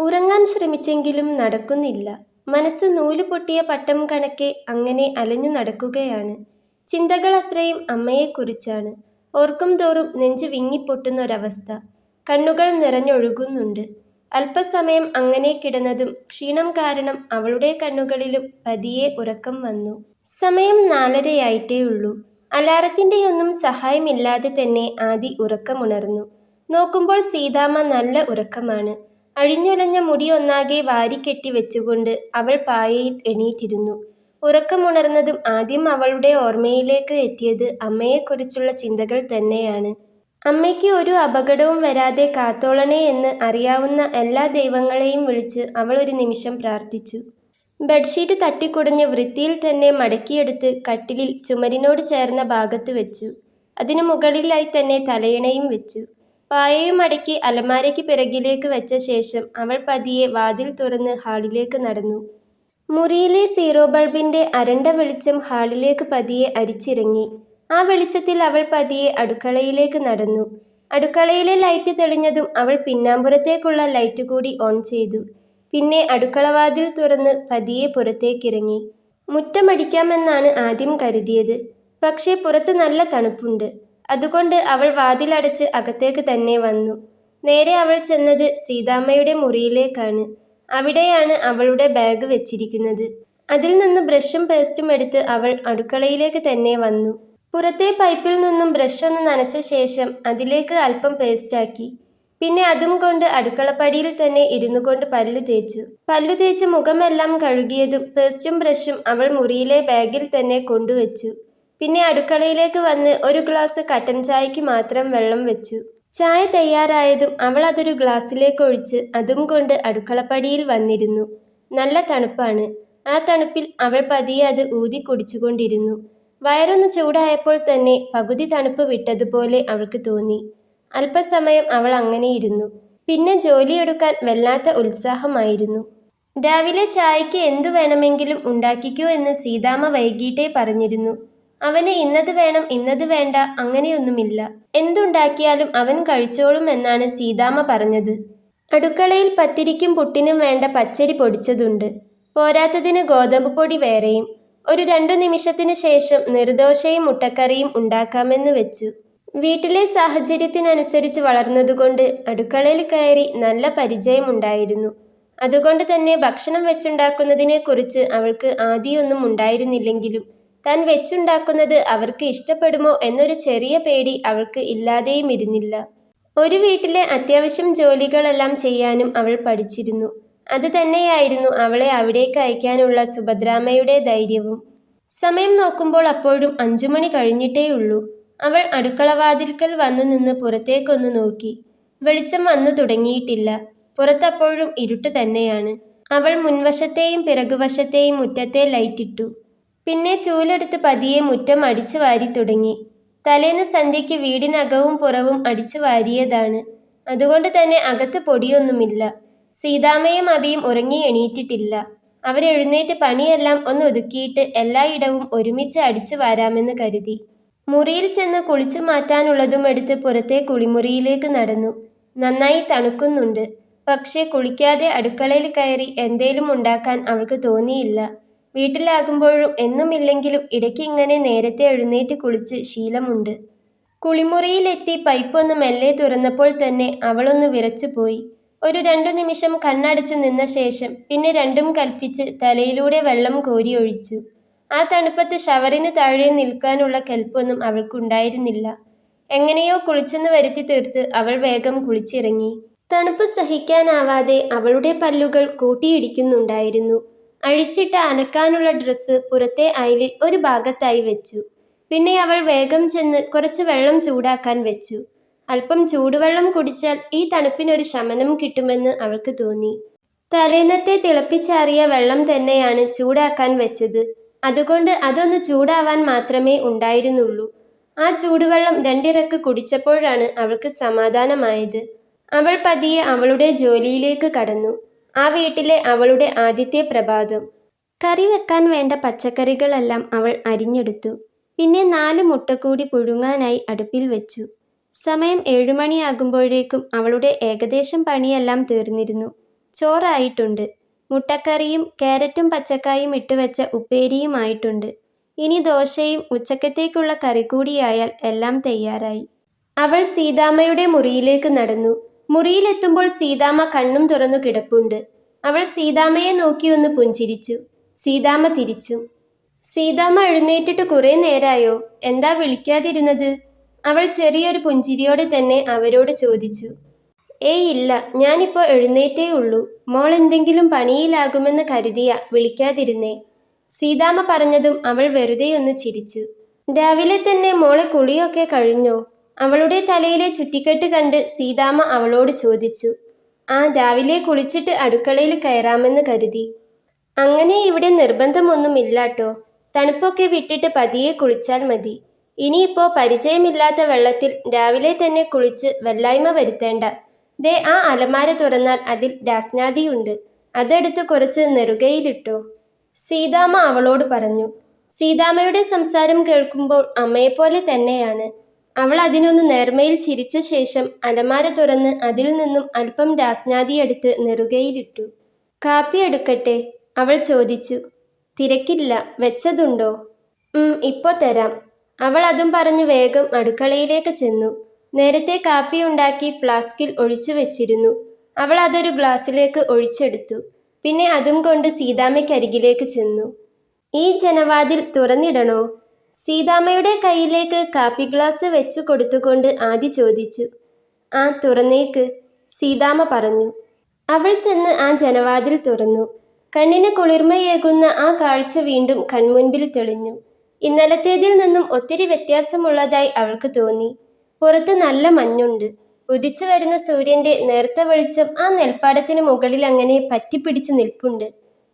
ഉറങ്ങാൻ ശ്രമിച്ചെങ്കിലും നടക്കുന്നില്ല. മനസ്സ് നൂല് പൊട്ടിയ പട്ടം കണക്കെ അങ്ങനെ അലഞ്ഞു നടക്കുകയാണ്. ചിന്തകൾ അത്രയും അമ്മയെക്കുറിച്ചാണ്. ഓർക്കും തോറും നെഞ്ച് വിങ്ങിപ്പൊട്ടുന്നൊരവസ്ഥ. കണ്ണുകൾ നിറഞ്ഞൊഴുകുന്നുണ്ട്. അല്പസമയം അങ്ങനെ കിടന്നതും ക്ഷീണം കാരണം അവളുടെ കണ്ണുകളിലും പതിയെ ഉറക്കം വന്നു. സമയം 4:30 അലാറത്തിൻ്റെയൊന്നും സഹായമില്ലാതെ തന്നെ ആദി ഉറക്കമുണർന്നു. നോക്കുമ്പോൾ സീതാമ്മ നല്ല ഉറക്കമാണ്. അഴിഞ്ഞുലഞ്ഞ മുടി ഒന്നാകെ വാരിക്കെട്ടി വെച്ചുകൊണ്ട് അവൾ പായയിൽ എണീറ്റിരുന്നു. ഉറക്കമുണർന്നതും ആദ്യം അവളുടെ ഓർമ്മയിലേക്ക് എത്തിയത് അമ്മയെക്കുറിച്ചുള്ള ചിന്തകൾ തന്നെയാണ്. അമ്മയ്ക്ക് ഒരു അപകടവും വരാതെ കാത്തോളണേ എന്ന് അറിയാവുന്ന എല്ലാ ദൈവങ്ങളെയും വിളിച്ച് അവൾ ഒരു നിമിഷം പ്രാർത്ഥിച്ചു. ബെഡ്ഷീറ്റ് തട്ടിക്കുടഞ്ഞ് വൃത്തിയിൽ തന്നെ മടക്കിയെടുത്ത് കട്ടിലിൽ ചുമരിനോട് ചേർന്ന ഭാഗത്ത് വെച്ചു. അതിനു മുകളിലായി തന്നെ തലയിണയും വെച്ചു. പായയും മടക്കി അലമാരയ്ക്ക് പിറകിലേക്ക് വെച്ച ശേഷം അവൾ പതിയെ വാതിൽ തുറന്ന് ഹാളിലേക്ക് നടന്നു. മുറിയിലെ സീറോ ബൾബിന്റെ അരണ്ട വെളിച്ചം ഹാളിലേക്ക് പതിയെ അരിച്ചിറങ്ങി. ആ വെളിച്ചത്തിൽ അവൾ പതിയെ അടുക്കളയിലേക്ക് നടന്നു. അടുക്കളയിലെ ലൈറ്റ് തെളിഞ്ഞതും അവൾ പിന്നാമ്പുറത്തേക്കുള്ള ലൈറ്റ് കൂടി ഓൺ ചെയ്തു. പിന്നെ അടുക്കളവാതിൽ തുറന്ന് പതിയെ പുറത്തേക്കിറങ്ങി. മുറ്റമടിക്കാമെന്നാണ് ആദ്യം കരുതിയത്. പക്ഷേ പുറത്ത് നല്ല തണുപ്പുണ്ട്. അതുകൊണ്ട് അവൾ വാതിലടച്ച് അകത്തേക്ക് തന്നെ വന്നു. നേരെ അവൾ ചെന്നത് സീതാമ്മയുടെ മുറിയിലേക്കാണ്. അവിടെയാണ് അവളുടെ ബാഗ് വെച്ചിരിക്കുന്നത്. അതിൽ നിന്ന് ബ്രഷും പേസ്റ്റും എടുത്ത് അവൾ അടുക്കളയിലേക്ക് തന്നെ വന്നു. പുറത്തെ പൈപ്പിൽ നിന്നും ബ്രഷ് ഒന്ന് നനച്ച ശേഷം അതിലേക്ക് അല്പം പേസ്റ്റാക്കി. പിന്നെ അതും കൊണ്ട് അടുക്കളപ്പടിയിൽ തന്നെ ഇരുന്നു കൊണ്ട് പല്ലു തേച്ച് മുഖമെല്ലാം കഴുകിയതും പേസ്റ്റും ബ്രഷും അവൾ മുറിയിലെ ബാഗിൽ തന്നെ കൊണ്ടുവച്ചു. പിന്നെ അടുക്കളയിലേക്ക് വന്ന് ഒരു ഗ്ലാസ് കട്ടൻ ചായക്ക് മാത്രം വെള്ളം വെച്ചു. ചായ തയ്യാറായതും അവൾ അതൊരു ഗ്ലാസ്സിലേക്ക് ഒഴിച്ച് അതും കൊണ്ട് അടുക്കളപ്പടിയിൽ വന്നിരുന്നു. നല്ല തണുപ്പാണ്. ആ തണുപ്പിൽ അവൾ പതിയെ അത് ഊതി കുടിച്ചുകൊണ്ടിരുന്നു. വയറൊന്ന് ചൂടായപ്പോൾ തന്നെ പകുതി തണുപ്പ് വിട്ടതുപോലെ അവൾക്ക് തോന്നി. അല്പസമയം അവൾ അങ്ങനെ ഇരുന്നു. പിന്നെ ജോലിയെടുക്കാൻ വല്ലാത്ത ഉത്സാഹമായിരുന്നു. രാവിലെ ചായക്ക് എന്തു വേണമെങ്കിലും ഉണ്ടാക്കിക്കോ എന്ന് സീതാമ്മ വൈകിട്ടേ പറഞ്ഞിരുന്നു. അവന് ഇന്നത് വേണം ഇന്നത് വേണ്ട അങ്ങനെയൊന്നുമില്ല. എന്തുണ്ടാക്കിയാലും അവൻ കഴിച്ചോളും എന്നാണ് സീതാമ്മ പറഞ്ഞത്. അടുക്കളയിൽ പത്തിരിക്കും പുട്ടിനും വേണ്ട പച്ചരി പൊടിച്ചതുണ്ട്. പോരാത്തതിന് ഗോതമ്പ് പൊടി വേറെയും. ഒരു 2 നിമിഷത്തിന് ശേഷം നിർദോശയും മുട്ടക്കറിയും ഉണ്ടാക്കാമെന്ന് വെച്ചു. വീട്ടിലെ സാഹചര്യത്തിനനുസരിച്ച് വളർന്നതുകൊണ്ട് അടുക്കളയിൽ കയറി നല്ല പരിചയമുണ്ടായിരുന്നു. അതുകൊണ്ട് തന്നെ ഭക്ഷണം വെച്ചുണ്ടാക്കുന്നതിനെക്കുറിച്ച് അവൾക്ക് ആദ്യമൊന്നും ഉണ്ടായിരുന്നില്ലെങ്കിലും താൻ വെച്ചുണ്ടാക്കുന്നത് അവർക്ക് ഇഷ്ടപ്പെടുമോ എന്നൊരു ചെറിയ പേടി അവൾക്ക് ഇല്ലാതെയും ഇരുന്നില്ല. ഒരു വീട്ടിലെ അത്യാവശ്യം ജോലികളെല്ലാം ചെയ്യാനും അവൾ പഠിച്ചിരുന്നു. അത് തന്നെയായിരുന്നു അവളെ അവിടേക്ക് അയക്കാനുള്ള സുഭദ്രാമ്മയുടെ ധൈര്യവും. സമയം നോക്കുമ്പോൾ അപ്പോഴും 5 മണി കഴിഞ്ഞിട്ടേയുള്ളൂ. അവൾ അടുക്കളവാതിൽക്കൽ വന്നു നിന്ന് പുറത്തേക്കൊന്ന് നോക്കി. വെളിച്ചം വന്നു തുടങ്ങിയിട്ടില്ല. പുറത്തപ്പോഴും ഇരുട്ട് തന്നെയാണ്. അവൾ മുൻവശത്തെയും പിറകുവശത്തെയും മുറ്റത്തെ ലൈറ്റിട്ടു. പിന്നെ ചൂലെടുത്ത് പതിയെ മുറ്റം അടിച്ചു വാരി തുടങ്ങി. തലേന്ന് സന്ധ്യയ്ക്ക് വീടിനകവും പുറവും അടിച്ചു വാരിയതാണ്. അതുകൊണ്ട് തന്നെ അകത്ത് പൊടിയൊന്നുമില്ല. സീതാമ്മയും അബിയും ഉറങ്ങി എണീറ്റിട്ടില്ല. അവരെഴുന്നേറ്റ് പണിയെല്ലാം ഒന്ന് ഒതുക്കിയിട്ട് എല്ലായിടവും ഒരുമിച്ച് അടിച്ചു വാരാമെന്ന് കരുതി. മുറിയിൽ ചെന്ന് കുളിച്ചു മാറ്റാനുള്ളതും എടുത്ത് പുറത്തെ കുളിമുറിയിലേക്ക് നടന്നു. നന്നായി തണുക്കുന്നുണ്ട്. പക്ഷേ കുളിക്കാതെ അടുക്കളയിൽ കയറി എന്തേലും ഉണ്ടാക്കാൻ അവൾക്ക് തോന്നിയില്ല. വീട്ടിലാകുമ്പോഴും എന്നുമില്ലെങ്കിലും ഇടയ്ക്ക് ഇങ്ങനെ നേരത്തെ എഴുന്നേറ്റ് കുളിച്ച് ശീലമുണ്ട്. കുളിമുറിയിലെത്തി പൈപ്പൊന്ന് മെല്ലെ തുറന്നപ്പോൾ തന്നെ അവളൊന്ന് വിറച്ചുപോയി. ഒരു 2 നിമിഷം കണ്ണടച്ചു നിന്ന ശേഷം പിന്നെ രണ്ടും കൽപ്പിച്ച് തലയിലൂടെ വെള്ളം കോരി ഒഴിച്ചു. ആ തണുപ്പത്ത് ഷവറിന് താഴെ നിൽക്കാനുള്ള കെൽപ്പൊന്നും അവൾക്കുണ്ടായിരുന്നില്ല. എങ്ങനെയോ കുളിച്ചെന്ന് വരുത്തി തീർത്ത് അവൾ വേഗം കുളിച്ചിറങ്ങി. തണുപ്പ് സഹിക്കാനാവാതെ അവളുടെ പല്ലുകൾ കൂട്ടിയിടിക്കുന്നുണ്ടായിരുന്നു. അഴിച്ചിട്ട് അലക്കാനുള്ള ഡ്രസ്സ് പുറത്തെ അയലിൽ ഒരു ഭാഗത്തായി വെച്ചു. പിന്നെ അവൾ വേഗം ചെന്ന് കുറച്ച് വെള്ളം ചൂടാക്കാൻ വെച്ചു. അല്പം ചൂടുവെള്ളം കുടിച്ചാൽ ഈ തണുപ്പിനൊരു ശമനം കിട്ടുമെന്ന് അവൾക്ക് തോന്നി. തലേന്നത്തെ തിളപ്പിച്ചാറിയ വെള്ളം തന്നെയാണ് ചൂടാക്കാൻ വെച്ചത്. അതുകൊണ്ട് അതൊന്ന് ചൂടാവാൻ മാത്രമേ ഉണ്ടായിരുന്നുള്ളൂ. ആ ചൂടുവെള്ളം 2 ഇറക്ക് കുടിച്ചപ്പോഴാണ് അവൾക്ക് സമാധാനമായത്. അവൾ പതിയെ അവളുടെ ജോലിയിലേക്ക് കടന്നു. ആ വീട്ടിലെ അവളുടെ ആദ്യത്തെ പ്രഭാതം. കറി വെക്കാൻ വേണ്ട പച്ചക്കറികളെല്ലാം അവൾ അരിഞ്ഞെടുത്തു. പിന്നെ 4 മുട്ട കൂടി പുഴുങ്ങാനായി അടുപ്പിൽ വെച്ചു. സമയം 7 മണിയാകുമ്പോഴേക്കും അവളുടെ ഏകദേശം പണിയെല്ലാം തീർന്നിരുന്നു. ചോറായിട്ടുണ്ട്. മുട്ടക്കറിയും കാരറ്റും പച്ചക്കായും ഇട്ടുവെച്ച ഉപ്പേരിയുമായിട്ടുണ്ട്. ഇനി ദോശയും ഉച്ചക്കത്തേക്കുള്ള കറി കൂടിയായാൽ എല്ലാം തയ്യാറായി. അവൾ സീതാമ്മയുടെ മുറിയിലേക്ക് നടന്നു. മുറിയിലെത്തുമ്പോൾ സീതാമ്മ കണ്ണും തുറന്നു കിടപ്പുണ്ട്. അവൾ സീതാമ്മയെ നോക്കി ഒന്ന് പുഞ്ചിരിച്ചു. സീതാമ്മ തിരിച്ചും. സീതാമ്മ എഴുന്നേറ്റിട്ട് കുറെ നേരായോ? എന്താ വിളിക്കാതിരുന്നത്? അവൾ ചെറിയൊരു പുഞ്ചിരിയോടെ തന്നെ അവരോട് ചോദിച്ചു. ഏയ് ഇല്ല, ഞാനിപ്പോൾ എഴുന്നേറ്റേ ഉള്ളൂ. മോൾ എന്തെങ്കിലും പണിയിലാകുമെന്ന് കരുതിയാ വിളിക്കാതിരുന്നേ. സീതാമ്മ പറഞ്ഞതും അവൾ വെറുതെയൊന്ന് ചിരിച്ചു. രാവിലെ തന്നെ മോളെ കുളിയൊക്കെ കഴിഞ്ഞോ? അവളുടെ തലയിലെ ചുറ്റിക്കെട്ട് കണ്ട് സീതാമ്മ അവളോട് ചോദിച്ചു. ആ, രാവിലെ കുളിച്ചിട്ട് അടുക്കളയിൽ കയറാമെന്ന് കരുതി. അങ്ങനെ ഇവിടെ നിർബന്ധമൊന്നുമില്ലാട്ടോ. തണുപ്പൊക്കെ വിട്ടിട്ട് പതിയെ കുളിച്ചാൽ മതി. ഇനിയിപ്പോ പരിചയമില്ലാത്ത വെള്ളത്തിൽ രാവിലെ തന്നെ കുളിച്ച് വല്ലായ്മ വരുത്തേണ്ട. ദേ, ആ അലമാര തുറന്നാൽ അതിൽ രാസ്നാദിയുണ്ട്. അതെടുത്ത് കുറച്ച് നെറുകയിലിട്ടോ. സീതാമ്മ അവളോട് പറഞ്ഞു. സീതാമ്മയുടെ സംസാരം കേൾക്കുമ്പോൾ അമ്മയെപ്പോലെ തന്നെയാണ്. അവൾ അതിനൊന്ന് നേർമയിൽ ചിരിച്ച ശേഷം അലമാര തുറന്ന് അതിൽ നിന്നും അല്പം രാസ്നാദിയെടുത്ത് നെറുകയിലിട്ടു. കാപ്പി എടുക്കട്ടെ? അവൾ ചോദിച്ചു. തിരക്കില്ല, വെച്ചതുണ്ടോ? ഇപ്പോ തരാം. അവൾ അതും പറഞ്ഞ് വേഗം അടുക്കളയിലേക്ക് ചെന്നു. നേരത്തെ കാപ്പി ഉണ്ടാക്കി ഫ്ലാസ്കിൽ ഒഴിച്ചു വെച്ചിരുന്നു. അവൾ അതൊരു ഗ്ലാസ്സിലേക്ക് ഒഴിച്ചെടുത്തു. പിന്നെ അതും കൊണ്ട് സീതാമ്മയ്ക്കരികിലേക്ക് ചെന്നു. ഈ ജനവാതിൽ തുറന്നിടണോ? സീതാമ്മയുടെ കയ്യിലേക്ക് കാപ്പി ഗ്ലാസ് വെച്ചു കൊടുത്തുകൊണ്ട് ആദി ചോദിച്ചു. ആ, തുറന്നേക്ക്, സീതാമ്മ പറഞ്ഞു. അവൾ ചെന്ന് ആ ജനവാതിൽ തുറന്നു. കണ്ണിന് കുളിർമയേകുന്ന ആ കാഴ്ച വീണ്ടും കൺമുൻപിൽ തെളിഞ്ഞു. ഇന്നലത്തേതിൽ നിന്നും ഒത്തിരി വ്യത്യാസമുള്ളതായി അവൾക്ക് തോന്നി. പുറത്ത് നല്ല മഞ്ഞുണ്ട്. ഉദിച്ചു വരുന്ന സൂര്യന്റെ നേർത്ത വെളിച്ചം ആ നെൽപ്പാടത്തിന് മുകളിൽ അങ്ങനെ പറ്റിപ്പിടിച്ചു നിൽപ്പുണ്ട്.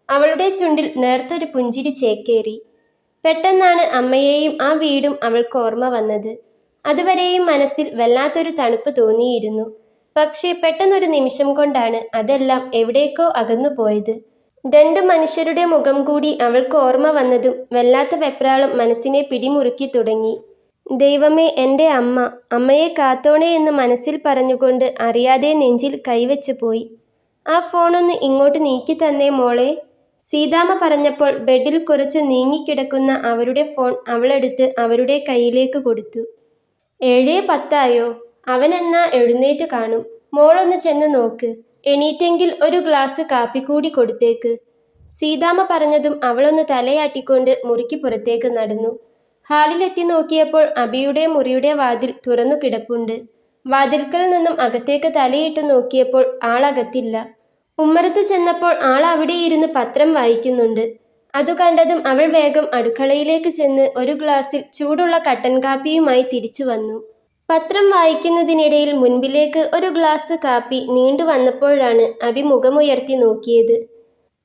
അവളുടെ ചുണ്ടിൽ നേർത്തൊരു പുഞ്ചിരി ചേക്കേറി. പെട്ടെന്നാണ് അമ്മയെയും ആ വീടും അവൾക്ക് ഓർമ്മ വന്നത്. അതുവരെയും മനസ്സിൽ വല്ലാത്തൊരു തണുപ്പ് തോന്നിയിരുന്നു. പക്ഷേ പെട്ടെന്നൊരു നിമിഷം കൊണ്ടാണ് അതെല്ലാം എവിടേക്കോ അകന്നുപോയത്. രണ്ട് മനുഷ്യരുടെ മുഖം കൂടി അവൾക്ക് ഓർമ്മ വന്നതും വല്ലാത്ത വെപ്രാളം മനസ്സിനെ പിടിമുറുക്കി തുടങ്ങി. ദൈവമേ, എൻ്റെ അമ്മ, അമ്മയെ കാത്തോണേ എന്ന് മനസ്സിൽ പറഞ്ഞുകൊണ്ട് അറിയാതെ നെഞ്ചിൽ കൈവച്ചു പോയി. ആ ഫോണൊന്ന് ഇങ്ങോട്ട് നീക്കി തന്നേ മോളെ. സീതാമ്മ പറഞ്ഞപ്പോൾ ബെഡിൽ കുറച്ച് നീങ്ങിക്കിടക്കുന്ന അവരുടെ ഫോൺ അവളെടുത്ത് അവരുടെ കയ്യിലേക്ക് കൊടുത്തു. 7:10 അവനെന്നാ എഴുന്നേറ്റ് കാണും. മോളൊന്ന് ചെന്ന് നോക്ക്. എണീറ്റെങ്കിൽ ഒരു ഗ്ലാസ് കാപ്പി കൂടി കൊടുത്തേക്ക്. സീതാമ്മ പറഞ്ഞതും അവളൊന്ന് തലയാട്ടിക്കൊണ്ട് മുറിക്ക് പുറത്തേക്ക് നടന്നു. ഹാളിലെത്തി നോക്കിയപ്പോൾ അബിയുടെ മുറിയുടെ വാതിൽ തുറന്നു കിടപ്പുണ്ട്. വാതിൽക്കൽ നിന്നും അകത്തേക്ക് തലയിട്ടു നോക്കിയപ്പോൾ ആളകത്തില്ല. ഉമ്മറത്ത് ചെന്നപ്പോൾ ആൾ അവിടെ ഇരുന്ന് പത്രം വായിക്കുന്നുണ്ട്. അതു കണ്ടതും അവൾ വേഗം അടുക്കളയിലേക്ക് ചെന്ന് ഒരു ഗ്ലാസ്സിൽ ചൂടുള്ള കട്ടൻ കാപ്പിയുമായി തിരിച്ചു വന്നു. പത്രം വായിക്കുന്നതിനിടയിൽ മുൻപിലേക്ക് ഒരു ഗ്ലാസ് കാപ്പി നീണ്ടു വന്നപ്പോഴാണ് അബി മുഖമുയർത്തി നോക്കിയത്.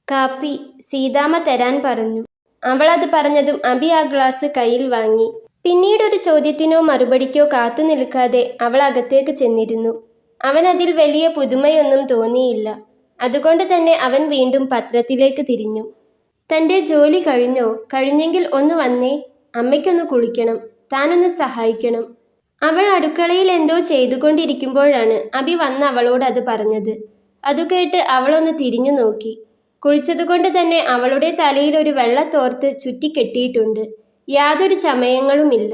കാപ്പി സീതാമ്മ തരാൻ പറഞ്ഞു. അവൾ അത് പറഞ്ഞതും അബി ആ ഗ്ലാസ് കയ്യിൽ വാങ്ങി. പിന്നീടൊരു ചോദ്യത്തിനോ മറുപടിക്കോ കാത്തു നിൽക്കാതെ അവൾ അകത്തേക്ക് ചെന്നിരുന്നു. അവനതിൽ വലിയ പുതുമയൊന്നും തോന്നിയില്ല. അതുകൊണ്ട് തന്നെ അവൻ വീണ്ടും പത്രത്തിലേക്ക് തിരിഞ്ഞു. തൻ്റെ ജോലി കഴിഞ്ഞോ? കഴിഞ്ഞെങ്കിൽ ഒന്ന് വന്നേ. അമ്മയ്ക്കൊന്ന് കുളിക്കണം. താനൊന്ന് സഹായിക്കണം. അവൾ അടുക്കളയിൽ എന്തോ ചെയ്തുകൊണ്ടിരിക്കുമ്പോഴാണ് അബി വന്ന് അവളോട് അത് പറഞ്ഞത്. അതുകേട്ട് അവളൊന്ന് തിരിഞ്ഞു നോക്കി. കുളിച്ചതുകൊണ്ട് തന്നെ അവളുടെ തലയിൽ ഒരു വെള്ളത്തോർത്ത് ചുറ്റിക്കെട്ടിയിട്ടുണ്ട്. യാതൊരു ചമയങ്ങളുമില്ല.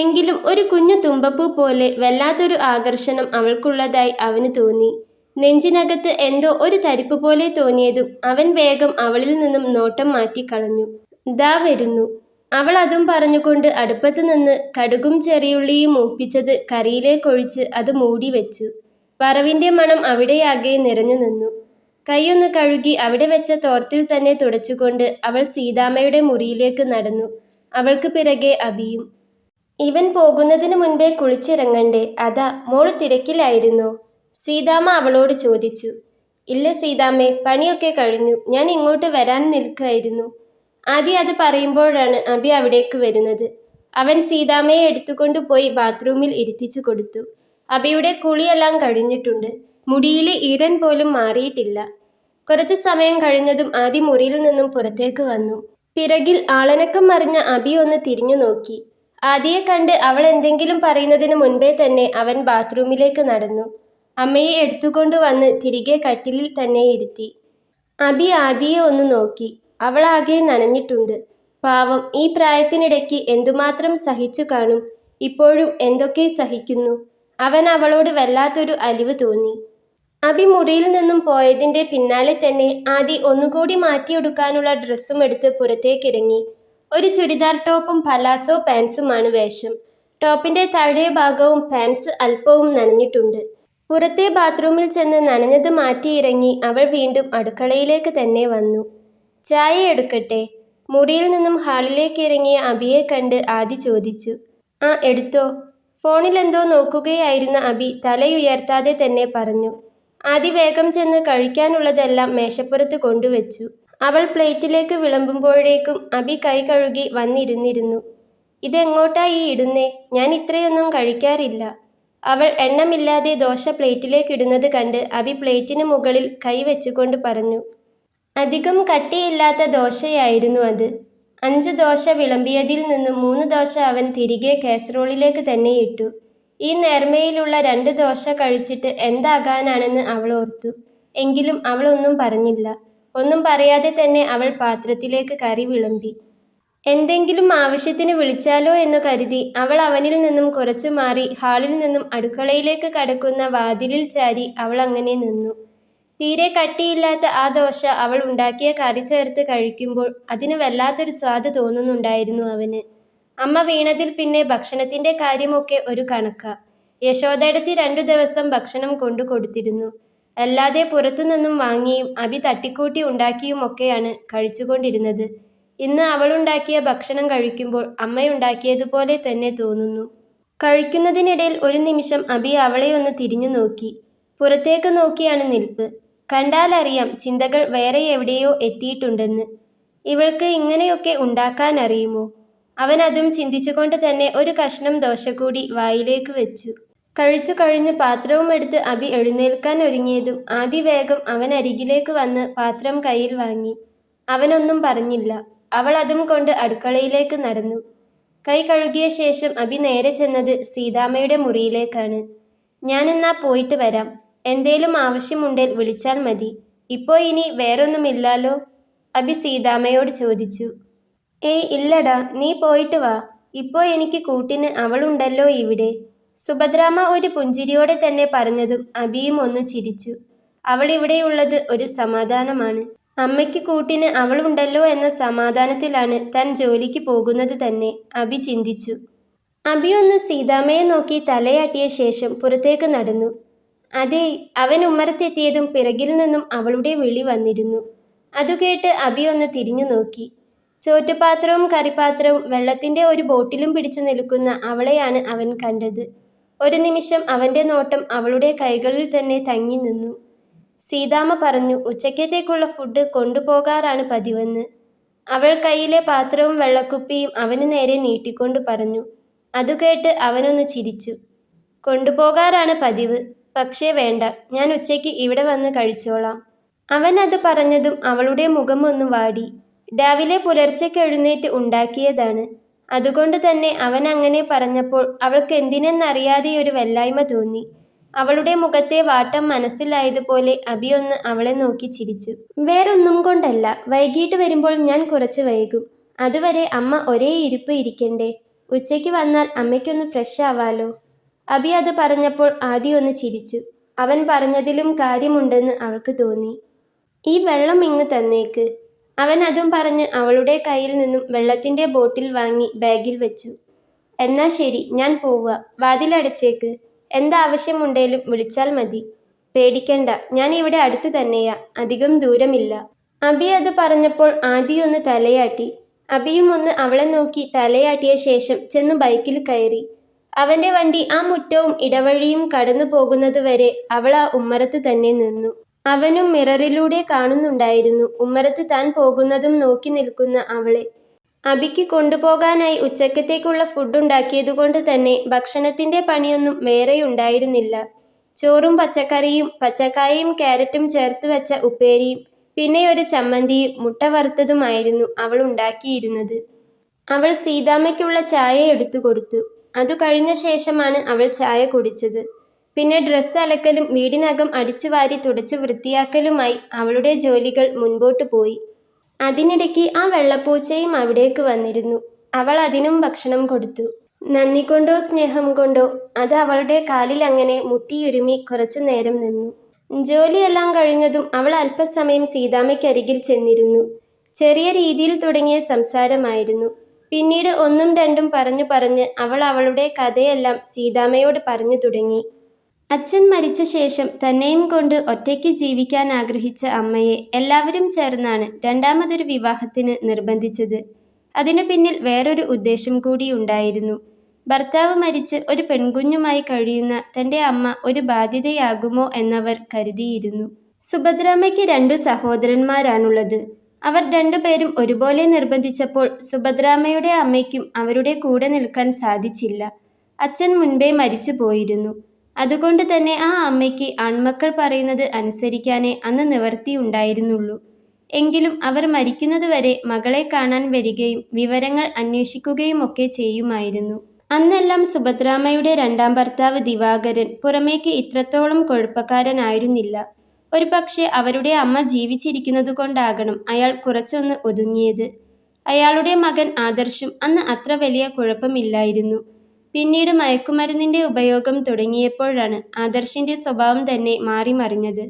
എങ്കിലും ഒരു കുഞ്ഞു തുമ്പപ്പൂ പോലെ വല്ലാത്തൊരു ആകർഷണം അവൾക്കുള്ളതായി അവന് തോന്നി. നെഞ്ചിനകത്ത് എന്തോ ഒരു തരിപ്പ് പോലെ തോന്നിയതും അവൻ വേഗം അവളിൽ നിന്നും നോട്ടം മാറ്റിക്കളഞ്ഞു. ദാ വരുന്നു. അവൾ അതും പറഞ്ഞുകൊണ്ട് അടുപ്പത്ത് നിന്ന് കടുകും ചെറിയുള്ളിയും മൂപ്പിച്ചത് കറിയിലേക്കൊഴിച്ച് അത് മൂടി വെച്ചു. വറവിൻ്റെ മണം അവിടെയാകെ നിറഞ്ഞു നിന്നു. കൈയൊന്ന് കഴുകി അവിടെ വെച്ച തോർത്തിൽ തന്നെ തുടച്ചുകൊണ്ട് അവൾ സീതാമ്മയുടെ മുറിയിലേക്ക് നടന്നു. അവൾക്ക് പിറകെ അബിയും. ഇവൻ പോകുന്നതിന് മുൻപേ കുളിച്ചിറങ്ങണ്ടേ? അതാ. മോള് തിരക്കിലായിരുന്നോ? സീതാമ്മ അവളോട് ചോദിച്ചു. ഇല്ല സീതാമ്മേ, പണിയൊക്കെ കഴിഞ്ഞു. ഞാൻ ഇങ്ങോട്ട് വരാൻ നിൽക്കായിരുന്നു. ആദ്യം അത് പറയുമ്പോഴാണ് അബി അവിടേക്ക് വരുന്നത്. അവൻ സീതാമ്മയെ എടുത്തുകൊണ്ടു പോയി ബാത്റൂമിൽ ഇരുത്തിച്ചു കൊടുത്തു. അബിയുടെ കുളിയെല്ലാം കഴിഞ്ഞിട്ടുണ്ട്. മുടിയിലെ ഈറൻ പോലും മാറിയിട്ടില്ല. കുറച്ചു സമയം കഴിഞ്ഞതും ആദി മുറിയിൽ നിന്നും പുറത്തേക്ക് വന്നു. പിറകിൽ ആളനക്കം മറിഞ്ഞ അബി ഒന്ന് തിരിഞ്ഞു നോക്കി. ആദിയെ കണ്ട് അവൾ എന്തെങ്കിലും പറയുന്നതിന് മുൻപേ തന്നെ അവൻ ബാത്റൂമിലേക്ക് നടന്നു. അമ്മയെ എടുത്തുകൊണ്ട് വന്ന് തിരികെ കട്ടിലിൽ തന്നെ ഇരുത്തി. അബി ആദിയെ ഒന്ന് നോക്കി. അവളാകെ നനഞ്ഞിട്ടുണ്ട്. പാവം, ഈ പ്രായത്തിനിടയ്ക്ക് എന്തുമാത്രം സഹിച്ചു കാണും. ഇപ്പോഴും എന്തൊക്കെ സഹിക്കുന്നു. അവൻ അവളോട് വല്ലാത്തൊരു അലിവ് തോന്നി. അബി മുറിയിൽ നിന്നും പോയതിൻ്റെ പിന്നാലെ തന്നെ ആദി ഒന്നുകൂടി മാറ്റിയെടുക്കാനുള്ള ഡ്രസ്സും എടുത്ത് പുറത്തേക്കിറങ്ങി. ഒരു ചുരിദാർ ടോപ്പും പലാസോ പാൻസുമാണ് വേഷം. ടോപ്പിന്റെ താഴെ ഭാഗവും പാൻസ് അല്പവും നനഞ്ഞിട്ടുണ്ട്. പുറത്തെ ബാത്റൂമിൽ ചെന്ന് നനഞ്ഞത് മാറ്റിയിറങ്ങി അവൾ വീണ്ടും അടുക്കളയിലേക്ക് തന്നെ വന്നു. ചായ എടുക്കട്ടെ? മുറിയിൽ നിന്നും ഹാളിലേക്ക് ഇറങ്ങിയ അബിയെ കണ്ട് ആദി ചോദിച്ചു. ആ, എടുത്തോ. ഫോണിലെന്തോ നോക്കുകയായിരുന്ന അബി തലയുയർത്താതെ തന്നെ പറഞ്ഞു. ആദി വേഗം ചെന്ന് കഴിക്കാനുള്ളതെല്ലാം മേശപ്പുറത്ത് കൊണ്ടുവച്ചു. അവൾ പ്ലേറ്റിലേക്ക് വിളമ്പുമ്പോഴേക്കും അബി കൈ കഴുകി വന്നിരുന്നിരുന്നു. ഇതെങ്ങോട്ടായി ഇടുന്നേ? ഞാൻ ഇത്രയൊന്നും കഴിക്കാറില്ല. അവൾ എണ്ണമില്ലാതെ ദോശ പ്ലേറ്റിലേക്ക് ഇടുന്നത് കണ്ട് അബി പ്ലേറ്റിന് മുകളിൽ കൈ വെച്ചുകൊണ്ട് പറഞ്ഞു. അധികം കട്ടിയില്ലാത്ത ദോശയായിരുന്നു അത്. 5 ദോശ വിളമ്പിയതിൽ നിന്നും 3 ദോശ അവൻ തിരികെ കാസറോളിലേക്ക് തന്നെ ഇട്ടു. ഈ നേർമയിലുള്ള 2 ദോശ കഴിച്ചിട്ട് എന്താകാനാണെന്ന് അവൾ ഓർത്തു. എങ്കിലും അവൾ ഒന്നും പറഞ്ഞില്ല. ഒന്നും പറയാതെ തന്നെ അവൾ പാത്രത്തിലേക്ക് കറി വിളമ്പി. എന്തെങ്കിലും ആവശ്യത്തിന് വിളിച്ചാലോ എന്നു കരുതി അവൾ അവനിൽ നിന്നും കുറച്ചു മാറി ഹാളിൽ നിന്നും അടുക്കളയിലേക്ക് കടക്കുന്ന വാതിലിൽ ചാരി അവൾ അങ്ങനെ നിന്നു. തീരെ കട്ടിയില്ലാത്ത ആ ദോശ അവൾ ഉണ്ടാക്കിയ കറി ചേർത്ത് കഴിക്കുമ്പോൾ അതിന് വല്ലാത്തൊരു സ്വാദ് തോന്നുന്നുണ്ടായിരുന്നു അവന്. അമ്മ വീണതിൽ പിന്നെ ഭക്ഷണത്തിന്റെ കാര്യമൊക്കെ ഒരു കണക്കാ. യശോദയെടുത്ത് 2 ദിവസം ഭക്ഷണം കൊണ്ടു കൊടുത്തിരുന്നു. അല്ലാതെ പുറത്തുനിന്നും വാങ്ങിയും അബി തട്ടിക്കൂട്ടി ഉണ്ടാക്കിയുമൊക്കെയാണ് കഴിച്ചുകൊണ്ടിരുന്നത്. ഇന്ന് അവളുണ്ടാക്കിയ ഭക്ഷണം കഴിക്കുമ്പോൾ അമ്മയുണ്ടാക്കിയതുപോലെ തന്നെ തോന്നുന്നു. കഴിക്കുന്നതിനിടയിൽ ഒരു നിമിഷം അബി അവളെ ഒന്ന് തിരിഞ്ഞു നോക്കി. പുറത്തേക്ക് നോക്കിയാണ് നിൽപ്പ്. കണ്ടാലറിയാം ചിന്തകൾ വേറെ എവിടെയോ എത്തിയിട്ടുണ്ടെന്ന്. ഇവൾക്ക് ഇങ്ങനെയൊക്കെ ഉണ്ടാക്കാനറിയുമോ? അവൻ അതും ചിന്തിച്ചുകൊണ്ട് തന്നെ ഒരു കഷ്ണം ദോശ കൂടി വായിലേക്ക് വെച്ചു. കഴിച്ചു കഴിഞ്ഞ് പാത്രവും എടുത്ത് അബി എഴുന്നേൽക്കാൻ ഒരുങ്ങിയതും ആദി വേഗം അവനരികിലേക്ക് വന്ന് പാത്രം കയ്യിൽ വാങ്ങി. അവനൊന്നും പറഞ്ഞില്ല. അവൾ അതും കൊണ്ട് അടുക്കളയിലേക്ക് നടന്നു. കൈ കഴുകിയ ശേഷം അബി നേരെ ചെന്നത് സീതാമ്മയുടെ മുറിയിലേക്കാണ്. ഞാനെന്നാ പോയിട്ട് വരാം. എന്തേലും ആവശ്യമുണ്ടേൽ വിളിച്ചാൽ മതി. ഇപ്പോൾ ഇനി വേറൊന്നുമില്ലാലോ? അബി സീതാമ്മയോട് ചോദിച്ചു. ഏയ് ഇല്ലടാ, നീ പോയിട്ട് വാ. ഇപ്പോൾ എനിക്ക് കൂട്ടിന് അവളുണ്ടല്ലോ ഇവിടെ. സുഭദ്രാമ്മ ഒരു പുഞ്ചിരിയോടെ തന്നെ പറഞ്ഞതും അബിയും ഒന്ന് ചിരിച്ചു. അവൾ ഇവിടെയുള്ളത് ഒരു സമാധാനമാണ്. അമ്മയ്ക്ക് കൂട്ടിന് അവളുണ്ടല്ലോ എന്ന സമാധാനത്തിലാണ് താൻ ജോലിക്ക് പോകുന്നത് തന്നെ അബി ചിന്തിച്ചു. അബി ഒന്ന് സീതാമ്മയെ നോക്കി തലയാട്ടിയ ശേഷം പുറത്തേക്ക് നടന്നു. അതേ, അവൻ ഉമ്മറത്തെത്തിയതും പിറകിൽ നിന്നും അവളുടെ വിളി വന്നിരുന്നു. അതുകേട്ട് അബി ഒന്ന് തിരിഞ്ഞു നോക്കി. ചോറ്റുപാത്രവും കറിപ്പാത്രവും വെള്ളത്തിന്റെ ഒരു ബോട്ടിലും പിടിച്ചു നിൽക്കുന്ന അവളെയാണ് അവൻ കണ്ടത്. ഒരു നിമിഷം അവന്റെ നോട്ടം അവളുടെ കൈകളിൽ തന്നെ തങ്ങി നിന്നു. സീതാമ്മ പറഞ്ഞു ഉച്ചക്കത്തേക്കുള്ള ഫുഡ് കൊണ്ടുപോകാറാണ് പതിവെന്ന്. അവൾ കയ്യിലെ പാത്രവും വെള്ളക്കുപ്പിയും അവന് നേരെ നീട്ടിക്കൊണ്ട് പറഞ്ഞു. അതുകേട്ട് അവനൊന്ന് ചിരിച്ചു. കൊണ്ടുപോകാറാണ് പതിവ്. പക്ഷേ വേണ്ട, ഞാൻ ഉച്ചയ്ക്ക് ഇവിടെ വന്ന് കഴിച്ചോളാം. അവൻ അത് പറഞ്ഞതും അവളുടെ മുഖം ഒന്ന് വാടി. രാവിലെ പുലർച്ചയ്ക്ക് എഴുന്നേറ്റ് ഉണ്ടാക്കിയതാണ്. അതുകൊണ്ട് തന്നെ അവൻ അങ്ങനെ പറഞ്ഞപ്പോൾ അവൾക്ക് എന്തിനെന്നറിയാതെ ഒരു വല്ലായ്മ തോന്നി. അവളുടെ മുഖത്തെ വാട്ടം മനസ്സിലായതുപോലെ അബി ഒന്ന് അവളെ നോക്കി ചിരിച്ചു. വേറൊന്നും കൊണ്ടല്ല, വൈകിട്ട് വരുമ്പോൾ ഞാൻ കുറച്ച് വൈകും. അതുവരെ അമ്മ ഒരേ ഇരിപ്പ് ഇരിക്കണ്ടേ? ഉച്ചയ്ക്ക് വന്നാൽ അമ്മയ്ക്കൊന്ന് ഫ്രഷ് ആവാലോ. അബി അത് പറഞ്ഞപ്പോൾ ആദ്യം ഒന്ന് ചിരിച്ചു. അവൻ പറഞ്ഞതിലും കാര്യമുണ്ടെന്ന് അവൾക്ക് തോന്നി. ഈ വെള്ളം ഇങ്ങ് തന്നേക്ക്. അവൻ അതും പറഞ്ഞ് അവളുടെ കയ്യിൽ നിന്നും വെള്ളത്തിന്റെ ബോട്ടിൽ വാങ്ങി ബാഗിൽ വെച്ചു. എന്നാ ശരി, ഞാൻ പോവുക. വാതിലടച്ചേക്ക്. എന്താവശ്യമുണ്ടേലും വിളിച്ചാൽ മതി. പേടിക്കണ്ട, ഞാൻ ഇവിടെ അടുത്ത് തന്നെയാ, അധികം ദൂരമില്ല. അബി അത് പറഞ്ഞപ്പോൾ ആദി ഒന്ന് തലയാട്ടി. അബിയും ഒന്ന് അവളെ നോക്കി തലയാട്ടിയ ശേഷം ചെന്ന് ബൈക്കിൽ കയറി. അവന്റെ വണ്ടി ആ മുറ്റവും ഇടവഴിയും കടന്നു പോകുന്നത് വരെ അവൾ ആ ഉമ്മറത്ത് തന്നെ നിന്നു. അവനും മിററിലൂടെ കാണുന്നുണ്ടായിരുന്നു ഉമ്മറത്ത് താൻ പോകുന്നതും നോക്കി നിൽക്കുന്ന അവളെ. അബിക്ക് കൊണ്ടുപോകാനായി ഉച്ചക്കത്തേക്കുള്ള ഫുഡ് ഉണ്ടാക്കിയതുകൊണ്ട് തന്നെ ഭക്ഷണത്തിന്റെ പണിയൊന്നും വേറെയുണ്ടായിരുന്നില്ല. ചോറും പച്ചക്കറിയും പച്ചക്കായയും ക്യാരറ്റും ചേർത്ത് വെച്ച ഉപ്പേരിയും പിന്നെ ഒരു ചമ്മന്തിയും മുട്ട വറുത്തതുമായിരുന്നു അവൾ ഉണ്ടാക്കിയിരുന്നത്. അവൾ സീതാമ്മയ്ക്കുള്ള ചായ എടുത്തു കൊടുത്തു. അതു കഴിഞ്ഞ ശേഷമാണ് അവൾ ചായ കുടിച്ചത്. പിന്നെ ഡ്രസ്സ് അലക്കലും വീടിനകം അടിച്ചുവാരി തുടച്ച് വൃത്തിയാക്കലുമായി അവളുടെ ജോലികൾ മുൻപോട്ടു പോയി. അതിനിടയ്ക്ക് ആ വെള്ളപ്പൂച്ചയും അവിടേക്ക് വന്നിരുന്നു. അവൾ അതിനും ഭക്ഷണം കൊടുത്തു. നന്ദി കൊണ്ടോ സ്നേഹം കൊണ്ടോ അത് അവളുടെ കാലിൽ അങ്ങനെ മുട്ടിയുരുമി കുറച്ചു നേരം നിന്നു. ജോലിയെല്ലാം കഴിഞ്ഞതും അവൾ അല്പസമയം സീതാമ്മയ്ക്കരികിൽ ചെന്നിരുന്നു. ചെറിയ രീതിയിൽ തുടങ്ങിയ സംസാരമായിരുന്നു. പിന്നീട് ഒന്നും രണ്ടും പറഞ്ഞു പറഞ്ഞ് അവൾ അവളുടെ കഥയെല്ലാം സീതാമ്മയോട് പറഞ്ഞു തുടങ്ങി. അച്ഛൻ മരിച്ച ശേഷം തന്നെയും കൊണ്ട് ഒറ്റയ്ക്ക് ജീവിക്കാൻ ആഗ്രഹിച്ച അമ്മയെ എല്ലാവരും ചേർന്നാണ് രണ്ടാമതൊരു വിവാഹത്തിന് നിർബന്ധിച്ചത്. അതിനു പിന്നിൽ വേറൊരു ഉദ്ദേശം കൂടിയുണ്ടായിരുന്നു. ഭർത്താവ് മരിച്ച് ഒരു പെൺകുഞ്ഞുമായി കഴിയുന്ന തൻ്റെ അമ്മ ഒരു ബാധ്യതയാകുമോ എന്നവർ കരുതിയിരുന്നു. സുഭദ്രാമ്മയ്ക്ക് 2 സഹോദരന്മാരാണുള്ളത്. അവർ രണ്ടുപേരും ഒരുപോലെ നിർബന്ധിച്ചപ്പോൾ സുഭദ്രാമ്മയുടെ അമ്മയ്ക്കും അവരുടെ കൂടെ നിൽക്കാൻ സാധിച്ചില്ല. അച്ഛൻ മുൻപേ മരിച്ചു പോയിരുന്നു. അതുകൊണ്ട് തന്നെ ആ അമ്മയ്ക്ക് ആൺമക്കൾ പറയുന്നത് അനുസരിക്കാനേ അന്ന് നിവർത്തിയുണ്ടായിരുന്നുള്ളൂ. എങ്കിലും അവർ മരിക്കുന്നതുവരെ മകളെ കാണാൻ വരികയും വിവരങ്ങൾ അന്വേഷിക്കുകയുമൊക്കെ ചെയ്യുമായിരുന്നു. അന്നെല്ലാം സുഭദ്രാമ്മയുടെ 2ാം ഭർത്താവ് ദിവാകരൻ പുറമേക്ക് ഇത്രത്തോളം കുഴപ്പക്കാരനായിരുന്നില്ല. ഒരുപക്ഷെ അവരുടെ അമ്മ ജീവിച്ചിരിക്കുന്നതുകൊണ്ടാകണം അയാൾ കുറച്ചൊന്ന് ഒതുങ്ങിയത്. അയാളുടെ മകൻ ആദർശും അന്ന് അത്ര വലിയ കുഴപ്പമില്ലായിരുന്നു. പിന്നീട് മയക്കുമരുന്നിൻ്റെ ഉപയോഗം തുടങ്ങിയപ്പോഴാണ് ആദർശിൻ്റെ സ്വഭാവം തന്നെ മാറിമറിഞ്ഞത്.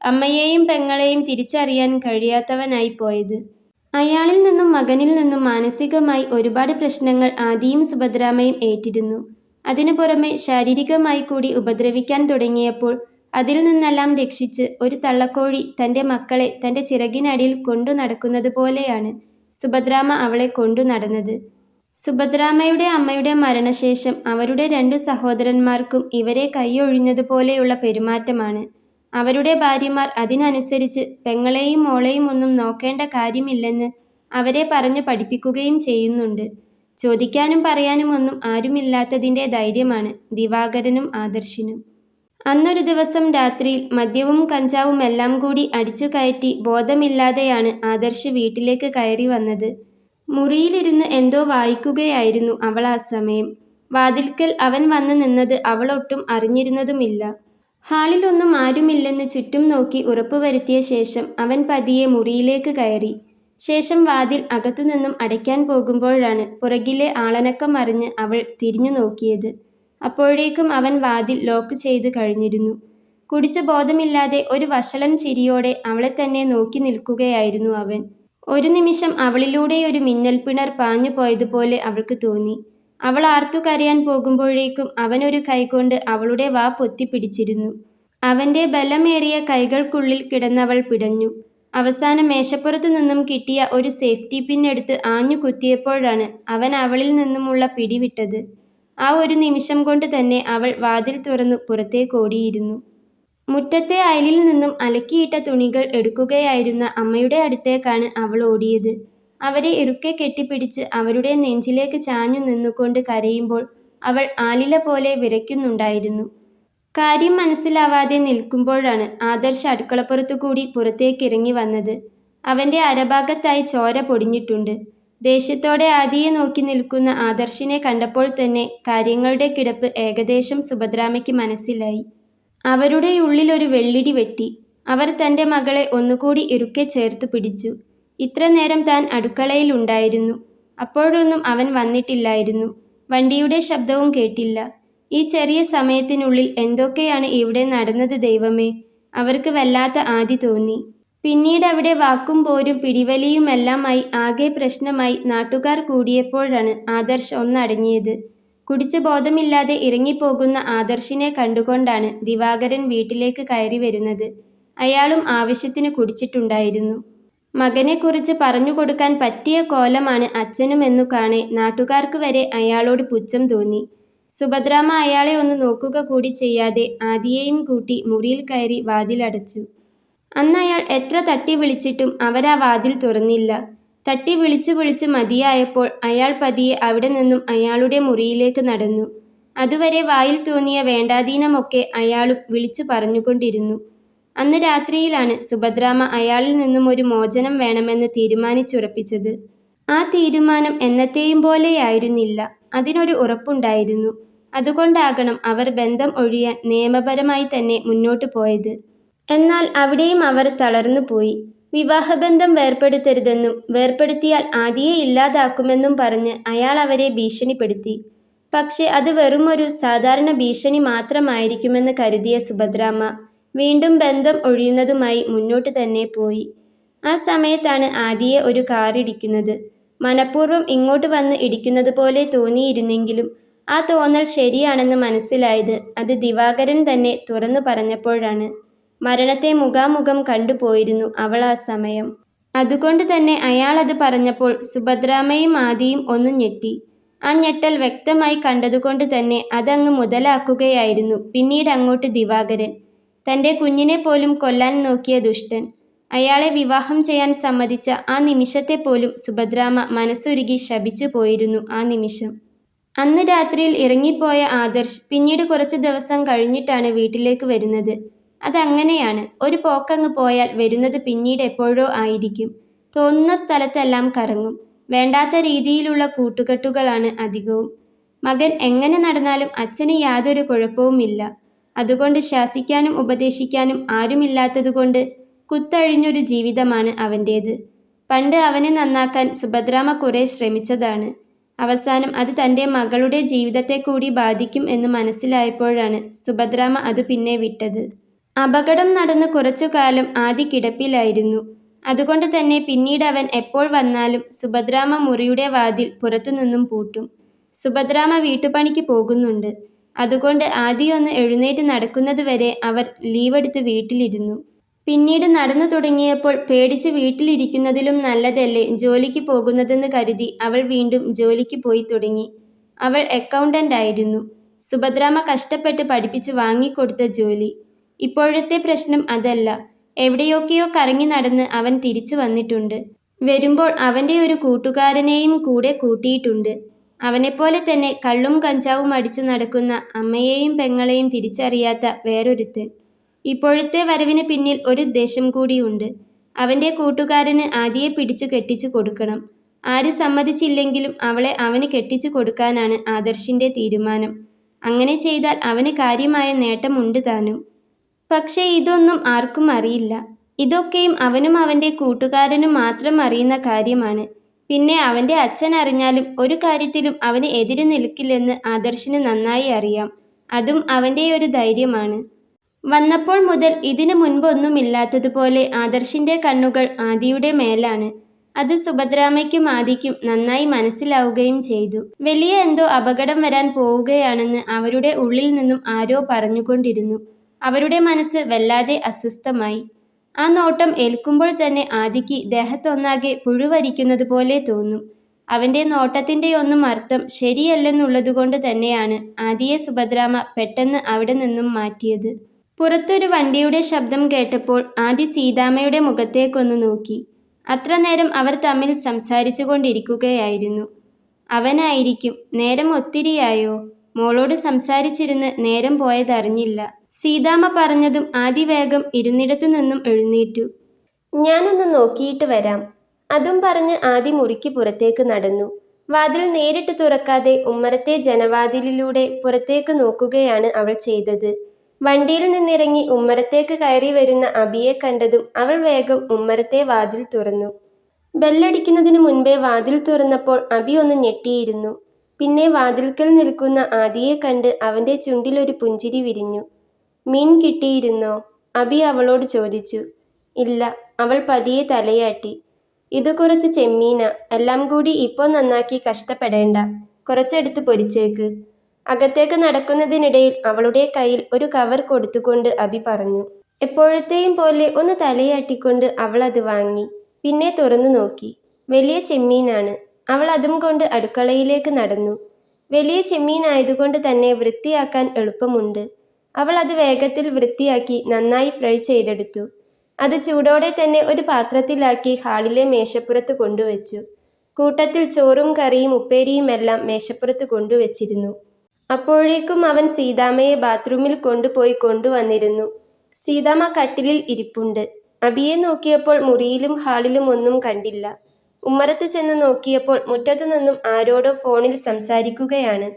അമ്മയെയും പെങ്ങളെയും തിരിച്ചറിയാൻ കഴിയാത്തവനായി പോയത്. അയാളിൽ നിന്നും മകനിൽ നിന്നും മാനസികമായി ഒരുപാട് പ്രശ്നങ്ങൾ ആദിയും സുഭദ്രാമ്മയും ഏറ്റിരുന്നു. അതിനു പുറമെ ശാരീരികമായി കൂടി ഉപദ്രവിക്കാൻ തുടങ്ങിയപ്പോൾ അതിൽ നിന്നെല്ലാം രക്ഷിച്ച് ഒരു തള്ളക്കോഴി തൻ്റെ മക്കളെ തൻ്റെ ചിറകിനടിയിൽ കൊണ്ടു നടക്കുന്നത് പോലെയാണ് സുഭദ്രാമ്മ അവളെ കൊണ്ടു നടന്നത്. സുഭദ്രാമ്മയുടെ അമ്മയുടെ മരണശേഷം അവരുടെ 2 സഹോദരന്മാർക്കും ഇവരെ കൈയൊഴിഞ്ഞതുപോലെയുള്ള പെരുമാറ്റമാണ്. അവരുടെ ഭാര്യമാർ അതിനനുസരിച്ച് പെങ്ങളെയും മോളെയും ഒന്നും നോക്കേണ്ട കാര്യമില്ലെന്ന് അവരെ പറഞ്ഞു പഠിപ്പിക്കുകയും ചെയ്യുന്നുണ്ട്. ചോദിക്കാനും പറയാനും ഒന്നും ആരുമില്ലാത്തതിൻ്റെ ധൈര്യമാണ് ദിവാകരനും ആദർശിനും. അന്നൊരു ദിവസം രാത്രിയിൽ മദ്യവും കഞ്ചാവും എല്ലാം കൂടി അടിച്ചു കയറ്റി ബോധമില്ലാതെയാണ് ആദർശ് വീട്ടിലേക്ക് കയറി വന്നത്. മുറിയിലിരുന്ന് എന്തോ വായിക്കുകയായിരുന്നു അവൾ ആ സമയം. വാതിൽക്കൽ അവൻ വന്ന് നിന്നത് അവളൊട്ടും അറിഞ്ഞിരുന്നതുമില്ല. ഹാളിലൊന്നും ആരുമില്ലെന്ന് ചുറ്റും നോക്കി ഉറപ്പുവരുത്തിയ ശേഷം അവൻ പതിയെ മുറിയിലേക്ക് കയറി. ശേഷം വാതിൽ അകത്തുനിന്നും അടയ്ക്കാൻ പോകുമ്പോഴാണ് പുറകിലെ ആളനക്കം അറിഞ്ഞ് അവൾ തിരിഞ്ഞു നോക്കിയത്. അപ്പോഴേക്കും അവൻ വാതിൽ ലോക്ക് ചെയ്ത് കഴിഞ്ഞിരുന്നു. കുടിച്ച ബോധമില്ലാതെ ഒരു വഷളൻ ചിരിയോടെ അവളെ തന്നെ നോക്കി നിൽക്കുകയായിരുന്നു അവൻ. ഒരു നിമിഷം അവളിലൂടെയൊരു മിന്നൽപ്പിണർ പാഞ്ഞു പോയതുപോലെ അവൾക്ക് തോന്നി. അവൾ ആർത്തു കരയാൻ പോകുമ്പോഴേക്കും അവനൊരു കൈകൊണ്ട് അവളുടെ വാ പൊത്തിപ്പിടിച്ചിരുന്നു. അവൻ്റെ ബലമേറിയ കൈകൾക്കുള്ളിൽ കിടന്നവൾ പിടഞ്ഞു. അവസാനം മേശപ്പുറത്തു നിന്നും കിട്ടിയ ഒരു സേഫ്റ്റി പിൻ എടുത്ത് ആഞ്ഞു കുത്തിയപ്പോഴാണ് അവൻ അവളിൽ നിന്നുമുള്ള പിടിവിട്ടത്. ആ ഒരു നിമിഷം കൊണ്ട് തന്നെ അവൾ വാതിൽ തുറന്നു പുറത്തേക്കോടിയിരുന്നു. മുറ്റത്തെ അയലിൽ നിന്നും അലക്കിയിട്ട തുണികൾ എടുക്കുകയായിരുന്ന അമ്മയുടെ അടുത്തേക്കാണ് അവൾ ഓടിയത്. അവരെ ഇറുക്കെ കെട്ടിപ്പിടിച്ച് അവരുടെ നെഞ്ചിലേക്ക് ചാഞ്ഞു നിന്നുകൊണ്ട് കരയുമ്പോൾ അവൾ ആലില പോലെ വിറയ്ക്കുന്നുണ്ടായിരുന്നു. കാര്യം മനസ്സിലാവാതെ നിൽക്കുമ്പോഴാണ് ആദർശ് അടുക്കളപ്പുറത്തുകൂടി പുറത്തേക്കിറങ്ങി വന്നത്. അവൻ്റെ അരഭാഗത്തായി ചോര പൊടിഞ്ഞിട്ടുണ്ട്. ദേഷ്യത്തോടെ ആദിയെ നോക്കി നിൽക്കുന്ന ആദർശിനെ കണ്ടപ്പോൾ തന്നെ കാര്യങ്ങളുടെ കിടപ്പ് ഏകദേശം സുഭദ്രാമ്മയ്ക്ക് മനസ്സിലായി. അവരുടെ ഉള്ളിലൊരു വെള്ളിടി വെട്ടി. അവർ തൻ്റെ മകളെ ഒന്നുകൂടി ഇറുക്കെ ചേർത്തു പിടിച്ചു. ഇത്ര നേരം താൻ അടുക്കളയിൽ ഉണ്ടായിരുന്നു. അപ്പോഴൊന്നും അവൻ വന്നിട്ടില്ലായിരുന്നു. വണ്ടിയുടെ ശബ്ദവും കേട്ടില്ല. ഈ ചെറിയ സമയത്തിനുള്ളിൽ എന്തൊക്കെയാണ് ഇവിടെ നടന്നത് ദൈവമേ! അവർക്ക് വല്ലാത്ത ആദി തോന്നി. പിന്നീട് അവിടെ വാക്കും പോരും പിടിവലിയുമെല്ലാമായി ആകെ പ്രശ്നമായി നാട്ടുകാർ കൂടിയപ്പോഴാണ് ആദർശ് ഒന്നടങ്ങിയത്. കുടിച്ച് ബോധമില്ലാതെ ഇറങ്ങിപ്പോകുന്ന ആദർശിനെ കണ്ടുകൊണ്ടാണ് ദിവാകരൻ വീട്ടിലേക്ക് കയറി വരുന്നത്. അയാളും ആവശ്യത്തിന് കുടിച്ചിട്ടുണ്ടായിരുന്നു. മകനെക്കുറിച്ച് പറഞ്ഞുകൊടുക്കാൻ പറ്റിയ കോലമാണ് അച്ഛനുമെന്നു കാണെ നാട്ടുകാർക്ക് വരെ അയാളോട് പുച്ഛം തോന്നി. സുഭദ്രാമ്മ അയാളെ ഒന്ന് നോക്കുക കൂടി ചെയ്യാതെ ആദിയെയും കൂട്ടി മുറിയിൽ കയറി വാതിലടച്ചു. അന്നയാൾ എത്ര തട്ടി വിളിച്ചിട്ടും അവരാ വാതിൽ തുറന്നില്ല. തട്ടി വിളിച്ചു വിളിച്ച് മതിയായപ്പോൾ അയാൾ പതിയെ അവിടെ നിന്നും അയാളുടെ മുറിയിലേക്ക് നടന്നു. അതുവരെ വായിൽ തോന്നിയ വേണ്ടാധീനമൊക്കെ അയാളും വിളിച്ചു പറഞ്ഞുകൊണ്ടിരുന്നു. അന്ന് രാത്രിയിലാണ് സുഭദ്രാമ്മ അയാളിൽ നിന്നും ഒരു മോചനം വേണമെന്ന് തീരുമാനിച്ചുറപ്പിച്ചത്. ആ തീരുമാനം എന്നത്തെയും പോലെയായിരുന്നില്ല. അതിനൊരു ഉറപ്പുണ്ടായിരുന്നു. അതുകൊണ്ടാകണം അവർ ബന്ധം ഒഴിയാൻ നിയമപരമായി തന്നെ മുന്നോട്ടു പോയത്. എന്നാൽ അവിടെയും അവർ തളർന്നുപോയി. വിവാഹബന്ധം വേർപെടുത്തരുതെന്നും വേർപെടുത്തിയാൽ ആദിയെ ഇല്ലാതാക്കുമെന്നും പറഞ്ഞ് അയാൾ അവരെ ഭീഷണിപ്പെടുത്തി. പക്ഷെ അത് വെറുമൊരു സാധാരണ ഭീഷണി മാത്രമായിരിക്കുമെന്ന് കരുതിയ സുഭദ്രാമ്മ വീണ്ടും ബന്ധം ഒഴിയുന്നതുമായി മുന്നോട്ട് തന്നെ പോയി. ആ സമയത്താണ് ആദിയെ ഒരു കാറിടിക്കുന്നത്. മനഃപൂർവ്വം ഇങ്ങോട്ട് വന്ന് ഇടിക്കുന്നത് പോലെ തോന്നിയിരുന്നെങ്കിലും ആ തോന്നൽ ശരിയാണെന്ന് മനസ്സിലായത് അത് ദിവാകരൻ തന്നെ തുറന്നു പറഞ്ഞപ്പോഴാണ്. മരണത്തെ മുഖാമുഖം കണ്ടുപോയിരുന്നു അവൾ ആ സമയം. അതുകൊണ്ട് തന്നെ അയാളത് പറഞ്ഞപ്പോൾ സുഭദ്രാമ്മയും ആദിയും ഒന്ന് ഞെട്ടി. ആ ഞെട്ടൽ വ്യക്തമായി കണ്ടതുകൊണ്ട് തന്നെ അതങ്ങ് മുതലാക്കുകയായിരുന്നു പിന്നീട് അങ്ങോട്ട് ദിവാകരൻ. തൻ്റെ കുഞ്ഞിനെ പോലും കൊല്ലാൻ നോക്കിയ ദുഷ്ടൻ. അയാളെ വിവാഹം ചെയ്യാൻ സമ്മതിച്ച ആ നിമിഷത്തെ പോലും സുഭദ്രാമ്മ മനസ്സുരുകി ശപിച്ചു പോയിരുന്നു ആ നിമിഷം. അന്ന് രാത്രിയിൽ ഇറങ്ങിപ്പോയ ആദർശ് പിന്നീട് കുറച്ചു ദിവസം കഴിഞ്ഞിട്ടാണ് വീട്ടിലേക്ക് വരുന്നത്. അതങ്ങനെയാണ്, ഒരു പോക്കങ്ങ് പോയാൽ വരുന്നത് പിന്നീട് എപ്പോഴോ ആയിരിക്കും. തോന്നുന്ന സ്ഥലത്തെല്ലാം കറങ്ങും. വേണ്ടാത്ത രീതിയിലുള്ള കൂട്ടുകെട്ടുകളാണ് അധികവും. മകൻ എങ്ങനെ നടന്നാലും അച്ഛന് യാതൊരു കുഴപ്പവുമില്ല. അതുകൊണ്ട് ശാസിക്കാനും ഉപദേശിക്കാനും ആരുമില്ലാത്തതുകൊണ്ട് കുത്തഴിഞ്ഞൊരു ജീവിതമാണ് അവൻ്റേത്. പണ്ട് അവനെ നന്നാക്കാൻ സുഭദ്രാമ്മ കുറെ ശ്രമിച്ചതാണ്. അവസാനം അത് തൻ്റെ മകളുടെ ജീവിതത്തെ കൂടി ബാധിക്കും എന്ന് മനസ്സിലായപ്പോഴാണ് സുഭദ്രാമ്മ അത് പിന്നെ വിട്ടത്. അപകടം നടന്ന് കുറച്ചു കാലം ആദി കിടപ്പിലായിരുന്നു. അതുകൊണ്ട് തന്നെ പിന്നീട് അവൻ എപ്പോൾ വന്നാലും സുഭദ്രാമ്മ മുറിയുടെ വാതിൽ പുറത്തുനിന്നും പൂട്ടും. സുഭദ്രാമ്മ വീട്ടുപണിക്ക് പോകുന്നുണ്ട്. അതുകൊണ്ട് ആദി ഒന്ന് എഴുന്നേറ്റ് നടക്കുന്നത് വരെ അവർ ലീവെടുത്ത് വീട്ടിലിരുന്നു. പിന്നീട് നടന്നു തുടങ്ങിയപ്പോൾ പേടിച്ച് വീട്ടിലിരിക്കുന്നതിലും നല്ലതല്ലേ ജോലിക്ക് പോകുന്നതെന്ന് കരുതി അവൾ വീണ്ടും ജോലിക്ക് പോയി തുടങ്ങി. അവൾ അക്കൗണ്ടന്റ് ആയിരുന്നു. സുഭദ്രാമ്മ കഷ്ടപ്പെട്ട് പഠിപ്പിച്ച് വാങ്ങിക്കൊടുത്ത ജോലി. ഇപ്പോഴത്തെ പ്രശ്നം അതല്ല. എവിടെയൊക്കെയോ കറങ്ങി നടന്ന് അവൻ തിരിച്ചു വന്നിട്ടുണ്ട്. വരുമ്പോൾ അവൻ്റെ ഒരു കൂട്ടുകാരനെയും കൂടെ കൂട്ടിയിട്ടുണ്ട്. അവനെപ്പോലെ തന്നെ കള്ളും കഞ്ചാവും അടിച്ചു നടക്കുന്ന അമ്മയെയും പെങ്ങളെയും തിരിച്ചറിയാത്ത വേറൊരുത്തൻ. ഇപ്പോഴത്തെ വരവിന് പിന്നിൽ ഒരു ഉദ്ദേശം കൂടിയുണ്ട്. അവൻ്റെ കൂട്ടുകാരന് ആദിയെ പിടിച്ചു കെട്ടിച്ചു കൊടുക്കണം. ആര് സമ്മതിച്ചില്ലെങ്കിലും അവളെ അവന് കെട്ടിച്ചു കൊടുക്കാനാണ് ആദർശിൻ്റെ തീരുമാനം. അങ്ങനെ ചെയ്താൽ അവന് കാര്യമായ നേട്ടമുണ്ട് താനും. പക്ഷേ ഇതൊന്നും ആർക്കും അറിയില്ല. ഇതൊക്കെയും അവനും അവൻ്റെ കൂട്ടുകാരനും മാത്രം അറിയുന്ന കാര്യമാണ്. പിന്നെ അവൻ്റെ അച്ഛൻ അറിഞ്ഞാലും ഒരു കാര്യത്തിലും അവന് എതിര് നിൽക്കില്ലെന്ന് ആദർശിന് നന്നായി അറിയാം. അതും അവൻ്റെ ഒരു ധൈര്യമാണ്. വന്നപ്പോൾ മുതൽ ഇതിനു മുൻപൊന്നുമില്ലാത്തതുപോലെ ആദർശിൻ്റെ കണ്ണുകൾ ആദിയുടെ മേലാണ്. അത് സുഭദ്രാമ്മയ്ക്കും ആദിക്കും നന്നായി മനസ്സിലാവുകയും ചെയ്തു. വലിയ എന്തോ അപകടം വരാൻ പോവുകയാണെന്ന് അവരുടെ ഉള്ളിൽ നിന്നും ആരോ പറഞ്ഞുകൊണ്ടിരുന്നു. അവരുടെ മനസ്സ് വല്ലാതെ അസ്വസ്ഥമായി. ആ നോട്ടം ഏൽക്കുമ്പോൾ തന്നെ ആദിക്ക് ദേഹത്തൊന്നാകെ പുഴുവരിക്കുന്നത് പോലെ തോന്നും. അവൻ്റെ നോട്ടത്തിൻ്റെ ഒന്നും അർത്ഥം ശരിയല്ലെന്നുള്ളതുകൊണ്ട് തന്നെയാണ് ആദിയെ സുഭദ്രാമ്മ പെട്ടെന്ന് അവിടെ നിന്നും മാറ്റിയത്. പുറത്തൊരു വണ്ടിയുടെ ശബ്ദം കേട്ടപ്പോൾ ആദി സീതാമ്മയുടെ മുഖത്തേക്കൊന്ന് നോക്കി. അത്ര നേരം അവർ തമ്മിൽ സംസാരിച്ചു കൊണ്ടിരിക്കുകയായിരുന്നു. അവനായിരിക്കും. നേരം ഒത്തിരിയായോ? മോളോട് സംസാരിച്ചിരുന്ന് നേരം പോയതറിഞ്ഞില്ല. സീതാമ്മ പറഞ്ഞതും ആദി വേഗം ഇരുന്നിടത്തു നിന്നും എഴുന്നേറ്റു. ഞാനൊന്ന് നോക്കിയിട്ട് വരാം. അതും പറഞ്ഞ് ആദി മുറിക്ക് പുറത്തേക്ക് നടന്നു. വാതിൽ നേരിട്ട് തുറക്കാതെ ഉമ്മറത്തെ ജനവാതിലിലൂടെ പുറത്തേക്ക് നോക്കുകയാണ് അവൾ ചെയ്തത്. വണ്ടിയിൽ നിന്നിറങ്ങി ഉമ്മറത്തേക്ക് കയറി വരുന്ന അബിയെ കണ്ടതും അവൾ വേഗം ഉമ്മറത്തെ വാതിൽ തുറന്നു. ബെല്ലടിക്കുന്നതിന് മുൻപേ വാതിൽ തുറന്നപ്പോൾ അബി ഒന്ന് ഞെട്ടിയിരുന്നു. പിന്നെ വാതിൽക്കൽ നിൽക്കുന്ന ആദിയെ കണ്ട് അവൻ്റെ ചുണ്ടിലൊരു പുഞ്ചിരി വിരിഞ്ഞു. മീൻ കിട്ടിയിരുന്നോ? അബി അവളോട് ചോദിച്ചു. ഇല്ല, അവൾ പതിയെ തലയാട്ടി. ഇത് കുറച്ച് ചെമ്മീന. എല്ലാം കൂടി ഇപ്പോൾ നന്നാക്കി കഷ്ടപ്പെടേണ്ട. കുറച്ചെടുത്ത് പൊരിച്ചേക്ക്. അകത്തേക്ക് നടക്കുന്നതിനിടയിൽ അവളുടെ കയ്യിൽ ഒരു കവർ കൊടുത്തുകൊണ്ട് അബി പറഞ്ഞു. എപ്പോഴത്തെയും പോലെ ഒന്ന് തലയാട്ടിക്കൊണ്ട് അവൾ അത് വാങ്ങി. പിന്നെ തുറന്നു നോക്കി. വലിയ ചെമ്മീനാണ്. അവൾ അതും കൊണ്ട് അടുക്കളയിലേക്ക് നടന്നു. വലിയ ചെമ്മീനായതുകൊണ്ട് തന്നെ വൃത്തിയാക്കാൻ എളുപ്പമുണ്ട്. അവൾ അത് വേഗത്തിൽ വൃത്തിയാക്കി നന്നായി ഫ്രൈ ചെയ്തെടുത്തു. അത് ചൂടോടെ തന്നെ ഒരു പാത്രത്തിലാക്കി ഹാളിലെ മേശപ്പുറത്ത് കൊണ്ടുവച്ചു. കൂട്ടത്തിൽ ചോറും കറിയും ഉപ്പേരിയും എല്ലാം മേശപ്പുറത്ത് കൊണ്ടുവച്ചിരുന്നു. അപ്പോഴേക്കും അവൻ സീതാമ്മയെ ബാത്റൂമിൽ കൊണ്ടുവന്നിരുന്നു. സീതാമ്മ കട്ടിലിൽ ഇരിപ്പുണ്ട്. അബിയെ നോക്കിയപ്പോൾ മുറിയിലും ഹാളിലും ഒന്നും കണ്ടില്ല. ഉമ്മറത്ത് ചെന്ന് നോക്കിയപ്പോൾ മുറ്റത്തു നിന്നും ആരോടോ ഫോണിൽ സംസാരിക്കുകയാണ്.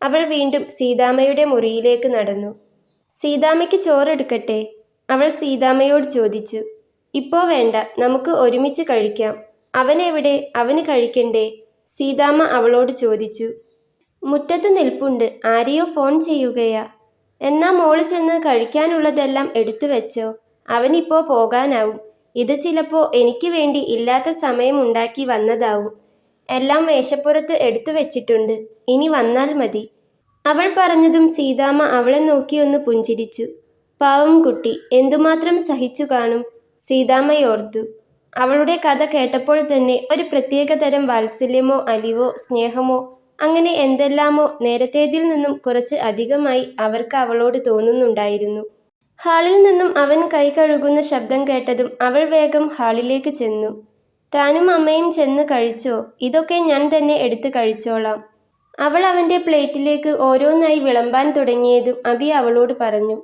അവൾ വീണ്ടും സീതാമ്മയുടെ മുറിയിലേക്ക് നടന്നു. സീതാമ്മയ്ക്ക് ചോറെടുക്കട്ടെ? അവൾ സീതാമ്മയോട് ചോദിച്ചു. ഇപ്പോ വേണ്ട, നമുക്ക് ഒരുമിച്ച് കഴിക്കാം. അവനെവിടെ? അവന് കഴിക്കണ്ടേ? സീതാമ്മ അവളോട് ചോദിച്ചു. മുറ്റത്ത് നിൽപ്പുണ്ട്, ആരെയോ ഫോൺ ചെയ്യുകയാ. എന്നാ മോള് ചെന്ന് കഴിക്കാനുള്ളതെല്ലാം എടുത്തു വെച്ചോ, അവനിപ്പോ പോകാനാവും. ഇത് ചിലപ്പോ എനിക്ക് വേണ്ടി ഇല്ലാത്ത സമയം ഉണ്ടാക്കി വന്നതാവും. എല്ലാം മേശപ്പുറത്ത് എടുത്തു വെച്ചിട്ടുണ്ട്, ഇനി വന്നാൽ മതി. അവൾ പറഞ്ഞതും സീതാമ്മ അവളെ നോക്കി ഒന്ന് പുഞ്ചിരിച്ചു. പാവം കുട്ടി, എന്തുമാത്രം സഹിച്ചു കാണും, സീതാമ്മയോർത്തു. അവളുടെ കഥ കേട്ടപ്പോൾ തന്നെ ഒരു പ്രത്യേകതരം വാത്സല്യമോ അലിവോ സ്നേഹമോ അങ്ങനെ എന്തെല്ലാമോ നേരത്തേതിൽ നിന്നും കുറച്ച് അധികമായി അവർക്ക് അവളോട് തോന്നുന്നുണ്ടായിരുന്നു. ഹാളിൽ നിന്നും അവൻ കൈ കഴുകുന്ന ശബ്ദം കേട്ടതും അവൾ വേഗം ഹാളിലേക്ക് ചെന്നു. താനും അമ്മയും ചെന്ന് കഴിച്ചോ? ഇതൊക്കെ ഞാൻ തന്നെ എടുത്ത് കഴിച്ചോളാം. അവൾ അവൻ്റെ പ്ലേറ്റിലേക്ക് ഓരോന്നായി വിളമ്പാൻ തുടങ്ങിയതും അബി അവളോട് പറഞ്ഞു.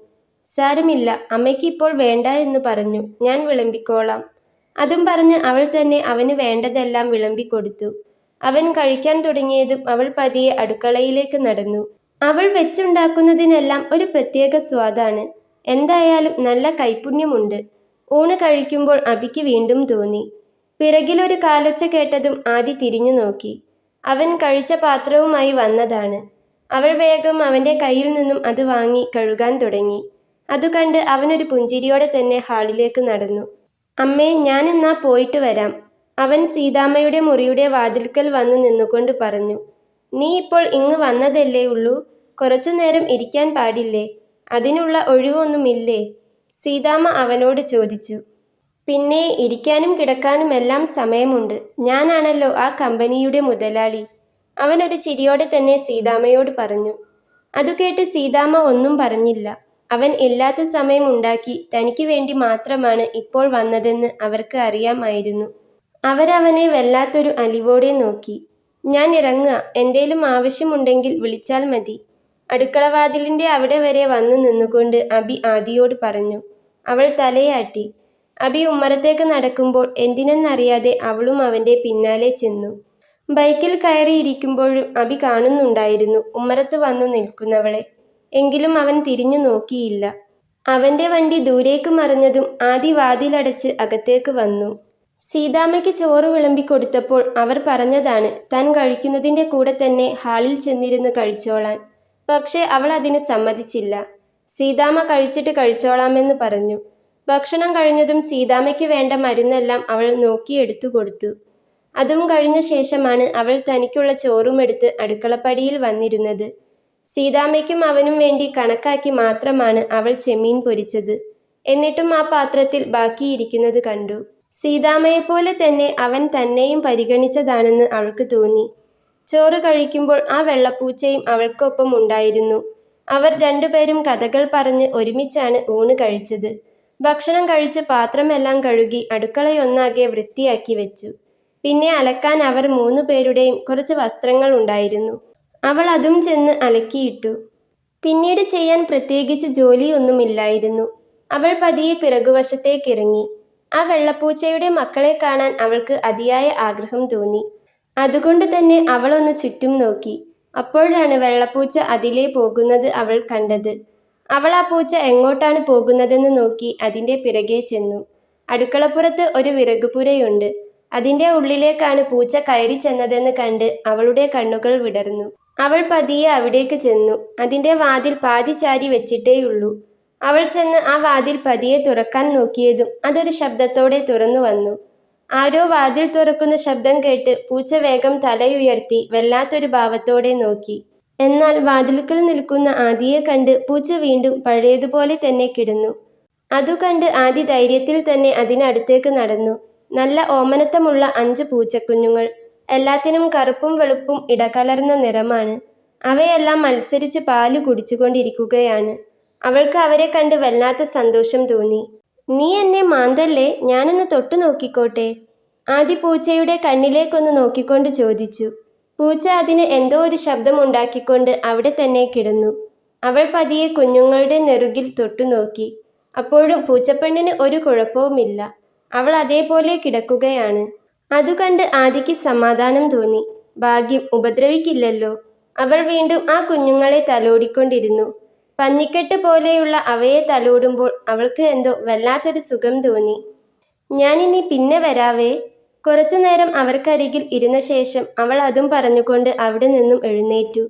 സാരമില്ല, അമ്മയ്ക്ക് ഇപ്പോൾ വേണ്ട എന്ന് പറഞ്ഞു, ഞാൻ വിളമ്പിക്കോളാം. അതും പറഞ്ഞ് അവൾ തന്നെ അവന് വേണ്ടതെല്ലാം വിളമ്പിക്കൊടുത്തു. അവൻ കഴിക്കാൻ തുടങ്ങിയതും അവൾ പതിയെ അടുക്കളയിലേക്ക് നടന്നു. അവൾ വെച്ചുണ്ടാക്കുന്നതിനെല്ലാം ഒരു പ്രത്യേക സ്വാദാണ്. എന്തായാലും നല്ല കൈപുണ്യമുണ്ട്. ഊണ് കഴിക്കുമ്പോൾ അബിക്ക് വീണ്ടും തോന്നി. പിറകിലൊരു കാലൊച്ച കേട്ടതും ആദി തിരിഞ്ഞു നോക്കി. അവൻ കഴിച്ച പാത്രവുമായി വന്നതാണ്. അവൾ വേഗം അവൻ്റെ കയ്യിൽ നിന്നും അത് വാങ്ങി കഴുകാൻ തുടങ്ങി. അത് കണ്ട് അവനൊരു പുഞ്ചിരിയോടെ തന്നെ ഹാളിലേക്ക് നടന്നു. അമ്മേ, ഞാനെന്നാ പോയിട്ട് വരാം, അവൻ സീതാമ്മയുടെ മുറിയുടെ വാതിൽക്കൽ വന്നു നിന്നുകൊണ്ട് പറഞ്ഞു. നീ ഇപ്പോൾ ഇങ്ങ് വന്നതല്ലേ ഉള്ളൂ, കുറച്ചു നേരം ഇരിക്കാൻ പാടില്ലേ? അതിനുള്ള ഒഴിവൊന്നുമില്ലേ? സീതാമ്മ അവനോട് ചോദിച്ചു. പിന്നെ ഇരിക്കാനും കിടക്കാനുമെല്ലാം സമയമുണ്ട്, ഞാനാണല്ലോ ആ കമ്പനിയുടെ മുതലാളി, അവനൊരു ചിരിയോടെ തന്നെ സീതാമ്മയോട് പറഞ്ഞു. അതു കേട്ട് സീതാമ്മ ഒന്നും പറഞ്ഞില്ല. അവൻ ഇല്ലാത്ത സമയം ഉണ്ടാക്കി തനിക്ക് വേണ്ടി മാത്രമാണ് ഇപ്പോൾ വന്നതെന്ന് അവർക്ക് അറിയാമായിരുന്നു. അവരവനെ വല്ലാത്തൊരു അലിവോടെ നോക്കി. ഞാൻ ഇറങ്ങുക, എന്തേലും ആവശ്യമുണ്ടെങ്കിൽ വിളിച്ചാൽ മതി. അടുക്കളവാതിലിൻ്റെ അവിടെ വരെ വന്നു നിന്നുകൊണ്ട് അബി ആദിയോട് പറഞ്ഞു. അവൾ തലയാട്ടി. അബി ഉമ്മറത്തേക്ക് നടക്കുമ്പോൾ എന്തിനെന്നറിയാതെ അവളും അവൻ്റെ പിന്നാലെ ചെന്നു. ബൈക്കിൽ കയറിയിരിക്കുമ്പോഴും അബി കാണുന്നുണ്ടായിരുന്നു ഉമ്മറത്ത് വന്നു നിൽക്കുന്നവളെ. എങ്കിലും അവൻ തിരിഞ്ഞു നോക്കിയില്ല. അവൻ്റെ വണ്ടി ദൂരേക്ക് മറഞ്ഞതും ആദി വാതിലടച്ച് അകത്തേക്ക് വന്നു. സീതാമ്മയ്ക്ക് ചോറ് വിളമ്പിക്കൊടുത്തപ്പോൾ അവർ പറഞ്ഞതാണ് താൻ കഴിക്കുന്നതിൻ്റെ കൂടെ തന്നെ ഹാളിൽ ചെന്നിരുന്ന് കഴിച്ചോളാൻ. പക്ഷേ അവൾ അതിന് സമ്മതിച്ചില്ല. സീതാമ്മ കഴിച്ചിട്ട് കഴിച്ചോളാമെന്ന് പറഞ്ഞു. ഭക്ഷണം കഴിഞ്ഞതും സീതാമ്മയ്ക്ക് വേണ്ട മരുന്നെല്ലാം അവൾ നോക്കിയെടുത്തു കൊടുത്തു. അതും കഴിഞ്ഞ ശേഷമാണ് അവൾ തനിക്കുള്ള ചോറുമെടുത്ത് അടുക്കളപ്പടിയിൽ വന്നിരുന്നത്. സീതാമ്മയ്ക്കും അവനും വേണ്ടി കണക്കാക്കി മാത്രമാണ് അവൾ ചെമ്മീൻ പൊരിച്ചത്. എന്നിട്ടും ആ പാത്രത്തിൽ ബാക്കിയിരിക്കുന്നത് കണ്ടു. സീതാമ്മയെപ്പോലെ തന്നെ അവൻ തന്നെയും പരിഗണിച്ചതാണെന്ന് അവൾക്ക് തോന്നി. ചോറ് കഴിക്കുമ്പോൾ ആ വെള്ളപ്പൂച്ചയും അവൾക്കൊപ്പം ഉണ്ടായിരുന്നു. അവർ രണ്ടുപേരും കഥകൾ പറഞ്ഞ് ഒരുമിച്ചാണ് ഊണ് കഴിച്ചത്. ഭക്ഷണം കഴിച്ച് പാത്രമെല്ലാം കഴുകി അടുക്കളയൊന്നാകെ വൃത്തിയാക്കി വെച്ചു. പിന്നെ അലക്കാൻ അവർ 3 പേരുടെയും കുറച്ച് വസ്ത്രങ്ങൾ ഉണ്ടായിരുന്നു. അവൾ അതും ചെന്ന് അലക്കിയിട്ടു. പിന്നീട് ചെയ്യാൻ പ്രത്യേകിച്ച് ജോലിയൊന്നുമില്ലായിരുന്നു. അവൾ പതിയെ പിറകുവശത്തേക്കിറങ്ങി. ആ വെള്ളപ്പൂച്ചയുടെ മക്കളെ കാണാൻ അവൾക്ക് അതിയായ ആഗ്രഹം തോന്നി. അതുകൊണ്ട് തന്നെ അവളൊന്ന് ചുറ്റും നോക്കി. അപ്പോഴാണ് വെള്ളപ്പൂച്ച അതിലേ പോകുന്നത് അവൾ കണ്ടത്. അവൾ ആ പൂച്ച എങ്ങോട്ടാണ് പോകുന്നതെന്ന് നോക്കി അതിൻ്റെ പിറകെ ചെന്നു. അടുക്കളപ്പുറത്ത് ഒരു വിറകുപുരയുണ്ട്. അതിൻ്റെ ഉള്ളിലേക്കാണ് പൂച്ച കയറി ചെന്നതെന്ന് കണ്ട് അവളുടെ കണ്ണുകൾ വിടർന്നു. അവൾ പതിയെ അവിടേക്ക് ചെന്നു. അതിൻ്റെ വാതിൽ പാതി ചാരി വെച്ചിട്ടേയുള്ളൂ. അവൾ ചെന്ന് ആ വാതിൽ പതിയെ തുറക്കാൻ നോക്കിയതും അതൊരു ശബ്ദത്തോടെ തുറന്നു വന്നു. ആരോ വാതിൽ തുറക്കുന്ന ശബ്ദം കേട്ട് പൂച്ച വേഗം തലയുയർത്തി വല്ലാത്തൊരു ഭാവത്തോടെ നോക്കി. എന്നാൽ വാതിൽക്കൽ നിൽക്കുന്ന ആദിയെ കണ്ട് പൂച്ച വീണ്ടും പഴയതുപോലെ തന്നെ കിടന്നു. അതു കണ്ട് ആദി ധൈര്യത്തിൽ തന്നെ അതിനടുത്തേക്ക് നടന്നു. നല്ല ഓമനത്തമുള്ള 5 പൂച്ചക്കുഞ്ഞുങ്ങൾ. എല്ലാത്തിനും കറുപ്പും വെളുപ്പും ഇടകലർന്ന നിറമാണ്. അവയെല്ലാം മത്സരിച്ച് പാല് കുടിച്ചുകൊണ്ടിരിക്കുകയാണ്. അവൾക്ക് അവരെ കണ്ട് വല്ലാത്ത സന്തോഷം തോന്നി. നീ എന്നെ മാന്തല്ലേ, ഞാനൊന്ന് തൊട്ടു നോക്കിക്കോട്ടെ? ആദി പൂച്ചയുടെ കണ്ണിലേക്കൊന്ന് നോക്കിക്കൊണ്ട് ചോദിച്ചു. പൂച്ച അതിന് എന്തോ ഒരു ശബ്ദമുണ്ടാക്കിക്കൊണ്ട് അവിടെ തന്നെ കിടന്നു. അവൾ പതിയെ കുഞ്ഞുങ്ങളുടെ നെറുകിൽ തൊട്ടുനോക്കി. അപ്പോഴും പൂച്ചപ്പെണ്ണിന് ഒരു കുഴപ്പവുമില്ല. അവൾ അതേപോലെ കിടക്കുകയാണ്. അതു കണ്ട് ആദിക്ക് സമാധാനം തോന്നി. ഭാഗ്യം, ഉപദ്രവിക്കില്ലല്ലോ. അവൾ വീണ്ടും ആ കുഞ്ഞുങ്ങളെ തലോടിക്കൊണ്ടിരുന്നു. പഞ്ഞിക്കെട്ട് പോലെയുള്ള അവയെ തലോടുമ്പോൾ അവൾക്ക് എന്തോ വല്ലാത്തൊരു സുഖം തോന്നി. ഞാനിനി പിന്നെ വരാവേ. കുറച്ചുനേരം അവർക്കരികിൽ ഇരുന്ന ശേഷം അവൾ അതും പറഞ്ഞുകൊണ്ട് അവിടെ നിന്നും എഴുന്നേറ്റു.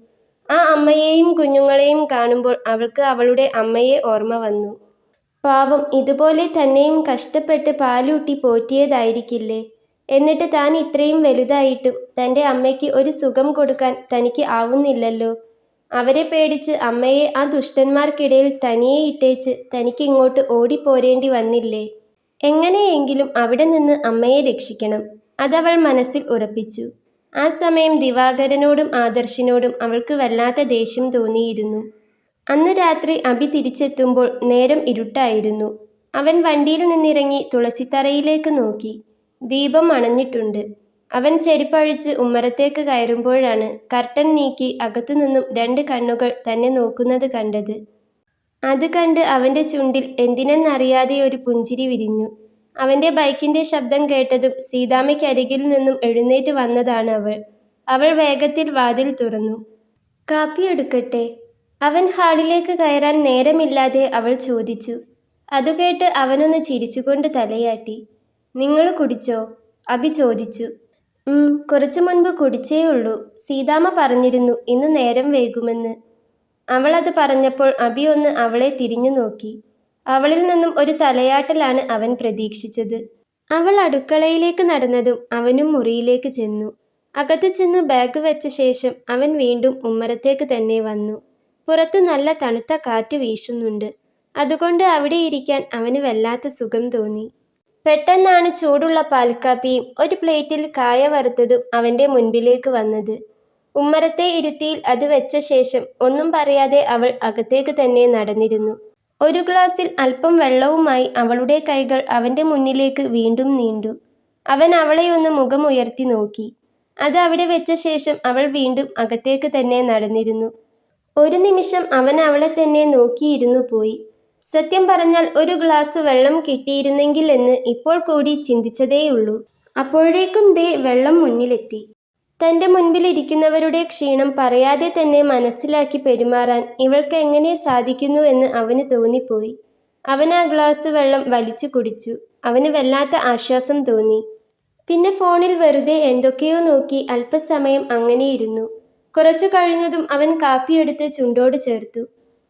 ആ അമ്മയെയും കുഞ്ഞുങ്ങളെയും കാണുമ്പോൾ അവൾക്ക് അവളുടെ അമ്മയെ ഓർമ്മ വന്നു. പാവം, ഇതുപോലെ തന്നെയും കഷ്ടപ്പെട്ട് പാലൂട്ടി പോറ്റിയതായിരിക്കില്ലേ. എന്നിട്ട് താൻ ഇത്രയും വലുതായിട്ടും തൻ്റെ അമ്മയ്ക്ക് ഒരു സുഖം കൊടുക്കാൻ തനിക്ക് ആവുന്നില്ലല്ലോ. അവരെ പേടിച്ച് അമ്മയെ ആ ദുഷ്ടന്മാർക്കിടയിൽ തനിയെ ഇട്ടേച്ച് തനിക്ക് ഇങ്ങോട്ട് ഓടിപ്പോരേണ്ടി വന്നില്ലേ. എങ്ങനെയെങ്കിലും അവിടെ നിന്ന് അമ്മയെ രക്ഷിക്കണം, അതവൾ മനസ്സിൽ ഉറപ്പിച്ചു. ആ സമയം ദിവാകരനോടും ആദർശിനോടും അവൾക്ക് വല്ലാത്ത ദേഷ്യം തോന്നിയിരുന്നു. അന്ന് രാത്രി അഭി തിരിച്ചെത്തുമ്പോൾ നേരം ഇരുട്ടായിരുന്നു. അവൻ വണ്ടിയിൽ നിന്നിറങ്ങി തുളസിത്തറയിലേക്ക് നോക്കി. ദീപം അണഞ്ഞിട്ടുണ്ട്. അവൻ ചെരുപ്പഴിച്ച് ഉമ്മറത്തേക്ക് കയറുമ്പോഴാണ് കർട്ടൻ നീക്കി അകത്തുനിന്നും 2 കണ്ണുകൾ തന്നെ നോക്കുന്നത് കണ്ടത്. അത് കണ്ട് അവൻ്റെ ചുണ്ടിൽ എന്തിനെന്നറിയാതെ ഒരു പുഞ്ചിരി വിരിഞ്ഞു. അവൻ്റെ ബൈക്കിൻ്റെ ശബ്ദം കേട്ടതും സീതാമ്മയ്ക്കരികിൽ നിന്നും എഴുന്നേറ്റ് വന്നതാണ് അവൾ. അവൾ വേഗത്തിൽ വാതിൽ തുറന്നു. കാപ്പി എടുക്കട്ടെ? അവൻ ഹാളിലേക്ക് കയറാൻ നേരമില്ലാതെ അവൾ ചോദിച്ചു. അതുകേട്ട് അവനൊന്ന് ചിരിച്ചുകൊണ്ട് തലയാട്ടി. നിങ്ങൾ കുടിച്ചോ? അഭി ചോദിച്ചു. കുറച്ചു മുൻപ് കുടിച്ചേ ഉള്ളൂ. സീതാമ്മ പറഞ്ഞിരുന്നു ഇന്ന് നേരം വൈകുമെന്ന്. അവളത് പറഞ്ഞപ്പോൾ അഭി ഒന്ന് അവളെ തിരിഞ്ഞു നോക്കി. അവളിൽ നിന്നും ഒരു തലയാട്ടലാണ് അവൻ പ്രതീക്ഷിച്ചത്. അവൾ അടുക്കളയിലേക്ക് നടന്നതും അവനും മുറിയിലേക്ക് ചെന്നു. അകത്ത് ചെന്ന് ബാഗ് വെച്ച ശേഷം അവൻ വീണ്ടും ഉമ്മറത്തേക്ക് തന്നെ വന്നു. പുറത്ത് നല്ല തണുത്ത കാറ്റ് വീശുന്നുണ്ട്. അതുകൊണ്ട് അവിടെ ഇരിക്കാൻ അവന് വല്ലാത്ത സുഖം തോന്നി. പെട്ടെന്നാണ് ചൂടുള്ള പാൽക്കാപ്പിയും ഒരു പ്ലേറ്റിൽ കായ വറുത്തതും അവൻ്റെ മുൻപിലേക്ക് വന്നത്. ഉമ്മറത്തെ ഇരുത്തിയിൽ അത് വെച്ച ശേഷം ഒന്നും പറയാതെ അവൾ അകത്തേക്ക് തന്നെ നടന്നിരുന്നു. ഒരു ഗ്ലാസ്സിൽ അല്പം വെള്ളവുമായി അവളുടെ കൈകൾ അവൻ്റെ മുന്നിലേക്ക് വീണ്ടും നീണ്ടു. അവൻ അവളെ ഒന്ന് മുഖമുയർത്തി നോക്കി. അത് അവിടെ വെച്ച ശേഷം അവൾ വീണ്ടും അകത്തേക്ക് തന്നെ നടന്നിരുന്നു. ഒരു നിമിഷം അവൻ അവളെ തന്നെ നോക്കിയിരുന്നു പോയി. സത്യം പറഞ്ഞാൽ ഒരു ഗ്ലാസ് വെള്ളം കിട്ടിയിരുന്നെങ്കിൽ എന്ന് ഇപ്പോൾ കൂടി ചിന്തിച്ചതേയുള്ളൂ. അപ്പോഴേക്കും ദേ വെള്ളം മുന്നിലെത്തി. തൻ്റെ മുൻപിലിരിക്കുന്നവരുടെ ക്ഷീണം പറയാതെ തന്നെ മനസ്സിലാക്കി പെരുമാറാൻ ഇവൾക്ക് എങ്ങനെ സാധിക്കുന്നു എന്ന് അവന് തോന്നിപ്പോയി. അവൻ ആ ഗ്ലാസ് വെള്ളം വലിച്ചു കുടിച്ചു. അവന് വല്ലാത്ത ആശ്വാസം തോന്നി. പിന്നെ ഫോണിൽ വെറുതെ എന്തൊക്കെയോ നോക്കി അല്പസമയം അങ്ങനെയിരുന്നു. കുറച്ചു കഴിഞ്ഞതും അവൻ കാപ്പിയെടുത്ത് ചുണ്ടോട് ചേർത്തു.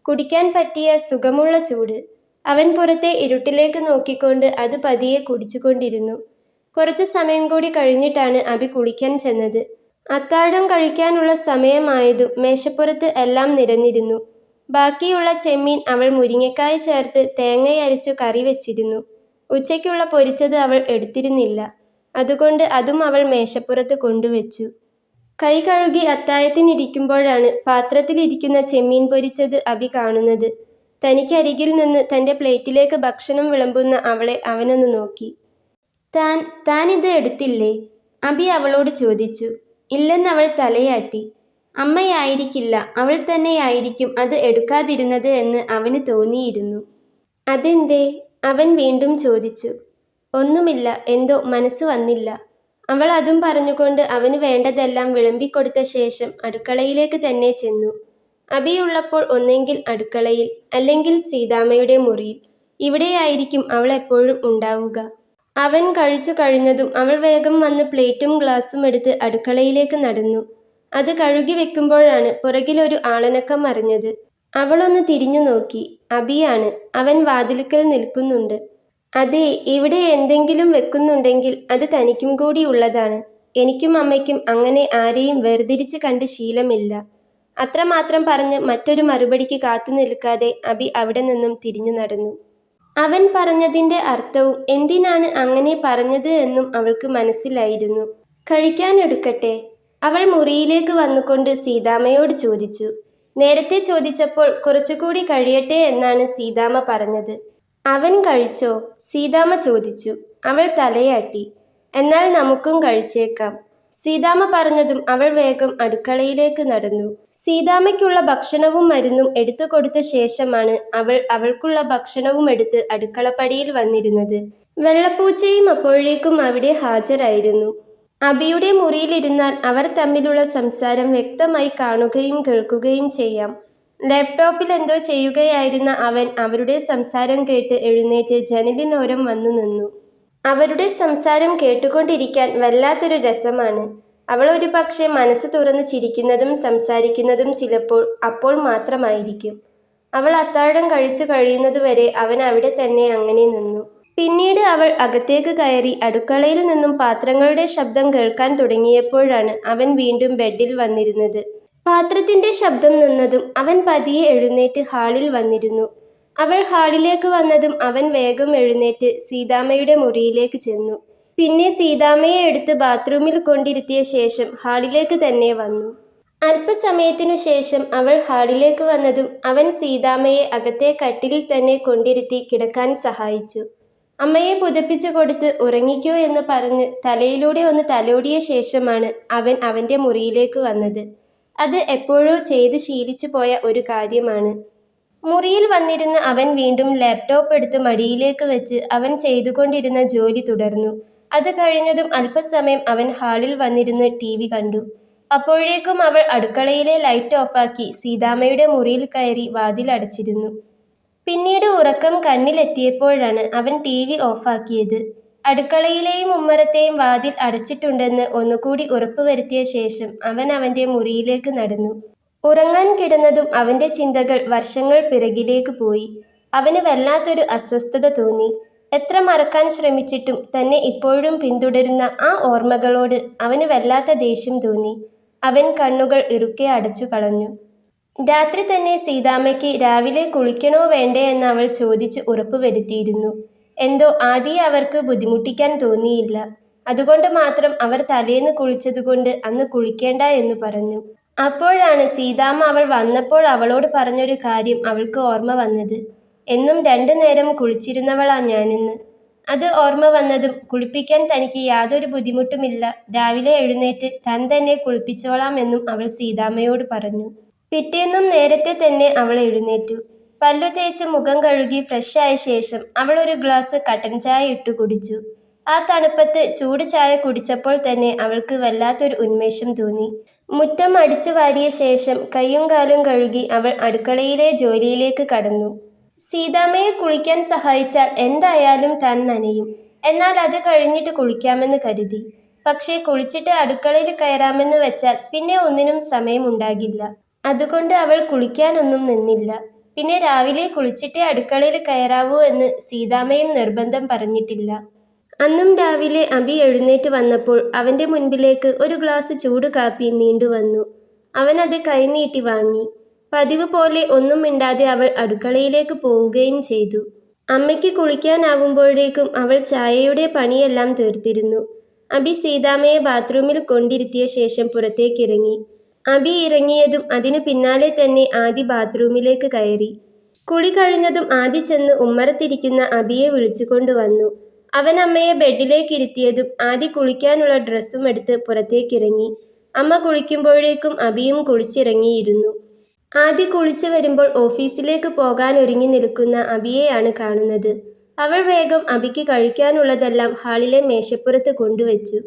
കുടിക്കാൻ പറ്റിയ സുഖമുള്ള ചൂട്. അവൻ പുറത്തെ ഇരുട്ടിലേക്ക് നോക്കിക്കൊണ്ട് അത് പതിയെ കുടിച്ചുകൊണ്ടിരുന്നു. കുറച്ചു സമയം കൂടി കഴിഞ്ഞിട്ടാണ് അഭി കുളിക്കാൻ ചെന്നത്. അത്താഴം കഴിക്കാനുള്ള സമയമായതും മേശപ്പുറത്ത് എല്ലാം നിരന്നിരുന്നു. ബാക്കിയുള്ള ചെമ്മീൻ അവൾ മുരിങ്ങക്കായ ചേർത്ത് തേങ്ങയരച്ചു കറി വെച്ചിരുന്നു. ഉച്ചയ്ക്കുള്ള പൊരിച്ചത് അവൾ എടുത്തിരുന്നില്ല. അതുകൊണ്ട് അതും അവൾ മേശപ്പുറത്ത് കൊണ്ടുവച്ചു. കൈ കഴുകി അത്താഴത്തിനിരിക്കുമ്പോഴാണ് പാത്രത്തിലിരിക്കുന്ന ചെമ്മീൻ പൊരിച്ചത് അഭി കാണുന്നത്. തനിക്കരികിൽ നിന്ന് തൻ്റെ പ്ലേറ്റിലേക്ക് ഭക്ഷണം വിളമ്പുന്ന അവളെ അവനൊന്ന് നോക്കി. താൻ ഇത് എടുത്തില്ലേ? അഭി അവളോട് ചോദിച്ചു. ഇല്ലെന്നവൾ തലയാട്ടി. അമ്മയായിരിക്കില്ല, അവൾ തന്നെയായിരിക്കും അത് എടുക്കാതിരുന്നത് എന്ന് അവന് തോന്നിയിരുന്നു. അതെന്തേ? അവൻ വീണ്ടും ചോദിച്ചു. ഒന്നുമില്ല, എന്തോ മനസ്സ് വന്നില്ല. അവൾ അതും പറഞ്ഞുകൊണ്ട് അവന് വേണ്ടതെല്ലാം വിളമ്പിക്കൊടുത്ത ശേഷം അടുക്കളയിലേക്ക് തന്നെ ചെന്നു. അഭിയുള്ളപ്പോൾ ഒന്നെങ്കിൽ അടുക്കളയിൽ, അല്ലെങ്കിൽ സീതാമ്മയുടെ മുറിയിൽ. ഇവിടെയായിരിക്കും അവൾ എപ്പോഴും ഉണ്ടാവുക. അവൻ കഴിച്ചു കഴിഞ്ഞതും അവൾ വേഗം വന്ന് പ്ലേറ്റും ഗ്ലാസും എടുത്ത് അടുക്കളയിലേക്ക് നടന്നു. അത് കഴുകി വെക്കുമ്പോഴാണ് പുറകിലൊരു ആളനക്കം അറിഞ്ഞത്. അവളൊന്ന് തിരിഞ്ഞു നോക്കി. അഭിയാണ്. അവൻ വാതിൽക്കൽ നിൽക്കുന്നുണ്ട്. അതെ, ഇവിടെ എന്തെങ്കിലും വെക്കുന്നുണ്ടെങ്കിൽ അത് തനിക്കും കൂടി ഉള്ളതാണ്. എനിക്കും അമ്മയ്ക്കും അങ്ങനെ ആരെയും വേർതിരിച്ച് കണ്ട് ശീലമില്ല. അത്രമാത്രം പറഞ്ഞ് മറ്റൊരു മറുപടിക്ക് കാത്തു നിൽക്കാതെ അഭി അവിടെ നിന്നും തിരിഞ്ഞു നടന്നു. അവൻ പറഞ്ഞതിൻ്റെ അർത്ഥവും എന്തിനാണ് അങ്ങനെ പറഞ്ഞത് എന്നും അവൾക്ക് മനസ്സിലായിരുന്നു. കഴിക്കാനെടുക്കട്ടെ? അവൾ മുറിയിലേക്ക് വന്നുകൊണ്ട് സീതാമ്മയോട് ചോദിച്ചു. നേരത്തെ ചോദിച്ചപ്പോൾ കുറച്ചുകൂടി കഴിയട്ടെ എന്നാണ് സീതാമ്മ പറഞ്ഞത്. അവൻ കഴിച്ചോ? സീതാമ്മ ചോദിച്ചു. അവൾ തലയാട്ടി. എന്നാൽ നമുക്കും കഴിച്ചേക്കാം. സീതാമ്മ പറഞ്ഞതും അവൾ വേഗം അടുക്കളയിലേക്ക് നടന്നു. സീതാമ്മയ്ക്കുള്ള ഭക്ഷണവും മരുന്നും എടുത്തു കൊടുത്ത ശേഷമാണ് അവൾ അവൾക്കുള്ള ഭക്ഷണവും എടുത്ത് അടുക്കളപ്പടിയിൽ വന്നിരുന്നത്. വെള്ളപ്പൂച്ചയും അപ്പോഴേക്കും അവിടെ ഹാജരായിരുന്നു. അബിയുടെ മുറിയിലിരുന്നാൽ അവർ തമ്മിലുള്ള സംസാരം വ്യക്തമായി കാണുകയും കേൾക്കുകയും ചെയ്യാം. ലാപ്ടോപ്പിൽ എന്തോ ചെയ്യുകയായിരുന്ന അവൻ അവരുടെ സംസാരം കേട്ട് എഴുന്നേറ്റ് ജനലിനോരം വന്നു നിന്നു. അവരുടെ സംസാരം കേട്ടുകൊണ്ടിരിക്കാൻ വല്ലാത്തൊരു രസമാണ്. അവൾ ഒരുപക്ഷെ മനസ്സ് തുറന്ന് ചിരിക്കുന്നതും സംസാരിക്കുന്നതും ചിലപ്പോൾ അപ്പോൾ മാത്രമായിരിക്കും. അവൾ അത്താഴം കഴിച്ചു കഴിയുന്നതുവരെ അവൻ അവിടെ തന്നെ അങ്ങനെ നിന്നു. പിന്നീട് അവൾ അകത്തേക്ക് കയറി അടുക്കളയിൽ നിന്നും പാത്രങ്ങളുടെ ശബ്ദം കേൾക്കാൻ തുടങ്ങിയപ്പോഴാണ് അവൻ വീണ്ടും ബെഡിൽ വന്നിരുന്നത്. പാത്രത്തിന്റെ ശബ്ദം നിന്നതും അവൻ പതിയെ എഴുന്നേറ്റ് ഹാളിൽ വന്നിരുന്നു. അവൾ ഹാളിലേക്ക് വന്നതും അവൻ വേഗം എഴുന്നേറ്റ് സീതാമ്മയുടെ മുറിയിലേക്ക് ചെന്നു. പിന്നെ സീതാമ്മയെ എടുത്ത് ബാത്റൂമിൽ കൊണ്ടിരുത്തിയ ശേഷം ഹാളിലേക്ക് തന്നെ വന്നു. അല്പസമയത്തിനു ശേഷം അവൾ ഹാളിലേക്ക് വന്നതും അവൻ സീതാമ്മയെ അകത്തെ കട്ടിലിൽ തന്നെ കൊണ്ടിരുത്തി കിടക്കാൻ സഹായിച്ചു. അമ്മയെ പുതപ്പിച്ചു കൊടുത്ത് ഉറങ്ങിക്കോ എന്ന് പറഞ്ഞ് തലയിലൂടെ ഒന്ന് തലോടിയ ശേഷമാണ് അവൻ അവൻ്റെ മുറിയിലേക്ക് വന്നത്. അത് എപ്പോഴോ ചെയ്ത് ശീലിച്ചു പോയ ഒരു കാര്യമാണ്. മുറിയിൽ വന്നിരുന്ന അവൻ വീണ്ടും ലാപ്ടോപ്പ് എടുത്ത് മടിയിലേക്ക് വെച്ച് അവൻ ചെയ്തുകൊണ്ടിരുന്ന ജോലി തുടർന്നു. അത് കഴിഞ്ഞതും അല്പസമയം അവൻ ഹാളിൽ വന്നിരുന്ന് TV കണ്ടു. അപ്പോഴേക്കും അവൾ അടുക്കളയിലെ ലൈറ്റ് ഓഫാക്കി സീതാമ്മയുടെ മുറിയിൽ കയറി വാതിൽ അടച്ചിരുന്നു. പിന്നീട് ഉറക്കം കണ്ണിലെത്തിയപ്പോഴാണ് അവൻ TV ഓഫാക്കിയത്. അടുക്കളയിലെയും ഉമ്മറത്തെയും വാതിൽ അടച്ചിട്ടുണ്ടെന്ന് ഒന്നുകൂടി ഉറപ്പുവരുത്തിയ ശേഷം അവൻ അവൻ്റെ മുറിയിലേക്ക് നടന്നു. ഉറങ്ങാൻ കിടന്നതും അവൻ്റെ ചിന്തകൾ വർഷങ്ങൾ പിറകിലേക്ക് പോയി. അവന് വല്ലാത്തൊരു അസ്വസ്ഥത തോന്നി. എത്ര മറക്കാൻ ശ്രമിച്ചിട്ടും തന്നെ ഇപ്പോഴും പിന്തുടരുന്ന ആ ഓർമ്മകളോട് അവന് വല്ലാത്ത ദേഷ്യം തോന്നി. അവൻ കണ്ണുകൾ ഇറുക്കെ അടച്ചു കളഞ്ഞു. രാത്രി തന്നെ സീതാമ്മയ്ക്ക് രാവിലെ കുളിക്കണോ വേണ്ടേ എന്ന് അവൾ ചോദിച്ച് ഉറപ്പുവരുത്തിയിരുന്നു. എന്തോ ആദ്യം അവർക്ക് ബുദ്ധിമുട്ടിക്കാൻ തോന്നിയില്ല. അതുകൊണ്ട് മാത്രം അവർ തലേന്ന് കുളിച്ചതുകൊണ്ട് അന്ന് കുളിക്കേണ്ട എന്ന് പറഞ്ഞു. അപ്പോഴാണ് സീതാമ്മ അവൾ വന്നപ്പോൾ അവളോട് പറഞ്ഞൊരു കാര്യം അവൾക്ക് ഓർമ്മ വന്നത്. എന്നും 2 നേരം കുളിച്ചിരുന്നവളാ ഞാനെന്ന്. അത് ഓർമ്മ വന്നതും കുളിപ്പിക്കാൻ തനിക്ക് യാതൊരു ബുദ്ധിമുട്ടുമില്ല, രാവിലെ എഴുന്നേറ്റ് താൻ തന്നെ കുളിപ്പിച്ചോളാം എന്നും അവൾ സീതാമ്മയോട് പറഞ്ഞു. പിറ്റേന്നും നേരത്തെ തന്നെ അവൾ എഴുന്നേറ്റു. പല്ലു തേച്ച് മുഖം കഴുകി ഫ്രഷ് ആയ ശേഷം അവൾ ഒരു ഗ്ലാസ് കട്ടൻ ചായ ഇട്ടു കുടിച്ചു. ആ തണുപ്പത്ത് ചൂട് ചായ കുടിച്ചപ്പോൾ തന്നെ അവൾക്ക് വല്ലാത്തൊരു ഉന്മേഷം തോന്നി. മുറ്റം അടിച്ചു വാരിയ ശേഷം കൈയും കാലും കഴുകി അവൾ അടുക്കളയിലെ ജോലിയിലേക്ക് കടന്നു. സീതാമ്മയെ കുളിക്കാൻ സഹായിച്ചാൽ എന്തായാലും താൻ നനയും. എന്നാൽ അത് കഴിഞ്ഞിട്ട് കുളിക്കാമെന്ന് കരുതി. പക്ഷേ കുളിച്ചിട്ട് അടുക്കളയിൽ കയറാമെന്ന് വെച്ചാൽ പിന്നെ ഒന്നിനും സമയമുണ്ടാകില്ല. അതുകൊണ്ട് അവൾ കുളിക്കാനൊന്നും നിന്നില്ല. പിന്നെ രാവിലെ കുളിച്ചിട്ടേ അടുക്കളയിൽ കയറാവൂ എന്ന് സീതാമ്മയും നിർബന്ധം പറഞ്ഞിട്ടില്ല. അന്നും രാവിലെ അബി എഴുന്നേറ്റ് വന്നപ്പോൾ അവൻ്റെ മുൻപിലേക്ക് ഒരു ഗ്ലാസ് ചൂട് കാപ്പി നീണ്ടുവന്നു. അവനത് കൈനീട്ടി വാങ്ങി. പതിവ് പോലെ ഒന്നും മിണ്ടാതെ അവൾ അടുക്കളയിലേക്ക് പോവുകയും ചെയ്തു. അമ്മയ്ക്ക് കുളിക്കാനാവുമ്പോഴേക്കും അവൾ ചായയുടെ പണിയെല്ലാം തീർത്തിരുന്നു. അബി സീതാമ്മയെ ബാത്റൂമിൽ കൊണ്ടിരുത്തിയ ശേഷം പുറത്തേക്കിറങ്ങി. അബി ഇറങ്ങിയതും അതിനു പിന്നാലെ തന്നെ ആദി ബാത്റൂമിലേക്ക് കയറി. കുളി കഴിഞ്ഞതും ആദി ചെന്ന് ഉമ്മറത്തിരിക്കുന്ന അബിയെ വിളിച്ചുകൊണ്ടുവന്നു. അവൻ അമ്മയെ ബെഡിലേക്കിരുത്തിയതും ആദി കുളിക്കാനുള്ള ഡ്രസ്സും എടുത്ത് പുറത്തേക്കിറങ്ങി. അമ്മ കുളിക്കുമ്പോഴേക്കും അബിയും കുളിച്ചിറങ്ങിയിരുന്നു. ആദി കുളിച്ചു വരുമ്പോൾ ഓഫീസിലേക്ക് പോകാൻ ഒരുങ്ങി നിൽക്കുന്ന അബിയെയാണ് കാണുന്നത്. അവൾ വേഗം അബിക്ക് കഴിക്കാനുള്ളതെല്ലാം ഹാളിലെ മേശപ്പുറത്ത് കൊണ്ടുവച്ചു.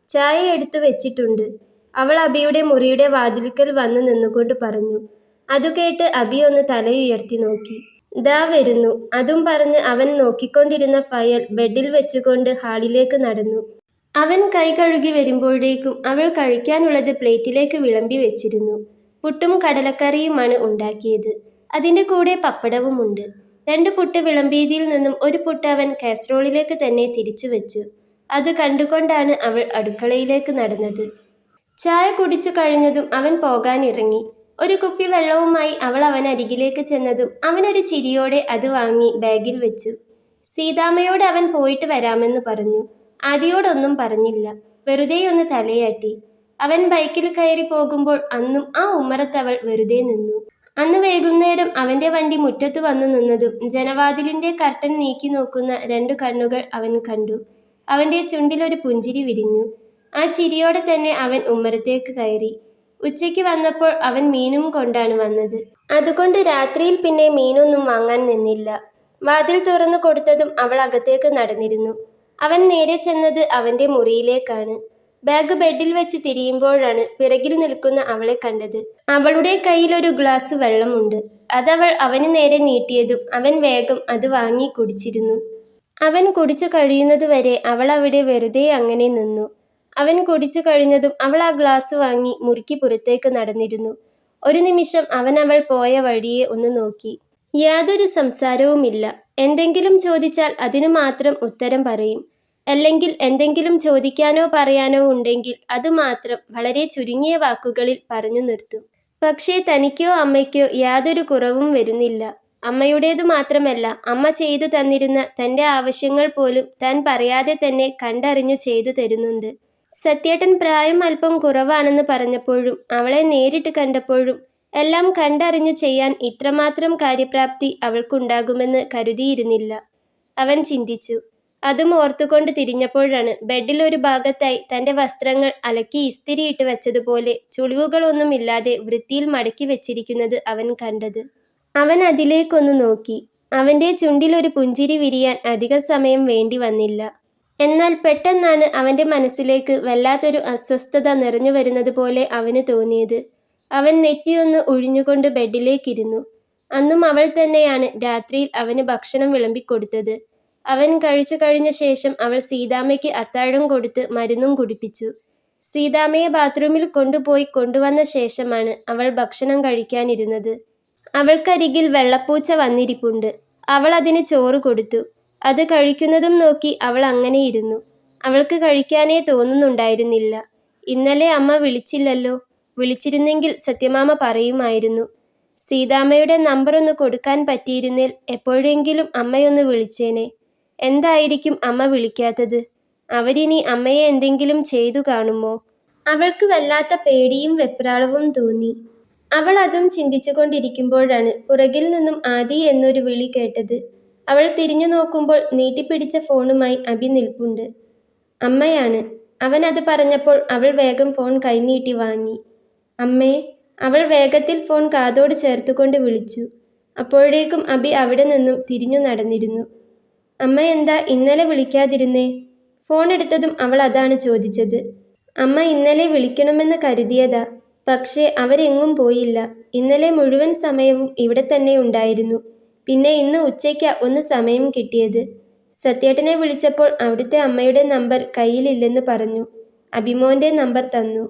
ചായ എടുത്തു വെച്ചിട്ടുണ്ട്. അവൾ അബിയുടെ മുറിയുടെ വാതിൽക്കൽ വന്നു നിന്നുകൊണ്ട് പറഞ്ഞു. അതു കേട്ട് അബി ഒന്ന് തലയുയർത്തി നോക്കി. ദാ വരുന്നു. അതും പറഞ്ഞ് അവൻ നോക്കിക്കൊണ്ടിരുന്ന ഫയൽ ബെഡിൽ വെച്ചുകൊണ്ട് ഹാളിലേക്ക് നടന്നു. അവൻ കൈ കഴുകി വരുമ്പോഴേക്കും അവൾ കഴിക്കാനുള്ളത് പ്ലേറ്റിലേക്ക് വിളമ്പി വെച്ചിരുന്നു. പുട്ടും കടലക്കറിയുമാണ് ഉണ്ടാക്കിയത്. അതിൻ്റെ കൂടെ പപ്പടവുമുണ്ട്. 2 പുട്ട് വിളമ്പിയതിൽ നിന്നും ഒരു പുട്ട് അവൻ കാസറോളിലേക്ക് തന്നെ തിരിച്ചു വെച്ചു. അത് കണ്ടുകൊണ്ടാണ് അവൾ അടുക്കളയിലേക്ക് നടന്നത്. ചായ കുടിച്ചു കഴിഞ്ഞതും അവൻ പോകാനിറങ്ങി. ഒരു കുപ്പി വെള്ളവുമായി അവൾ അവനരികിലേക്ക് ചെന്നതും അവനൊരു ചിരിയോടെ അത് വാങ്ങി ബാഗിൽ വെച്ചു. സീതാമ്മയോട് അവൻ പോയിട്ട് വരാമെന്ന് പറഞ്ഞു. ആദിയോടൊന്നും പറഞ്ഞില്ല. വെറുതെയൊന്ന് തലയാട്ടി. അവൻ ബൈക്കിൽ കയറി പോകുമ്പോൾ അന്നും ആ ഉമ്മറത്തവൾ വെറുതെ നിന്നു. അന്ന് വൈകുന്നേരം അവൻ്റെ വണ്ടി മുറ്റത്ത് വന്നു നിന്നതും ജനവാതിലിൻ്റെ കർട്ടൻ നീക്കി നോക്കുന്ന 2 കണ്ണുകൾ അവൻ കണ്ടു. അവൻ്റെ ചുണ്ടിലൊരു പുഞ്ചിരി വിരിഞ്ഞു. ആ ചിരിയോടെ തന്നെ അവൻ ഉമ്മറത്തേക്ക് കയറി. ഉച്ചയ്ക്ക് വന്നപ്പോൾ അവൻ മീനും കൊണ്ടാണ് വന്നത്. അതുകൊണ്ട് രാത്രിയിൽ പിന്നെ മീനൊന്നും വാങ്ങാൻ നിന്നില്ല. വാതിൽ തുറന്നു കൊടുത്തതും അവൾ അകത്തേക്ക് നടന്നിരുന്നു. അവൻ നേരെ ചെന്നത് അവൻ്റെ മുറിയിലേക്കാണ്. ബാഗ് ബെഡിൽ വെച്ച് തിരിയുമ്പോഴാണ് പിറകിൽ നിൽക്കുന്ന അവളെ കണ്ടത്. അവളുടെ കയ്യിൽ ഒരു ഗ്ലാസ് വെള്ളമുണ്ട്. അതവൾ അവന് നേരെ നീട്ടിയതും അവൻ വേഗം അത് വാങ്ങി കുടിച്ചിരുന്നു. അവൻ കുടിച്ചു കഴിയുന്നതുവരെ അവൾ അവിടെ വെറുതെ അങ്ങനെ നിന്നു. അവൻ കുടിച്ചു കഴിഞ്ഞതും അവൾ ആ ഗ്ലാസ് വാങ്ങി മുറുക്കി പുറത്തേക്ക് നടന്നിരുന്നു. ഒരു നിമിഷം അവൾ പോയ വഴിയെ ഒന്ന് നോക്കി. യാതൊരു സംസാരവുമില്ല. എന്തെങ്കിലും ചോദിച്ചാൽ അതിനു മാത്രം ഉത്തരം പറയും. അല്ലെങ്കിൽ എന്തെങ്കിലും ചോദിക്കാനോ പറയാനോ ഉണ്ടെങ്കിൽ അതുമാത്രം വളരെ ചുരുങ്ങിയ വാക്കുകളിൽ പറഞ്ഞു നിർത്തും. പക്ഷേ തനിക്കോ അമ്മയ്ക്കോ യാതൊരു കുറവും വരുന്നില്ല. അമ്മയുടേതു മാത്രമല്ല, അമ്മ ചെയ്തു തന്നിരുന്ന തൻ്റെ ആവശ്യങ്ങൾ പോലും താൻ പറയാതെ തന്നെ കണ്ടറിഞ്ഞു ചെയ്തു തരുന്നുണ്ട്. സത്യേട്ടൻ പ്രായം അല്പം കുറവാണെന്ന് പറഞ്ഞപ്പോഴും അവളെ നേരിട്ട് കണ്ടപ്പോഴും എല്ലാം കണ്ടറിഞ്ഞു ചെയ്യാൻ ഇത്രമാത്രം കാര്യപ്രാപ്തി അവൾക്കുണ്ടാകുമെന്ന് കരുതിയിരുന്നില്ല. അവൻ ചിന്തിച്ചു. അതും ഓർത്തുകൊണ്ട് തിരിഞ്ഞപ്പോഴാണ് ബെഡിൽ ഒരു ഭാഗത്തായി തൻ്റെ വസ്ത്രങ്ങൾ അലക്കി ഇസ്തിരിയിട്ട് വെച്ചതുപോലെ ചുളിവുകളൊന്നുമില്ലാതെ വൃത്തിയിൽ മടക്കി വെച്ചിരിക്കുന്നത് അവൻ കണ്ടത്. അവൻ അതിലേക്കൊന്ന് നോക്കി. അവൻ്റെ ചുണ്ടിലൊരു പുഞ്ചിരി വിരിയാൻ അധിക സമയം വേണ്ടി വന്നില്ല. എന്നാൽ പെട്ടെന്നാണ് അവൻ്റെ മനസ്സിലേക്ക് വല്ലാത്തൊരു അസ്വസ്ഥത നിറഞ്ഞു വരുന്നത് പോലെ അവന് തോന്നിയത്. അവൻ നെറ്റിയൊന്ന് ഒഴിഞ്ഞുകൊണ്ട് ബെഡിലേക്കിരുന്നു. അന്നും അവൾ തന്നെയാണ് രാത്രിയിൽ അവന് ഭക്ഷണം വിളമ്പിക്കൊടുത്തത്. അവൻ കഴിച്ചു കഴിഞ്ഞ ശേഷം അവൾ സീതാമ്മയ്ക്ക് അത്താഴം കൊടുത്ത് മരുന്നും കുടിപ്പിച്ചു. സീതാമ്മയെ ബാത്റൂമിൽ കൊണ്ടുവന്ന ശേഷമാണ് അവൾ ഭക്ഷണം കഴിക്കാനിരുന്നത്. അവൾക്കരികിൽ വെള്ളപ്പൂച്ച വന്നിരിപ്പുണ്ട്. അവൾ അതിന് ചോറ് കൊടുത്തു. അത് കഴിക്കുന്നതും നോക്കി അവൾ അങ്ങനെ ഇരുന്നു. അവൾക്ക് കഴിക്കാനേ തോന്നുന്നുണ്ടായിരുന്നില്ല. ഇന്നലെ അമ്മ വിളിച്ചില്ലല്ലോ. വിളിച്ചിരുന്നെങ്കിൽ സത്യമാമ പറയുമായിരുന്നു. സീതാമ്മയുടെ നമ്പർ ഒന്ന് കൊടുക്കാൻ പറ്റിയിരുന്നേൽ എപ്പോഴെങ്കിലും അമ്മയൊന്ന് വിളിച്ചേനെ. എന്തായിരിക്കും അമ്മ വിളിക്കാത്തത്? അവരിനി അമ്മയെ എന്തെങ്കിലും ചെയ്തു കാണുമോ? അവൾക്ക് വല്ലാത്ത പേടിയും വെപ്രാളവും തോന്നി. അവൾ അതും ചിന്തിച്ചുകൊണ്ടിരിക്കുമ്പോഴാണ് പുറകിൽ നിന്നും ആദി എന്നൊരു വിളി കേട്ടത്. അവൾ തിരിഞ്ഞു നോക്കുമ്പോൾ നീട്ടിപ്പിടിച്ച ഫോണുമായി അഭി നിൽപ്പുണ്ട്. അമ്മയാണ്. അവൻ അത് പറഞ്ഞപ്പോൾ അവൾ വേഗം ഫോൺ കൈനീട്ടി വാങ്ങി. അമ്മേ. അവൾ വേഗത്തിൽ ഫോൺ കാതോട് ചേർത്തുകൊണ്ട് വിളിച്ചു. അപ്പോഴേക്കും അഭി അവിടെ നിന്നും തിരിഞ്ഞു നടന്നിരുന്നു. അമ്മ എന്താ ഇന്നലെ വിളിക്കാതിരുന്നേ? ഫോൺ എടുത്തതും അവൾ അതാണ് ചോദിച്ചത്. അമ്മ ഇന്നലെ വിളിക്കണമെന്ന് കരുതിയതാ. പക്ഷേ അവരെങ്ങും പോയില്ല. ഇന്നലെ മുഴുവൻ സമയവും ഇവിടെ തന്നെ ഉണ്ടായിരുന്നു. പിന്നെ ഇന്ന് ഉച്ചയ്ക്കാ ഒന്ന് സമയം കിട്ടിയത്. സത്യേട്ടനെ വിളിച്ചപ്പോൾ അവിടുത്തെ അമ്മയുടെ നമ്പർ കയ്യിലില്ലെന്ന് പറഞ്ഞു. അഭിമോൻ്റെ നമ്പർ തന്നു.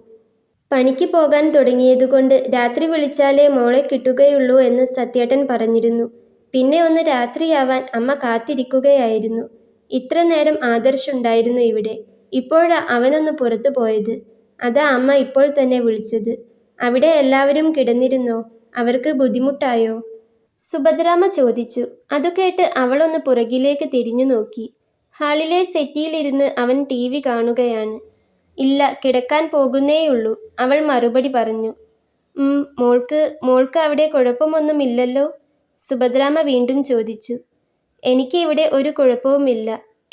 പണിക്ക് പോകാൻ തുടങ്ങിയതുകൊണ്ട് രാത്രി വിളിച്ചാലേ മോളെ കിട്ടുകയുള്ളൂ എന്ന് സത്യേട്ടൻ പറഞ്ഞിരുന്നു. പിന്നെ ഒന്ന് രാത്രിയാവാൻ അമ്മ കാത്തിരിക്കുകയായിരുന്നു. ഇത്ര നേരം ആദർശുണ്ടായിരുന്നു ഇവിടെ. ഇപ്പോഴാ അവനൊന്ന് പുറത്തു പോയത്. അതാ അമ്മ ഇപ്പോൾ തന്നെ വിളിച്ചത്. അവിടെ എല്ലാവരും കിടന്നിരുന്നോ? അവർക്ക് ബുദ്ധിമുട്ടായോ? സുഭദ്രാമ്മ ചോദിച്ചു. അതു കേട്ട് അവളൊന്ന് പുറകിലേക്ക് തിരിഞ്ഞു നോക്കി. ഹാളിലെ സെറ്റിയിലിരുന്ന് അവൻ TV കാണുകയാണ്. ഇല്ല, കിടക്കാൻ പോകുന്നേയുള്ളൂ, അവൾ മറുപടി പറഞ്ഞു. മോൾക്ക് അവിടെ കുഴപ്പമൊന്നുമില്ലല്ലോ? സുഭദ്രാമ്മ വീണ്ടും ചോദിച്ചു. എനിക്ക് ഇവിടെ ഒരു കുഴപ്പവുമില്ല.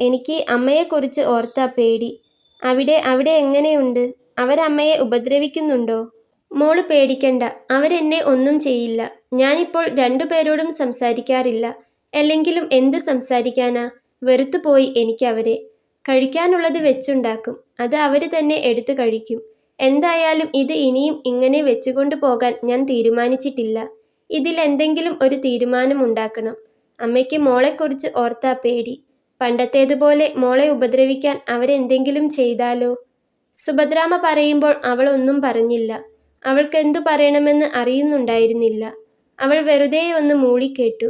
എനിക്ക് അമ്മയെക്കുറിച്ച് ഓർത്താ പേടി. അവിടെ എങ്ങനെയുണ്ട്? അവരമ്മയെ ഉപദ്രവിക്കുന്നുണ്ടോ? മോള് പേടിക്കണ്ട, അവരെന്നെ ഒന്നും ചെയ്യില്ല. ഞാനിപ്പോൾ രണ്ടുപേരോടും സംസാരിക്കാറില്ല. അല്ലെങ്കിലും എന്ത് സംസാരിക്കാനാ? വെറുത്തുപോയി എനിക്കവരെ. കഴിക്കാനുള്ളത് വെച്ചുണ്ടാക്കും. അത് അവര് തന്നെ എടുത്തു കഴിക്കും. എന്തായാലും ഇത് ഇനിയും ഇങ്ങനെ വെച്ചുകൊണ്ടു പോകാൻ ഞാൻ തീരുമാനിച്ചിട്ടില്ല. ഇതിൽ എന്തെങ്കിലും ഒരു തീരുമാനമുണ്ടാക്കണം. അമ്മയ്ക്ക് മോളെക്കുറിച്ച് ഓർത്താ പേടി. പണ്ടത്തേതുപോലെ മോളെ ഉപദ്രവിക്കാൻ അവരെന്തെങ്കിലും ചെയ്താലോ? സുഭദ്രാമ്മ പറയുമ്പോൾ അവൾ ഒന്നും പറഞ്ഞില്ല. അവൾക്കെന്തു പറയണമെന്ന് അറിയുന്നുണ്ടായിരുന്നില്ല. അവൾ വെറുതെ ഒന്ന് മൂളിക്കേട്ടു.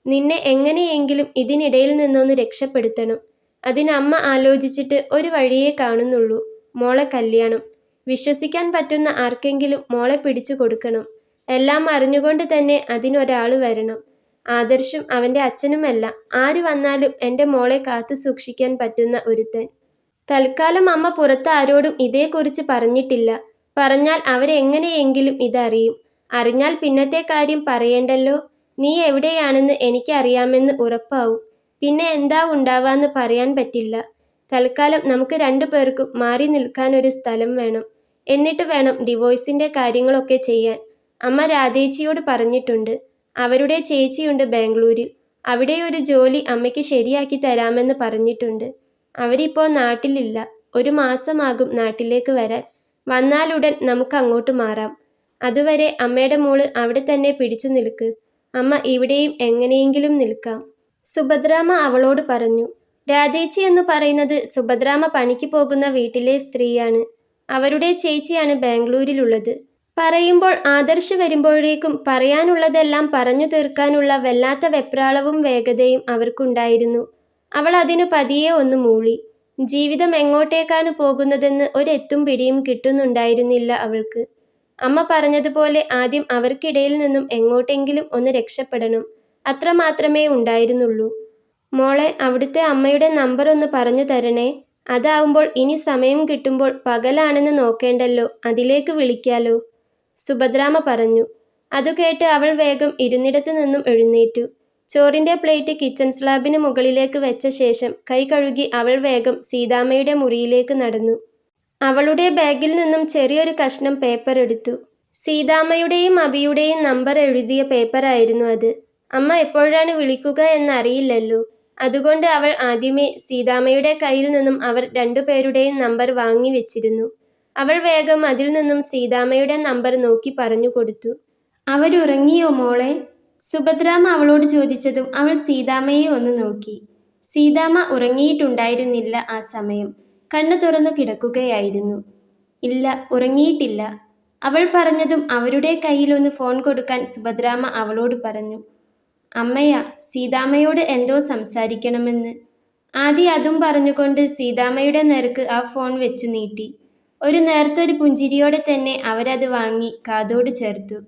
നിന്നെ എങ്ങനെയെങ്കിലും ഇതിനിടയിൽ നിന്നൊന്ന് രക്ഷപ്പെടുത്തണം. അതിന് അമ്മ ആലോചിച്ചിട്ട് ഒരു വഴിയേ കാണുന്നുള്ളൂ. മോളെ കല്യാണം. വിശ്വസിക്കാൻ പറ്റുന്ന ആർക്കെങ്കിലും മോളെ പിടിച്ചു കൊടുക്കണം. എല്ലാം അറിഞ്ഞുകൊണ്ട് തന്നെ അതിനൊരാൾ വരണം. ആദർശും അവൻ്റെ അച്ഛനുമല്ല, ആര് വന്നാലും എൻ്റെ മോളെ കാത്തു സൂക്ഷിക്കാൻ പറ്റുന്ന ഒരുത്തൻ. തൽക്കാലം അമ്മ പുറത്ത് ആരോടും ഇതേക്കുറിച്ച് പറഞ്ഞിട്ടില്ല. പറഞ്ഞാൽ അവരെങ്ങനെയെങ്കിലും ഇതറിയും. അറിഞ്ഞാൽ പിന്നത്തെ കാര്യം പറയേണ്ടല്ലോ. നീ എവിടെയാണെന്ന് എനിക്കറിയാമെന്ന് ഉറപ്പാവും. പിന്നെ എന്താ ഉണ്ടാവാന്ന് പറയാൻ പറ്റില്ല. തൽക്കാലം നമുക്ക് രണ്ടുപേർക്കും മാറി നിൽക്കാനൊരു സ്ഥലം വേണം. എന്നിട്ട് വേണം ഡിവോഴ്സിൻ്റെ കാര്യങ്ങളൊക്കെ ചെയ്യാൻ. അമ്മ രാധേച്ചിയോട് പറഞ്ഞിട്ടുണ്ട്. അവരുടെ ചേച്ചിയുണ്ട് ബാംഗ്ലൂരിൽ. അവിടെ ഒരു ജോലി അമ്മയ്ക്ക് ശരിയാക്കി തരാമെന്ന് പറഞ്ഞിട്ടുണ്ട്. അവരിപ്പോൾ നാട്ടിലില്ല. 1 മാസമാകും നാട്ടിലേക്ക് വരാൻ. വന്നാലുടൻ നമുക്ക് അങ്ങോട്ട് മാറാം. അതുവരെ അമ്മയുടെ മോള് അവിടെ തന്നെ പിടിച്ചു നിൽക്ക്. അമ്മ ഇവിടെയും എങ്ങനെയെങ്കിലും നിൽക്കാം. സുഭദ്രാമ്മ അവളോട് പറഞ്ഞു. രാധേച്ചി എന്ന് പറയുന്നത് സുഭദ്രാമ്മ പണിക്ക് പോകുന്ന വീട്ടിലെ സ്ത്രീയാണ്. അവരുടെ ചേച്ചിയാണ് ബാംഗ്ലൂരിലുള്ളത്. പറയുമ്പോൾ ആദർശ് വരുമ്പോഴേക്കും പറയാനുള്ളതെല്ലാം പറഞ്ഞു തീർക്കാനുള്ള വല്ലാത്ത വെപ്രാളവും വേഗതയും അവർക്കുണ്ടായിരുന്നു. അവൾ അതിനു പതിയെ ഒന്ന് മൂളി. ജീവിതം എങ്ങോട്ടേക്കാണ് പോകുന്നതെന്ന് ഒരെത്തും പിടിയും കിട്ടുന്നുണ്ടായിരുന്നില്ല അവൾക്ക്. അമ്മ പറഞ്ഞതുപോലെ ആദ്യം അവർക്കിടയിൽ നിന്നും എങ്ങോട്ടെങ്കിലും ഒന്ന് രക്ഷപ്പെടണം. അത്രമാത്രമേ ഉണ്ടായിരുന്നുള്ളൂ. മോളെ, അവിടുത്തെ അമ്മയുടെ നമ്പർ ഒന്ന് പറഞ്ഞു തരണേ. അതാവുമ്പോൾ ഇനി സമയം കിട്ടുമ്പോൾ പകലാണെന്ന് നോക്കേണ്ടല്ലോ, അതിലേക്ക് വിളിക്കാലോ. സുഭദ്രാമ്മ പറഞ്ഞു. അതു കേട്ട് അവൾ വേഗം ഇരുന്നിടത്തു നിന്നും എഴുന്നേറ്റു. ചോറിന്റെ പ്ലേറ്റ് കിച്ചൺ സ്ലാബിന് മുകളിലേക്ക് വെച്ച ശേഷം കൈ കഴുകി അവൾ വേഗം സീതാമ്മയുടെ മുറിയിലേക്ക് നടന്നു. അവളുടെ ബാഗിൽ നിന്നും ചെറിയൊരു കഷ്ണം പേപ്പർ എടുത്തു. സീതാമ്മയുടെയും അബിയുടെയും നമ്പർ എഴുതിയ പേപ്പറായിരുന്നു അത്. അമ്മ എപ്പോഴാണ് വിളിക്കുക എന്നറിയില്ലല്ലോ. അതുകൊണ്ട് അവൾ ആദ്യമേ സീതാമ്മയുടെ കയ്യിൽ നിന്നും അവർ രണ്ടുപേരുടെയും നമ്പർ വാങ്ങി വെച്ചിരുന്നു. അവൾ വേഗം അതിൽ നിന്നും സീതാമ്മയുടെ നമ്പർ നോക്കി പറഞ്ഞു കൊടുത്തു. അവരുറങ്ങിയോ മോളെ? സുഭദ്രാമ്മ അവളോട് ചോദിച്ചതും അവൾ സീതാമ്മയെ ഒന്ന് നോക്കി. സീതാമ്മ ഉറങ്ങിയിട്ടുണ്ടായിരുന്നില്ല. ആ സമയം കണ്ണു തുറന്നു കിടക്കുകയായിരുന്നു. ഇല്ല, ഉറങ്ങിയിട്ടില്ല. അവൾ പറഞ്ഞതും അവരുടെ കയ്യിലൊന്ന് ഫോൺ കൊടുക്കാൻ സുഭദ്രാമ്മ അവളോട് പറഞ്ഞു. അമ്മയാ, സീതാമ്മയോട് എന്തോ സംസാരിക്കണമെന്ന്. ആദ്യം അതും പറഞ്ഞുകൊണ്ട് സീതാമ്മയുടെ നേർക്ക് ആ ഫോൺ വെച്ചു നീട്ടി. ഒരു നേർത്തൊരു പുഞ്ചിരിയോടെ തന്നെ അവരത് വാങ്ങി കാതോട് ചേർത്തു.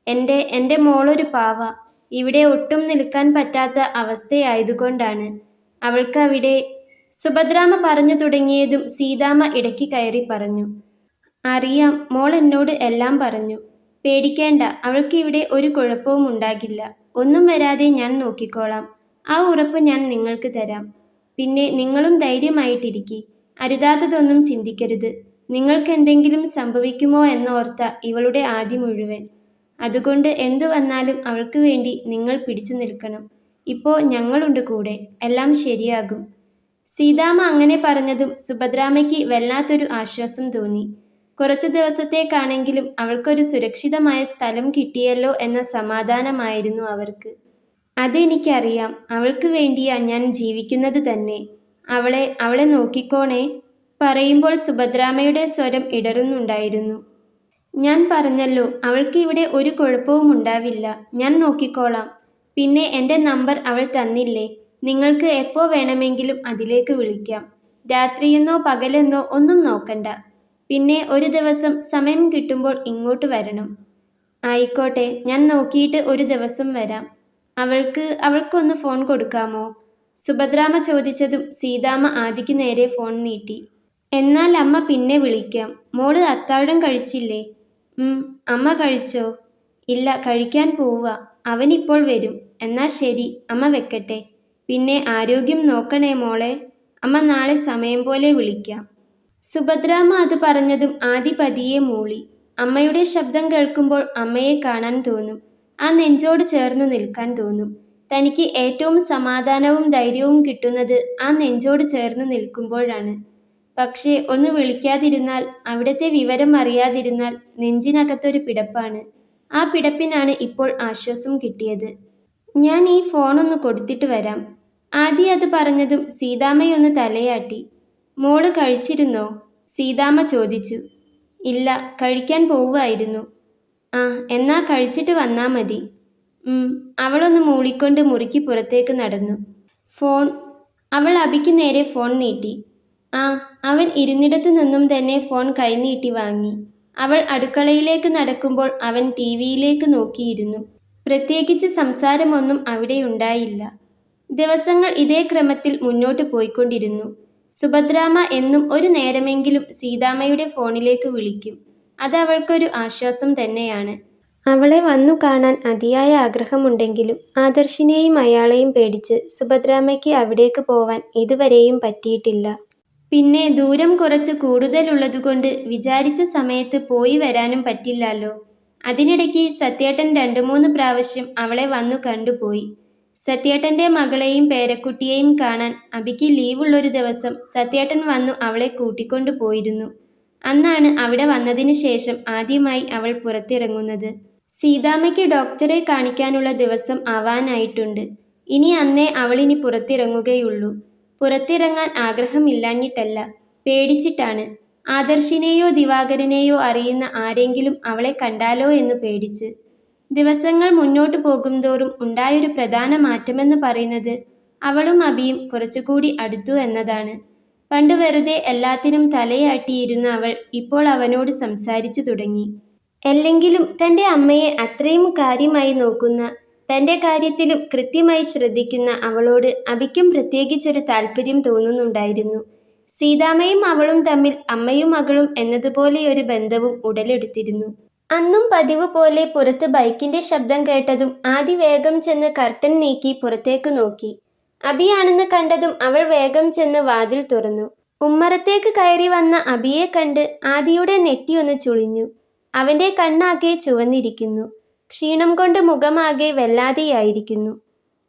എൻ്റെ മോളൊരു പാവ. ഇവിടെ ഒട്ടും നിൽക്കാൻ പറ്റാത്ത അവസ്ഥയായതുകൊണ്ടാണ് അവൾക്കവിടെ. സുഭദ്രാമ്മ പറഞ്ഞു തുടങ്ങിയതും സീതാമ്മ ഇടയ്ക്ക് കയറി പറഞ്ഞു. അറിയാം, മോൾ എന്നോട് എല്ലാം പറഞ്ഞു. പേടിക്കേണ്ട, അവൾക്ക് ഇവിടെ ഒരു കുഴപ്പവും ഉണ്ടാകില്ല. ഒന്നും വരാതെ ഞാൻ നോക്കിക്കോളാം. ആ ഉറപ്പ് ഞാൻ നിങ്ങൾക്ക് തരാം. പിന്നെ നിങ്ങളും ധൈര്യമായിട്ടിരിക്കി. അരുതാത്തതൊന്നും ചിന്തിക്കരുത്. നിങ്ങൾക്കെന്തെങ്കിലും സംഭവിക്കുമോ എന്നോർത്ത ഇവളുടെ ആദി മുഴുവൻ. അതുകൊണ്ട് എന്തു വന്നാലും അവൾക്ക് വേണ്ടി നിങ്ങൾ പിടിച്ചു നിൽക്കണം. ഇപ്പോൾ ഞങ്ങളുണ്ട് കൂടെ. എല്ലാം ശരിയാകും. സീതാമ്മ അങ്ങനെ പറഞ്ഞതും സുഭദ്രാമ്മയ്ക്ക് വല്ലാത്തൊരു ആശ്വാസം തോന്നി. കുറച്ചു ദിവസത്തേക്കാണെങ്കിലും അവൾക്കൊരു സുരക്ഷിതമായ സ്ഥലം കിട്ടിയല്ലോ എന്ന സമാധാനമായിരുന്നു അവർക്ക്. അതെനിക്കറിയാം. അവൾക്ക് വേണ്ടിയാ ഞാൻ ജീവിക്കുന്നത് തന്നെ. അവളെ നോക്കിക്കോണേ. പറയുമ്പോൾ സുഭദ്രാമ്മയുടെ സ്വരം ഇടറുന്നുണ്ടായിരുന്നു. ഞാൻ പറഞ്ഞല്ലോ, അവൾക്ക് ഇവിടെ ഒരു കുഴപ്പവും ഉണ്ടാവില്ല. ഞാൻ നോക്കിക്കോളാം. പിന്നെ എൻ്റെ നമ്പർ അവൾ തന്നില്ലേ? നിങ്ങൾക്ക് എപ്പോൾ വേണമെങ്കിലും അതിലേക്ക് വിളിക്കാം. രാത്രിയെന്നോ പകലെന്നോ ഒന്നും നോക്കണ്ട. പിന്നെ ഒരു ദിവസം സമയം കിട്ടുമ്പോൾ ഇങ്ങോട്ട് വരണം. ആയിക്കോട്ടെ, ഞാൻ നോക്കിയിട്ട് ഒരു ദിവസം വരാം. അവൾക്കൊന്ന് ഫോൺ കൊടുക്കാമോ? സുഭദ്രാമ്മ ചോദിച്ചതും സീതാമ്മ ആദിക്ക് നേരെ ഫോൺ നീട്ടി. എന്നാൽ അമ്മ പിന്നെ വിളിക്കാം. മോള് അത്താഴം കഴിച്ചില്ലേ? അമ്മ കഴിച്ചോ? ഇല്ല, കഴിക്കാൻ പോവുക. അവനിപ്പോൾ വരും. എന്നാ ശരി, അമ്മ വെക്കട്ടെ. പിന്നെ ആരോഗ്യം നോക്കണേ മോളെ. അമ്മ നാളെ സമയം പോലെ വിളിക്കാം. സുഭദ്രാമ്മ അത് പറഞ്ഞതും ആദി പതിയെ മൂളി. അമ്മയുടെ ശബ്ദം കേൾക്കുമ്പോൾ അമ്മയെ കാണാൻ തോന്നും. ആ നെഞ്ചോട് ചേർന്നു നിൽക്കാൻ തോന്നും. തനിക്ക് ഏറ്റവും സമാധാനവും ധൈര്യവും കിട്ടുന്നത് ആ നെഞ്ചോട് ചേർന്നു നിൽക്കുമ്പോഴാണ്. പക്ഷേ ഒന്ന് വിളിക്കാതിരുന്നാൽ, അവിടുത്തെ വിവരം അറിയാതിരുന്നാൽ നെഞ്ചിനകത്തൊരു പിടപ്പാണ്. ആ പിടപ്പിനാണ് ഇപ്പോൾ ആശ്വാസം കിട്ടിയത്. ഞാൻ ഈ ഫോണൊന്ന് കൊടുത്തിട്ട് വരാം. ആദി അത് പറഞ്ഞതും സീതാമ്മയൊന്ന് തലയാട്ടി. മോള് കഴിച്ചിരുന്നോ? സീതാമ്മ ചോദിച്ചു. ഇല്ല, കഴിക്കാൻ പോവുമായിരുന്നു. ആ, എന്നാ കഴിച്ചിട്ട് വന്നാ മതി. അവളൊന്ന് മൂളിക്കൊണ്ട് മുറിക്ക് പുറത്തേക്ക് നടന്നു. ഫോൺ. അവൾ അബിക്ക് നേരെ ഫോൺ നീട്ടി. അവൻ ഇരുന്നിടത്തു നിന്നും തന്നെ ഫോൺ കൈനീട്ടി വാങ്ങി. അവൾ അടുക്കളയിലേക്ക് നടക്കുമ്പോൾ അവൻ ടിവിയിലേക്ക് നോക്കിയിരുന്നു. പ്രത്യേകിച്ച് സംസാരമൊന്നും അവിടെയുണ്ടായില്ല. ദിവസങ്ങൾ ഇതേ ക്രമത്തിൽ മുന്നോട്ട് പോയിക്കൊണ്ടിരുന്നു. സുഭദ്രാമ്മ എന്നും ഒരു നേരമെങ്കിലും സീതാമ്മയുടെ ഫോണിലേക്ക് വിളിക്കും. അത് അവൾക്കൊരു ആശ്വാസം തന്നെയാണ്. അവളെ വന്നു കാണാൻ അതിയായ ആഗ്രഹമുണ്ടെങ്കിലും ആദർശിനെയും അയാളെയും പേടിച്ച് സുഭദ്രാമ്മയ്ക്ക് അവിടേക്ക് പോവാൻ ഇതുവരെയും പറ്റിയിട്ടില്ല. പിന്നെ ദൂരം കുറച്ച് കൂടുതലുള്ളതുകൊണ്ട് വിചാരിച്ച സമയത്ത് പോയി വരാനും പറ്റില്ലല്ലോ. അതിനിടയ്ക്ക് സത്യേട്ടൻ 2-3 പ്രാവശ്യം അവളെ വന്നു കണ്ടുപോയി. സത്യേട്ടൻ്റെ മകളെയും പേരക്കുട്ടിയെയും കാണാൻ അബിക്ക് ലീവുള്ളൊരു ദിവസം സത്യേട്ടൻ വന്നു അവളെ കൂട്ടിക്കൊണ്ടു പോയിരുന്നു. അന്നാണ് അവിടെ വന്നതിന് ശേഷം ആദ്യമായി അവൾ പുറത്തിറങ്ങുന്നത്. സീതാമ്മയ്ക്ക് ഡോക്ടറെ കാണിക്കാനുള്ള ദിവസം ആവാനായിട്ടുണ്ട്. ഇനി അന്നേ അവളിനി പുറത്തിറങ്ങുകയുള്ളൂ. പുറത്തിറങ്ങാൻ ആഗ്രഹമില്ലാഞ്ഞിട്ടല്ല, പേടിച്ചിട്ടാണ്. ആദർശിനെയോ ദിവാകരനെയോ അറിയുന്ന ആരെങ്കിലും അവളെ കണ്ടാലോ എന്ന് പേടിച്ച്. ദിവസങ്ങൾ മുന്നോട്ടു പോകുംതോറും ഉണ്ടായൊരു പ്രധാന മാറ്റമെന്ന് പറയുന്നത് അവളും അബിയും കുറച്ചുകൂടി അടുത്തു എന്നതാണ്. പണ്ട് വെറുതെ എല്ലാത്തിനും തലയാട്ടിയിരുന്ന അവൾ ഇപ്പോൾ അവനോട് സംസാരിച്ചു തുടങ്ങി. അല്ലെങ്കിലും തൻ്റെ അമ്മയെ അത്രയും കാര്യമായി നോക്കുന്ന, തൻ്റെ കാര്യത്തിലും കൃത്യമായി ശ്രദ്ധിക്കുന്ന അവളോട് അബിക്കും പ്രത്യേകിച്ചൊരു താല്പര്യം തോന്നുന്നുണ്ടായിരുന്നു. സീതാമ്മയും അവളും തമ്മിൽ അമ്മയും മകളും എന്നതുപോലെയൊരു ബന്ധവും ഉടലെടുത്തിരുന്നു. അന്നും പതിവ് പോലെ പുറത്ത് ബൈക്കിന്റെ ശബ്ദം കേട്ടതും ആദി വേഗം ചെന്ന് കർട്ടൻ നീക്കി പുറത്തേക്ക് നോക്കി. അബിയാണെന്ന് കണ്ടതും അവൾ വേഗം ചെന്ന് വാതിൽ തുറന്നു. ഉമ്മറത്തേക്ക് കയറി വന്ന അബിയെ കണ്ട് ആദിയുടെ നെറ്റിയൊന്ന് ചുളിഞ്ഞു. അവന്റെ കണ്ണാകെ ചുവന്നിരിക്കുന്നു. ക്ഷീണം കൊണ്ട് മുഖമാകെ വല്ലാതെയായിരിക്കുന്നു.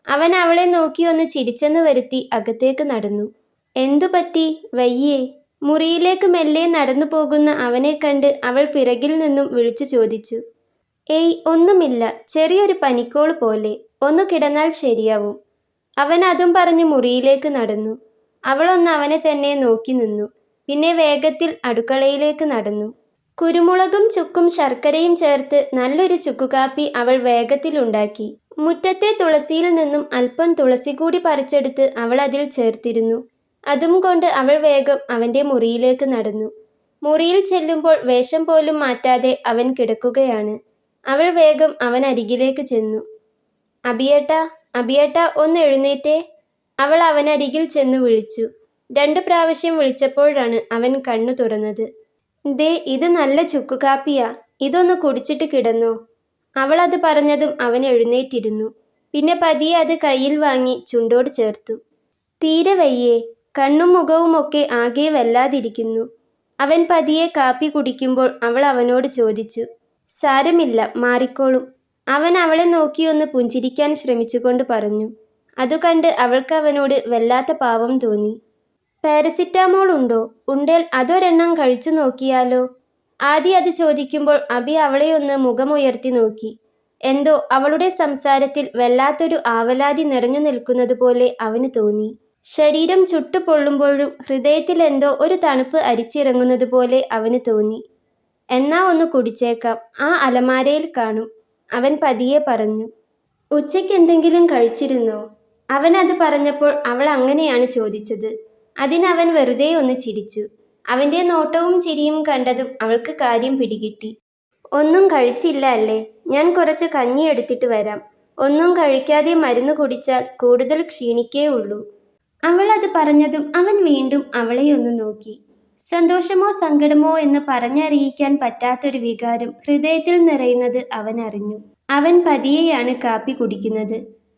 അവൻ അവളെ നോക്കി ഒന്ന് ചിരിച്ചെന്ന് വരുത്തി അകത്തേക്ക് നടന്നു. എന്തു പറ്റി, വയ്യേ? മുറിയിലേക്ക് മെല്ലെ നടന്നു പോകുന്ന അവനെ കണ്ട് അവൾ പിറകിൽ നിന്നും വിളിച്ചു ചോദിച്ചു. ഏയ് ഒന്നുമില്ല, ചെറിയൊരു പനിക്കോൾ പോലെ, ഒന്നു കിടന്നാൽ ശരിയാവും. അവൻ അതും പറഞ്ഞ് മുറിയിലേക്ക് നടന്നു. അവളൊന്ന് അവനെ തന്നെ നോക്കി നിന്നു. പിന്നെ വേഗത്തിൽ അടുക്കളയിലേക്ക് നടന്നു. കുരുമുളകും ചുക്കും ശർക്കരയും ചേർത്ത് നല്ലൊരു ചുക്കുകാപ്പി അവൾ വേഗത്തിലുണ്ടാക്കി. മുറ്റത്തെ തുളസിയിൽ നിന്നും അല്പം തുളസി കൂടി പറിച്ചെടുത്ത് അവൾ അതിൽ ചേർത്തിരുന്നു. അതും കൊണ്ട് അവൾ വേഗം അവൻ്റെ മുറിയിലേക്ക് നടന്നു. മുറിയിൽ ചെല്ലുമ്പോൾ വേഷം പോലും മാറ്റാതെ അവൻ കിടക്കുകയാണ്. അവൾ വേഗം അവൻ അരികിലേക്ക് ചെന്നു. അബിയേട്ടാ, അബിയേട്ടാ, ഒന്ന് എഴുന്നേറ്റേ. അവൾ അവനരികിൽ ചെന്നു വിളിച്ചു. 2 പ്രാവശ്യം വിളിച്ചപ്പോഴാണ് അവൻ കണ്ണു തുറന്നത്. ദേ, ഇത് നല്ല ചുക്കുകാപ്പിയാ, ഇതൊന്ന് കുടിച്ചിട്ട് കിടന്നോ. അവൾ അത് പറഞ്ഞതും അവൻ എഴുന്നേറ്റിരുന്നു. പിന്നെ പതിയെ അത് കയ്യിൽ വാങ്ങി ചുണ്ടോട് ചേർത്തു. തീരെ വയ്യേ? കണ്ണും മുഖവുമൊക്കെ ആകെ വല്ലാതിരിക്കുന്നു. അവൻ പതിയെ കാപ്പി കുടിക്കുമ്പോൾ അവൾ അവനോട് ചോദിച്ചു. സാരമില്ല, മാറിക്കോളും. അവൻ അവളെ നോക്കിയൊന്ന് പുഞ്ചിരിക്കാൻ ശ്രമിച്ചുകൊണ്ട് പറഞ്ഞു. അതു കണ്ട് അവൾക്ക് അവനോട് വല്ലാത്ത പാവം തോന്നി. പാരസിറ്റാമോൾ ഉണ്ടോ? ഉണ്ടേൽ അതൊരെണ്ണം കഴിച്ചു നോക്കിയാലോ? ആദ്യം അത് ചോദിക്കുമ്പോൾ അബി അവളെ ഒന്ന് മുഖമുയർത്തി നോക്കി. എന്തോ അവളുടെ സംസാരത്തിൽ വല്ലാത്തൊരു ആവലാതി നിറഞ്ഞു നിൽക്കുന്നതുപോലെ അവന് തോന്നി. ശരീരം ചുട്ടുപൊള്ളുമ്പോഴും ഹൃദയത്തിൽ എന്തോ ഒരു തണുപ്പ് അരിച്ചിറങ്ങുന്നതുപോലെ അവന് തോന്നി. എന്നാ ഒന്ന് കുടിച്ചേക്കാം, ആ അലമാരയിൽ കാണും, അവൻ പതിയെ പറഞ്ഞു. ഉച്ചയ്ക്ക് എന്തെങ്കിലും കഴിച്ചിരുന്നോ? അവൻ അത് പറഞ്ഞപ്പോൾ അവൾ അങ്ങനെയാണ് ചോദിച്ചത്. അതിനവൻ വെറുതെ ഒന്ന് ചിരിച്ചു. അവൻ്റെ നോട്ടവും ചിരിയും കണ്ടതും അവൾക്ക് കാര്യം പിടികിട്ടി. ഒന്നും കഴിച്ചില്ല അല്ലേ? ഞാൻ കുറച്ച് കഞ്ഞി എടുത്തിട്ട് വരാം. ഒന്നും കഴിക്കാതെ മരുന്ന് കുടിച്ചാൽ കൂടുതൽ ക്ഷീണിക്കേ ഉള്ളൂ. അവൾ അത് പറഞ്ഞതും അവൻ വീണ്ടും അവളെയൊന്ന് നോക്കി. സന്തോഷമോ സങ്കടമോ എന്ന് പറഞ്ഞറിയിക്കാൻ പറ്റാത്തൊരു വികാരം ഹൃദയത്തിൽ നിറയുന്നത് അവൻ അറിഞ്ഞു. അവൻ പതിയെയാണ് കാപ്പി കുടിക്കുന്നത്.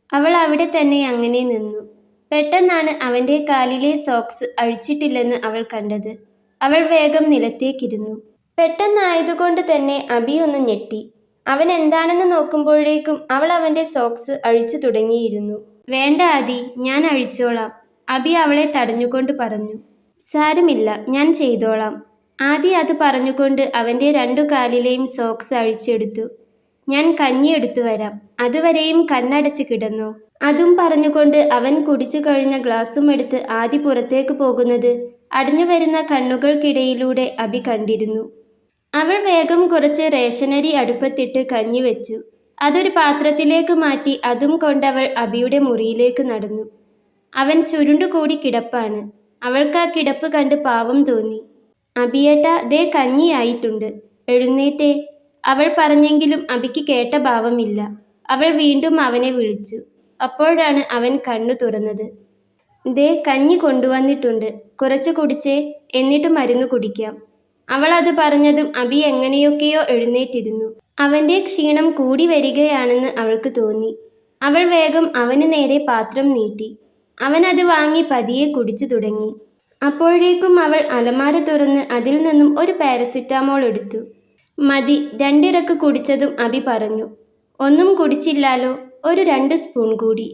അവൾ അവിടെ തന്നെ അങ്ങനെ നിന്നു. പെട്ടെന്നാണ് അവൻ്റെ കാലിലെ സോക്സ് അഴിച്ചിട്ടില്ലെന്ന് അവൾ കണ്ടത്. അവൾ വേഗം നിലത്തേക്കിരുന്നു. പെട്ടെന്നായതുകൊണ്ട് തന്നെ അബി ഒന്ന് ഞെട്ടി. അവൻ എന്താണെന്ന് നോക്കുമ്പോഴേക്കും അവൾ അവൻ്റെ സോക്സ് അഴിച്ചു തുടങ്ങിയിരുന്നു. വേണ്ട ആദി, ഞാൻ അഴിച്ചോളാം, അബി അവളെ തടഞ്ഞുകൊണ്ട് പറഞ്ഞു. സാരമില്ല, ഞാൻ ചെയ്തോളാം. ആദി അത് പറഞ്ഞുകൊണ്ട് അവൻ്റെ 2 കാലിലെയും സോക്സ് അഴിച്ചെടുത്തു. ഞാൻ കഞ്ഞി എടുത്തു വരാം, അതുവരെയും കണ്ണടച്ച് കിടന്നോ. അതും പറഞ്ഞുകൊണ്ട് അവൻ കുടിച്ചു കഴിഞ്ഞ ഗ്ലാസും എടുത്ത് ആദി പുറത്തേക്ക് പോകുന്നത് അടഞ്ഞു വരുന്ന കണ്ണുകൾക്കിടയിലൂടെ അബി കണ്ടിരുന്നു. അവൾ വേഗം കുറച്ച് റേഷനരി അടുപ്പത്തിട്ട് കഞ്ഞി വെച്ചു. അതൊരു പാത്രത്തിലേക്ക് മാറ്റി അതും കൊണ്ടവൾ അബിയുടെ മുറിയിലേക്ക് നടന്നു. അവൻ ചുരുണ്ടുകൂടി കിടപ്പാണ്. അവൾക്ക് ആ കിടപ്പ് കണ്ട് പാവം തോന്നി. അബിയേട്ടാ, ദേ കഞ്ഞിയായിട്ടുണ്ട്, എഴുന്നേറ്റേ. അവൾ പറഞ്ഞെങ്കിലും അബിക്ക് കേട്ട ഭാവമില്ല. അവൾ വീണ്ടും അവനെ വിളിച്ചു. അപ്പോഴാണ് അവൻ കണ്ണു തുറന്നത്. ദേ കഞ്ഞി കൊണ്ടുവന്നിട്ടുണ്ട്, കുറച്ച് കുടിച്ചേ, എന്നിട്ട് മരുന്ന് കുടിക്കാം. അവൾ അത് പറഞ്ഞതും അബി എങ്ങനെയൊക്കെയോ എഴുന്നേറ്റിരുന്നു. അവൻ്റെ ക്ഷീണം കൂടി വരികയാണെന്ന് അവൾക്ക് തോന്നി. അവൾ വേഗം അവന് നേരെ പാത്രം നീട്ടി. അവൻ അത് വാങ്ങി പതിയെ കുടിച്ചു തുടങ്ങി. അപ്പോഴേക്കും അവൾ അലമാര തുറന്ന് അതിൽ നിന്നും ഒരു പാരസിറ്റാമോൾ എടുത്തു. മതി, 2 ഇറക്ക് കുടിച്ചതും അബി പറഞ്ഞു. ഒന്നും കുടിച്ചില്ലാലോ, ഒരു 2 സ്പൂൺ കൂടി.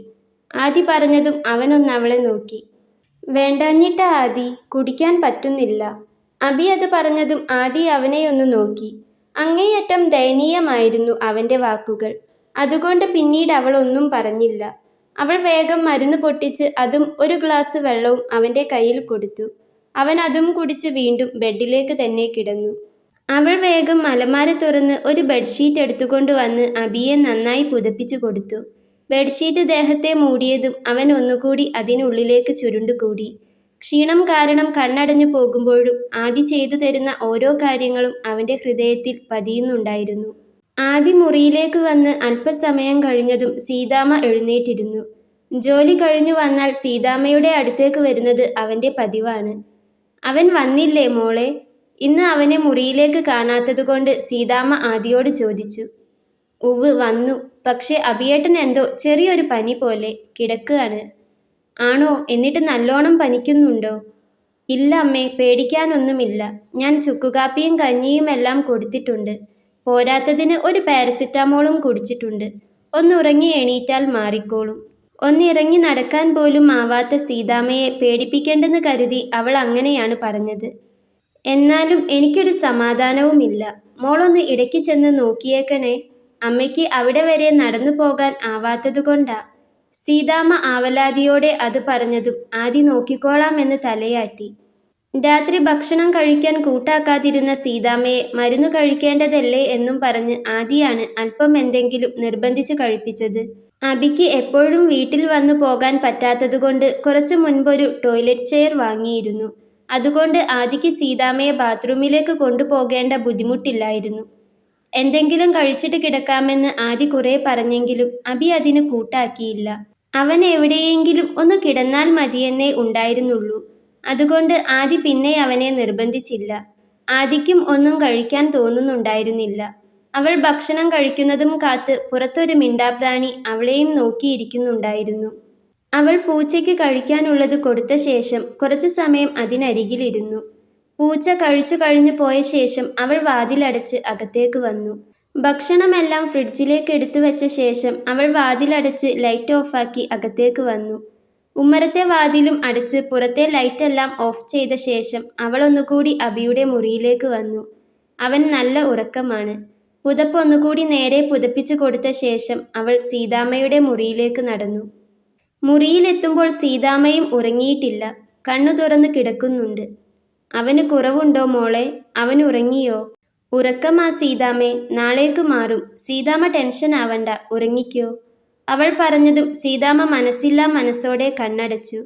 ആദി പറഞ്ഞതും അവനൊന്ന് അവളെ നോക്കി. വേണ്ടാഞ്ഞിട്ടാ ആദി, കുടിക്കാൻ പറ്റുന്നില്ല. അബി അത് പറഞ്ഞതും ആദി അവനെയൊന്ന് നോക്കി. അങ്ങേയറ്റം ദയനീയമായിരുന്നു അവന്റെ വാക്കുകൾ. അതുകൊണ്ട് പിന്നീട് അവൾ ഒന്നും പറഞ്ഞില്ല. അവൾ വേഗം മരുന്ന് പൊട്ടിച്ച് അതും ഒരു ഗ്ലാസ് വെള്ളവും അവന്റെ കയ്യിൽ കൊടുത്തു. അവൻ അതും കുടിച്ച് വീണ്ടും ബെഡിലേക്ക് തന്നെ കിടന്നു. അവൾ വേഗം അലമാര തുറന്ന് ഒരു ബെഡ്ഷീറ്റ് എടുത്തുകൊണ്ട് വന്ന് അബിയെ നന്നായി പുതപ്പിച്ചു കൊടുത്തു. ബെഡ്ഷീറ്റ് ദേഹത്തെ മൂടിയതും അവൻ ഒന്നുകൂടി അതിനുള്ളിലേക്ക് ചുരുണ്ടുകൂടി. ക്ഷീണം കാരണം കണ്ണടഞ്ഞു പോകുമ്പോഴും ആദി ചെയ്തു തരുന്ന ഓരോ കാര്യങ്ങളും അവന്റെ ഹൃദയത്തിൽ പതിയുന്നുണ്ടായിരുന്നു. ആദി മുറിയിലേക്ക് വന്ന് അല്പസമയം കഴിഞ്ഞതും സീതാമ്മ എഴുന്നേറ്റിരുന്നു. ജോലി കഴിഞ്ഞു വന്നാൽ സീതാമ്മയുടെ അടുത്തേക്ക് വരുന്നത് അവന്റെ പതിവാണ്. അവൻ വന്നില്ലേ മോളെ? ഇന്ന് അവനെ മുറിയിലേക്ക് കാണാത്തതുകൊണ്ട് സീതാമ്മ ആദിയോട് ചോദിച്ചു. ഉവ് വന്നു, പക്ഷെ അഭിയേട്ടൻ എന്തോ ചെറിയൊരു പനി പോലെ കിടക്കുകയാണ്. ആണോ? എന്നിട്ട് നല്ലോണം പനിക്കുന്നുണ്ടോ? ഇല്ല അമ്മേ, പേടിക്കാനൊന്നുമില്ല. ഞാൻ ചുക്കുകാപ്പിയും കഞ്ഞിയുമെല്ലാം കൊടുത്തിട്ടുണ്ട്. പോരാത്തതിന് ഒരു പാരസിറ്റാമോളും കുടിച്ചിട്ടുണ്ട്. ഒന്നുറങ്ങി എണീറ്റാൽ മാറിക്കോളും. ഒന്നിറങ്ങി നടക്കാൻ പോലും ആവാത്ത സീതാമ്മയെ പേടിപ്പിക്കേണ്ടെന്ന് കരുതി അവൾ അങ്ങനെയാണ് പറഞ്ഞത്. എന്നാലും എനിക്കൊരു സമാധാനവുമില്ല. മോളൊന്ന് ഇടയ്ക്ക് ചെന്ന് നോക്കിയേക്കണേ. അമ്മയ്ക്ക് അവിടെ വരെ നടന്നു പോകാൻ ആവാത്തതുകൊണ്ടാ. സീതാമ്മ ആവലാതിയോടെ അത് പറഞ്ഞതും ആദി നോക്കിക്കോളാമെന്ന് തലയാട്ടി. രാത്രി ഭക്ഷണം കഴിക്കാൻ കൂട്ടാക്കാതിരുന്ന സീതാമ്മയെ മരുന്ന് കഴിക്കേണ്ടതല്ലേ എന്നും പറഞ്ഞ് ആദിയാണ് അല്പം എന്തെങ്കിലും നിർബന്ധിച്ച് കഴിപ്പിച്ചത്. അബിക്ക് എപ്പോഴും വീട്ടിൽ വന്നു പോകാൻ പറ്റാത്തതുകൊണ്ട് കുറച്ചു മുൻപൊരു ടോയ്ലറ്റ് ചെയർ വാങ്ങിയിരുന്നു. അതുകൊണ്ട് ആദിക്ക് സീതാമ്മയെ ബാത്റൂമിലേക്ക് കൊണ്ടുപോകേണ്ട ബുദ്ധിമുട്ടില്ലായിരുന്നു. എന്തെങ്കിലും കഴിച്ചിട്ട് കിടക്കാമെന്ന് ആദി കുറെ പറഞ്ഞെങ്കിലും അബി അതിന് കൂട്ടാക്കിയില്ല. അവൻ എവിടെയെങ്കിലും ഒന്ന് കിടന്നാൽ മതിയെന്നേ ഉണ്ടായിരുന്നുള്ളൂ. അതുകൊണ്ട് ആദി പിന്നെ അവനെ നിർബന്ധിച്ചില്ല. ആദിക്കും ഒന്നും കഴിക്കാൻ തോന്നുന്നുണ്ടായിരുന്നില്ല. അവൾ ഭക്ഷണം കഴിക്കുന്നതും കാത്ത് പുറത്തൊരു മിണ്ടാപ്രാണി അവളെയും നോക്കിയിരിക്കുന്നുണ്ടായിരുന്നു. അവൾ പൂച്ചയ്ക്ക് കഴിക്കാനുള്ളത് കൊടുത്ത ശേഷം കുറച്ചു സമയം അതിനരികിലിരുന്നു. പൂച്ച കഴിച്ചു കഴിഞ്ഞു പോയ ശേഷം അവൾ വാതിലടച്ച് അകത്തേക്ക് വന്നു. ഭക്ഷണമെല്ലാം ഫ്രിഡ്ജിലേക്ക് എടുത്തു വെച്ച ശേഷം അവൾ വാതിലടച്ച് ലൈറ്റ് ഓഫാക്കി അകത്തേക്ക് വന്നു. ഉമ്മറത്തെ വാതിലും അടച്ച് പുറത്തെ ലൈറ്റെല്ലാം ഓഫ് ചെയ്ത ശേഷം അവൾ ഒന്നുകൂടി അബിയുടെ മുറിയിലേക്ക് വന്നു. അവൻ നല്ല ഉറക്കമാണ്. പുതപ്പ് ഒന്നുകൂടി നേരെ പുതപ്പിച്ചു കൊടുത്ത ശേഷം അവൾ സീതാമ്മയുടെ മുറിയിലേക്ക് നടന്നു. മുറിയിലെത്തുമ്പോൾ സീതാമ്മയും ഉറങ്ങിയിട്ടില്ല. കണ്ണു തുറന്ന് കിടക്കുന്നുണ്ട്. അവന് കുറവുണ്ടോ മോളെ? അവൻ ഉറങ്ങിയോ? ഉറക്കമാ സീതാമ്മേ, നാളേക്ക് മാറും. സീതാമ്മ ടെൻഷൻ ആവണ്ട, ഉറങ്ങിക്കോ. അവൾ പറഞ്ഞതും സീതാമ്മ മനസ്സില്ലാ മനസ്സോടെ കണ്ണടച്ചു.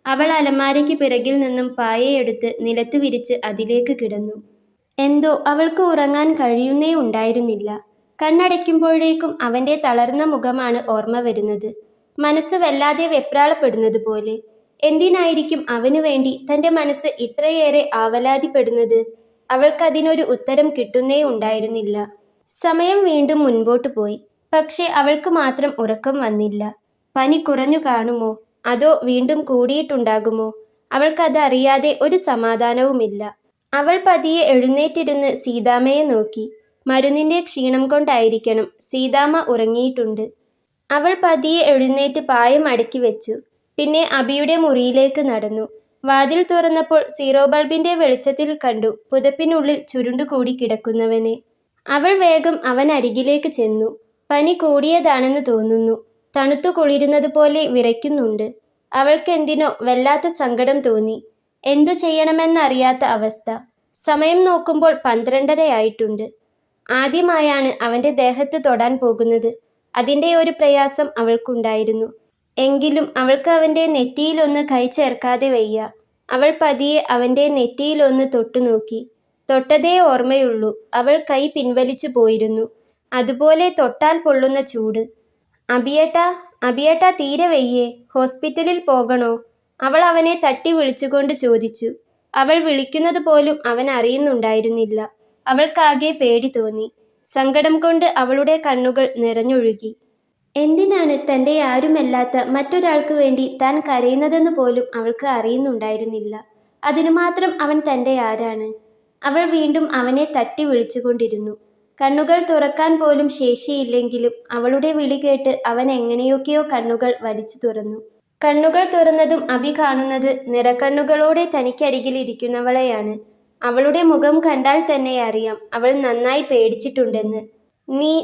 അവൾ അലമാരയ്ക്ക് പിറകിൽ നിന്നും പായയെടുത്ത് നിലത്ത് വിരിച്ച് അതിലേക്ക് കിടന്നു. എന്തോ അവൾക്ക് ഉറങ്ങാൻ കഴിയുന്നേ ഉണ്ടായിരുന്നില്ല. കണ്ണടയ്ക്കുമ്പോഴേക്കും അവന്റെ തളർന്ന മുഖമാണ് ഓർമ്മ വരുന്നത്. മനസ്സ് വല്ലാതെ വെപ്രാളപ്പെടുന്നത് പോലെ. എന്തിനായിരിക്കും അവനു വേണ്ടി തന്റെ മനസ്സ് ഇത്രയേറെ ആവലാതിപ്പെടുന്നത്? അവൾക്കതിനൊരു ഉത്തരം കിട്ടുന്നേ ഉണ്ടായിരുന്നില്ല. സമയം വീണ്ടും മുൻപോട്ട് പോയി. പക്ഷെ അവൾക്ക് മാത്രം ഉറക്കം വന്നില്ല. പനി കുറഞ്ഞു കാണുമോ? അതോ വീണ്ടും കൂടിയിട്ടുണ്ടാകുമോ? അവൾക്കതറിയാതെ ഒരു സമാധാനവുമില്ല. അവൾ പതിയെ എഴുന്നേറ്റിരുന്ന് സീതാമ്മയെ നോക്കി. മരുന്നിന്റെ ക്ഷീണം കൊണ്ടായിരിക്കണം സീതാമ്മ ഉറങ്ങിയിട്ടുണ്ട്. അവൾ പതിയെ എഴുന്നേറ്റ് പായം അടക്കി വെച്ചു. പിന്നെ അബിയുടെ മുറിയിലേക്ക് നടന്നു. വാതിൽ തുറന്നപ്പോൾ സീറോ ബൾബിന്റെ വെളിച്ചത്തിൽ കണ്ടു പുതപ്പിനുള്ളിൽ ചുരുണ്ടുകൂടി കിടക്കുന്നവനെ. അവൾ വേഗം അവൻ അരികിലേക്ക് ചെന്നു. പനി കൂടിയതാണെന്ന് തോന്നുന്നു. തണുത്തു കുളിരുന്നതുപോലെ വിറയ്ക്കുന്നുണ്ട്. അവൾക്കെന്തിനോ വല്ലാത്ത സങ്കടം തോന്നി. എന്തു ചെയ്യണമെന്നറിയാത്ത അവസ്ഥ. സമയം നോക്കുമ്പോൾ 12:30 ആദ്യമായാണ് അവന്റെ ദേഹത്ത് തൊടാൻ പോകുന്നത്. അതിൻ്റെ ഒരു പ്രയാസം അവൾക്കുണ്ടായിരുന്നു. എങ്കിലും അവൾക്ക് അവന്റെ നെറ്റിയിലൊന്ന് കൈ ചേർക്കാതെ വയ്യ. അവൾ പതിയെ അവന്റെ നെറ്റിയിലൊന്ന് തൊട്ടുനോക്കി. തൊട്ടതേ ഓർമ്മയുള്ളൂ. അവൾ കൈ പിൻവലിച്ചു പോയിരുന്നു. അതുപോലെ തൊട്ടാൽ പൊള്ളുന്ന ചൂട്. അബിയേട്ടാ, അബിയേട്ടാ, തീരെ വയ്യേ? ഹോസ്പിറ്റലിൽ പോകണോ? അവൾ അവനെ തട്ടി വിളിച്ചുകൊണ്ട് ചോദിച്ചു. അവൾ വിളിക്കുന്നത് പോലും അവൻ അറിയുന്നുണ്ടായിരുന്നില്ല. അവൾക്കാകെ പേടി തോന്നി. സങ്കടം കൊണ്ട് അവളുടെ കണ്ണുകൾ നിറഞ്ഞൊഴുകി. എന്തിനാണ് തൻ്റെ ആരുമല്ലാത്ത മറ്റൊരാൾക്ക് വേണ്ടി താൻ കരയുന്നതെന്ന് പോലും അവൾക്ക് അറിയുന്നുണ്ടായിരുന്നില്ല. അതിനു മാത്രം അവൻ തൻ്റെ ആരാണ്? അവൾ വീണ്ടും അവനെ തട്ടി വിളിച്ചുകൊണ്ടിരുന്നു. കണ്ണുകൾ തുറക്കാൻ പോലും ശേഷിയില്ലെങ്കിലും അവളുടെ വിളി കേട്ട് അവൻ എങ്ങനെയൊക്കെയോ കണ്ണുകൾ വലിച്ചു തുറന്നു. കണ്ണുകൾ തുറന്നതും അഭി കാണുന്നത് നിറക്കണ്ണുകളോടെ തനിക്കരികിൽ ഇരിക്കുന്നവളെയാണ്. അവളുടെ മുഖം കണ്ടാൽ തന്നെ അറിയാം അവൾ നന്നായി പേടിച്ചിട്ടുണ്ടെന്ന്.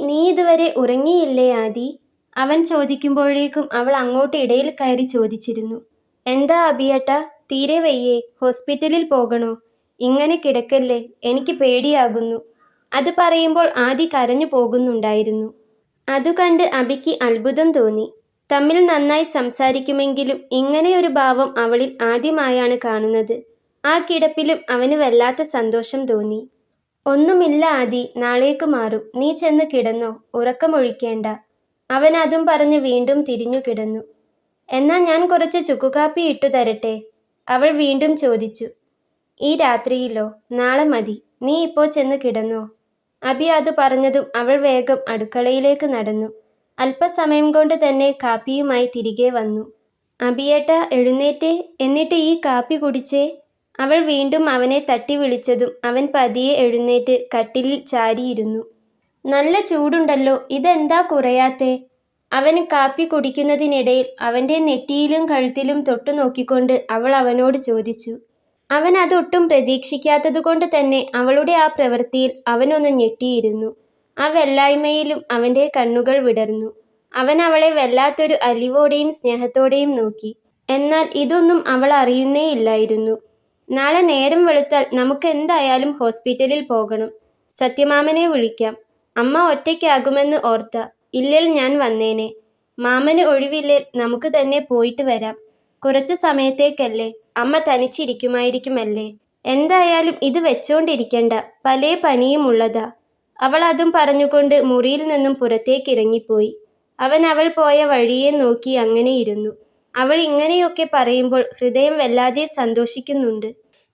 നീ ഇതുവരെ ഉറങ്ങിയില്ലേ ആദി? അവൻ ചോദിക്കുമ്പോഴേക്കും അവൾ അങ്ങോട്ട് ഇടയിൽ കയറി ചോദിച്ചിരുന്നു. എന്താ അഭിയേട്ടാ, തീരെ വയ്യേ? ഹോസ്പിറ്റലിൽ പോകണോ? ഇങ്ങനെ കിടക്കല്ലേ, എനിക്ക് പേടിയാകുന്നു. അത് പറയുമ്പോൾ ആദി കരഞ്ഞു പോകുന്നുണ്ടായിരുന്നു. അതു കണ്ട് അഭിക്ക് അത്ഭുതം തോന്നി. തമ്മിൽ നന്നായി സംസാരിക്കുമെങ്കിലും ഇങ്ങനെയൊരു ഭാവം അവളിൽ ആദ്യമായാണ് കാണുന്നത്. ആ കിടപ്പിലും അവന് വല്ലാത്ത സന്തോഷം തോന്നി. ഒന്നുമില്ല ആദി, നാളേക്ക് മാറും. നീ ചെന്ന് കിടന്നോ, ഉറക്കമൊഴിക്കേണ്ട. അവൻ അതും പറഞ്ഞ് വീണ്ടും തിരിഞ്ഞു കിടന്നു. എന്നാ ഞാൻ കുറച്ച് ചുക്കുകാപ്പി ഇട്ടു തരട്ടെ? അവൾ വീണ്ടും ചോദിച്ചു. ഈ രാത്രിയിലോ? നാളെ മതി. നീ ഇപ്പോൾ ചെന്ന് കിടന്നോ? അഭി അത് പറഞ്ഞതും അവൾ വേഗം അടുക്കളയിലേക്ക് നടന്നു. അല്പസമയം കൊണ്ട് തന്നെ കാപ്പിയുമായി തിരികെ വന്നു. അഭിയേട്ടാ, എഴുന്നേറ്റേ, എന്നിട്ട് ഈ കാപ്പി കുടിച്ചേ. അവൾ വീണ്ടും അവനെ തട്ടി വിളിച്ചതും അവൻ പതിയെ എഴുന്നേറ്റ് കട്ടിലിൽ ചാരിയിരുന്നു. നല്ല ചൂടുണ്ടല്ലോ, ഇതെന്താ കുറയാത്തേ? അവന് കാപ്പി കുടിക്കുന്നതിനിടയിൽ അവൻ്റെ നെറ്റിയിലും കഴുത്തിലും തൊട്ടു നോക്കിക്കൊണ്ട് അവൾ അവനോട് ചോദിച്ചു. അവൻ അതൊട്ടും പ്രതീക്ഷിക്കാത്തതുകൊണ്ട് തന്നെ അവളുടെ ആ പ്രവൃത്തിയിൽ അവനൊന്ന് ഞെട്ടിയിരുന്നു. ആ വെല്ലായ്മയിലും അവൻ്റെ കണ്ണുകൾ വിടർന്നു. അവൻ അവളെ വല്ലാത്തൊരു അലിവോടെയും സ്നേഹത്തോടെയും നോക്കി. എന്നാൽ ഇതൊന്നും അവൾ അറിയുന്നേയില്ലായിരുന്നു. നാളെ നേരം വെളുത്താൽ നമുക്ക് എന്തായാലും ഹോസ്പിറ്റലിൽ പോകണം. സത്യമാമനെ വിളിക്കാം. അമ്മ ഒറ്റയ്ക്കാകുമെന്ന് ഓർത്ത. ഇല്ലേൽ ഞാൻ വന്നേനെ. മാമന് ഒഴിവില്ലേൽ നമുക്ക് തന്നെ പോയിട്ട് വരാം. കുറച്ച് സമയത്തേക്കല്ലേ, അമ്മ തനിച്ചിരിക്കുമായിരിക്കുമല്ലേ. എന്തായാലും ഇത് വെച്ചോണ്ടിരിക്കണ്ട, പലേ പനിയും ഉള്ളതാ. അവൾ അതും പറഞ്ഞുകൊണ്ട് മുറിയിൽ നിന്നും പുറത്തേക്കിറങ്ങിപ്പോയി. അവൾ പോയ വഴിയെ നോക്കി അങ്ങനെയിരുന്നു. അവൾ ഇങ്ങനെയൊക്കെ പറയുമ്പോൾ ഹൃദയം വല്ലാതെ സന്തോഷിക്കുന്നുണ്ട്.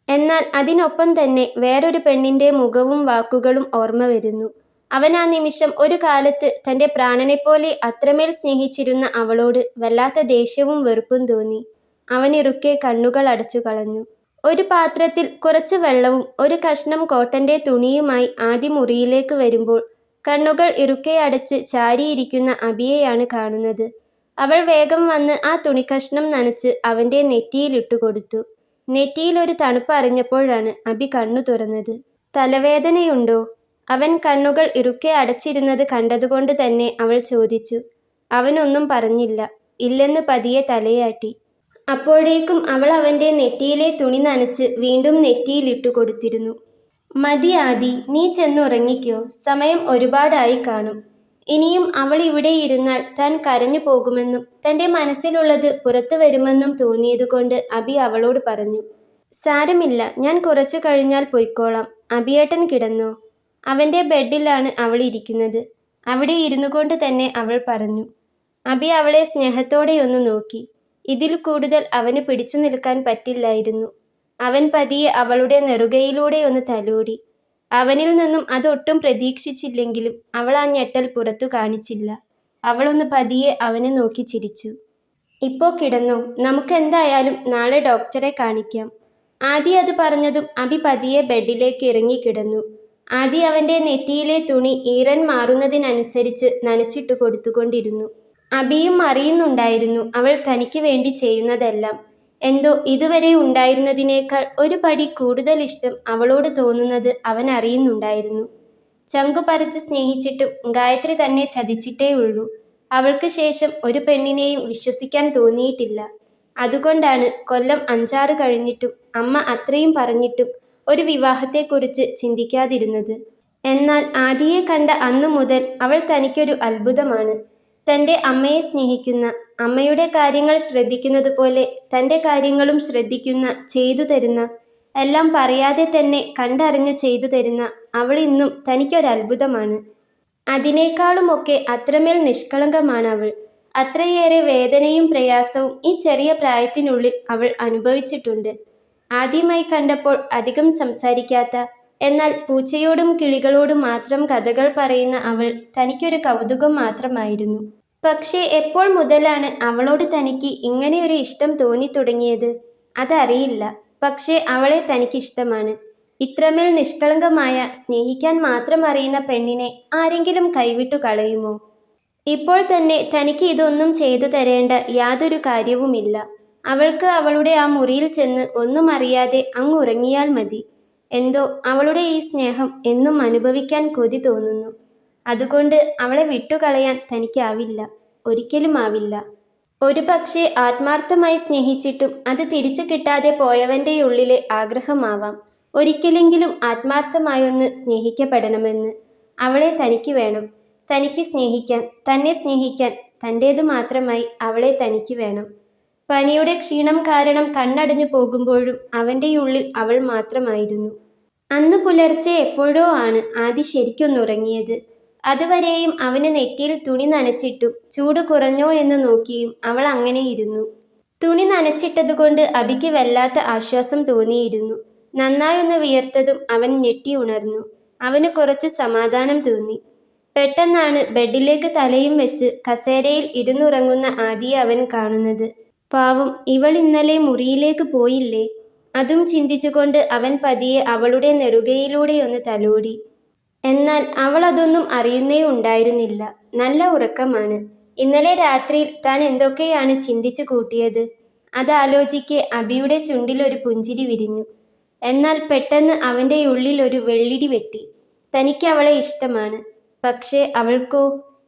എന്നാൽ അതിനൊപ്പം തന്നെ വേറൊരു പെണ്ണിൻ്റെ മുഖവും വാക്കുകളും ഓർമ്മ വരുന്നു. അവൻ ആ നിമിഷം ഒരു കാലത്ത് തൻ്റെ പ്രാണനെപ്പോലെ അത്രമേൽ സ്നേഹിച്ചിരുന്ന അവളോട് വല്ലാത്ത ദേഷ്യവും വെറുപ്പും തോന്നി. അവനിറുക്കെ കണ്ണുകൾ അടച്ചു കളഞ്ഞു. ഒരു പാത്രത്തിൽ കുറച്ച് വെള്ളവും ഒരു കഷ്ണം കോട്ടൻ്റെ തുണിയുമായി ആദ്യ മുറിയിലേക്ക് വരുമ്പോൾ കണ്ണുകൾ ഇറുക്കെ അടച്ച് ചാരിയിരിക്കുന്ന അഭിയെയാണ് കാണുന്നത്. അവൾ വേഗം വന്ന് ആ തുണിക്കഷ്ണം നനച്ച് അവൻ്റെ നെറ്റിയിലിട്ടു കൊടുത്തു. നെറ്റിയിൽ ഒരു തണുപ്പ് അറിഞ്ഞപ്പോഴാണ് അഭി കണ്ണു തുറന്നത്. തലവേദനയുണ്ടോ? അവൻ കണ്ണുകൾ ഇറുക്കെ അടച്ചിരുന്നത് കണ്ടതുകൊണ്ട് തന്നെ അവൾ ചോദിച്ചു. അവനൊന്നും പറഞ്ഞില്ല. ഇല്ലെന്ന് പതിയെ തലയാട്ടി. അപ്പോഴേക്കും അവൾ അവൻ്റെ നെറ്റിയിലെ തുണി നനച്ച് വീണ്ടും നെറ്റിയിലിട്ടു കൊടുത്തിരുന്നു. മതി ആദി, നീ ചെന്നുറങ്ങിക്കോ. സമയം ഒരുപാടായി കാണും. ഇനിയും അവൾ ഇവിടെ ഇരുന്നാൽ താൻ കരഞ്ഞു പോകുമെന്നും തൻ്റെ മനസ്സിലുള്ളത് പുറത്തു വരുമെന്നും തോന്നിയതുകൊണ്ട് അഭി അവളോട് പറഞ്ഞു. സാരമില്ല, ഞാൻ കുറച്ചു കഴിഞ്ഞാൽ പൊയ്ക്കോളാം. അഭിയേട്ടൻ കിടന്നോ? അവൻ്റെ ബെഡിലാണ് അവൾ ഇരിക്കുന്നത്. അവിടെ ഇരുന്നു കൊണ്ട് തന്നെ അവൾ പറഞ്ഞു. അഭി അവളെ സ്നേഹത്തോടെയൊന്ന് നോക്കി. ഇതിൽ കൂടുതൽ അവന് പിടിച്ചു നിൽക്കാൻ പറ്റില്ലായിരുന്നു. അവൻ പതിയെ അവളുടെ നെറുകയിലൂടെ ഒന്ന് തലോടി. അവനിൽ നിന്നും അതൊട്ടും പ്രതീക്ഷിച്ചില്ലെങ്കിലും അവൾ ആ ഞെട്ടൽ പുറത്തു കാണിച്ചില്ല. അവളൊന്ന് പതിയെ അവനെ നോക്കി ചിരിച്ചു. ഇപ്പോൾ കിടന്നോ, നമുക്കെന്തായാലും നാളെ ഡോക്ടറെ കാണിക്കാം. ആദ്യ അത് പറഞ്ഞതും അഭി പതിയെ ബെഡിലേക്ക് ഇറങ്ങിക്കിടന്നു. ആദ്യ അവൻ്റെ നെറ്റിയിലെ തുണി ഈറൻ മാറുന്നതിനനുസരിച്ച് നനച്ചിട്ടു കൊടുത്തുകൊണ്ടിരുന്നു. അഭിയും അറിയുന്നുണ്ടായിരുന്നു അവൾ തനിക്ക് വേണ്ടി ചെയ്യുന്നതെല്ലാം. എന്തോ ഇതുവരെ ഉണ്ടായിരുന്നതിനേക്കാൾ ഒരു പടി കൂടുതൽ ഇഷ്ടം അവളോട് തോന്നുന്നത് അവൻ അറിയുന്നുണ്ടായിരുന്നു. ചങ്കു പറിച്ച് സ്നേഹിച്ചിട്ടും ഗായത്രി തന്നെ ചതിച്ചിട്ടേ ഉള്ളൂ. അവൾക്ക് ശേഷം ഒരു പെണ്ണിനെയും വിശ്വസിക്കാൻ തോന്നിയിട്ടില്ല. അതുകൊണ്ടാണ് കൊല്ലം 5-6 കഴിഞ്ഞിട്ടും അമ്മ അത്രയും പറഞ്ഞിട്ടും ഒരു വിവാഹത്തെക്കുറിച്ച് ചിന്തിക്കാതിരുന്നത്. എന്നാൽ ആദിയെ കണ്ട അന്നു മുതൽ അവൾ തനിക്കൊരു അത്ഭുതമാണ്. തൻ്റെ അമ്മയെ സ്നേഹിക്കുന്ന, അമ്മയുടെ കാര്യങ്ങൾ ശ്രദ്ധിക്കുന്നത് പോലെ തൻ്റെ കാര്യങ്ങളും ശ്രദ്ധിക്കുന്ന, ചെയ്തു തരുന്ന, എല്ലാം പറയാതെ തന്നെ കണ്ടറിഞ്ഞു ചെയ്തു തരുന്ന അവൾ ഇന്നും തനിക്കൊരത്ഭുതമാണ്. അതിനേക്കാളുമൊക്കെ അത്രമേൽ നിഷ്കളങ്കമാണ് അവൾ. അത്രയേറെ വേദനയും പ്രയാസവും ഈ ചെറിയ പ്രായത്തിനുള്ളിൽ അവൾ അനുഭവിച്ചിട്ടുണ്ട്. ആദ്യമായി കണ്ടപ്പോൾ അധികം സംസാരിക്കാത്ത, എന്നാൽ പൂച്ചയോടും കിളികളോടും മാത്രം കഥകൾ പറയുന്ന അവൾ തനിക്കൊരു കൗതുകം മാത്രമായിരുന്നു. പക്ഷേ എപ്പോൾ മുതലാണ് അവളോട് തനിക്ക് ഇങ്ങനെയൊരു ഇഷ്ടം തോന്നിത്തുടങ്ങിയത്? അതറിയില്ല. പക്ഷേ അവളെ തനിക്കിഷ്ടമാണ്. ഇത്രമേൽ നിഷ്കളങ്കമായ, സ്നേഹിക്കാൻ മാത്രം അറിയുന്ന പെണ്ണിനെ ആരെങ്കിലും കൈവിട്ടു കളയുമോ? ഇപ്പോൾ തന്നെ തനിക്ക് ഇതൊന്നും ചെയ്തു തരേണ്ട യാതൊരു കാര്യവുമില്ല. അവൾക്ക് അവളുടെ ആ മുറിയിൽ ചെന്ന് ഒന്നും അറിയാതെ അങ്ങുറങ്ങിയാൽ മതി. എന്തോ അവളുടെ ഈ സ്നേഹം എന്നും അനുഭവിക്കാൻ കൊതി തോന്നുന്നു. അതുകൊണ്ട് അവളെ വിട്ടുകളയാൻ തനിക്കാവില്ല, ഒരിക്കലും ആവില്ല. ഒരു പക്ഷേ ആത്മാർത്ഥമായി സ്നേഹിച്ചിട്ടും അത് തിരിച്ചു കിട്ടാതെ പോയവൻ്റെ ഉള്ളിലെ ആഗ്രഹമാവാം ഒരിക്കലെങ്കിലും ആത്മാർത്ഥമായൊന്ന് സ്നേഹിക്കപ്പെടണമെന്ന്. അവളെ തനിക്ക് വേണം, തനിക്ക് സ്നേഹിക്കാൻ, തന്നെ സ്നേഹിക്കാൻ, തൻ്റേതു മാത്രമായി അവളെ തനിക്ക് വേണം. പനിയുടെ ക്ഷീണം കാരണം കണ്ണടഞ്ഞു പോകുമ്പോഴും അവൻ്റെ ഉള്ളിൽ അവൾ മാത്രമായിരുന്നു. അന്ന് പുലർച്ചെ എപ്പോഴോ ആണ് ആദി ശരിക്കൊന്നുറങ്ങിയത്. അതുവരെയും അവന് നെറ്റിയിൽ തുണി നനച്ചിട്ടും ചൂട് കുറഞ്ഞോ എന്ന് നോക്കിയും അവൾ അങ്ങനെ ഇരുന്നു. തുണി നനച്ചിട്ടതുകൊണ്ട് അബിക്ക് വല്ലാത്ത ആശ്വാസം തോന്നിയിരുന്നു. നന്നായൊന്ന് വിയർത്തതും അവൻ ഞെട്ടി ഉണർന്നു. അവന് കുറച്ച് സമാധാനം തോന്നി. പെട്ടെന്നാണ് ബെഡിലേക്ക് തലയും വെച്ച് കസേരയിൽ ഇരുന്നുറങ്ങുന്ന ആദിയെ അവൻ കാണുന്നത്. പാവം, ഇവൾ ഇന്നലെ മുറിയിലേക്ക് പോയില്ലേ? അതും ചിന്തിച്ചുകൊണ്ട് അവൻ പതിയെ അവളുടെ നെറുകയിലൂടെയൊന്ന് തലോടി. എന്നാൽ അവൾ അതൊന്നും അറിയുന്നേ ഉണ്ടായിരുന്നില്ല. നല്ല ഉറക്കമാണ്. ഇന്നലെ രാത്രിയിൽ താൻ എന്തൊക്കെയാണ് ചിന്തിച്ചു കൂട്ടിയത്? അതാലോചിക്കെ അബിയുടെ ചുണ്ടിലൊരു പുഞ്ചിരി വിരിഞ്ഞു. എന്നാൽ പെട്ടെന്ന് അവൻ്റെ ഉള്ളിൽ ഒരു വെള്ളിടി വെട്ടി. തനിക്ക് അവളെ ഇഷ്ടമാണ്. പക്ഷേ അവൾക്കോ?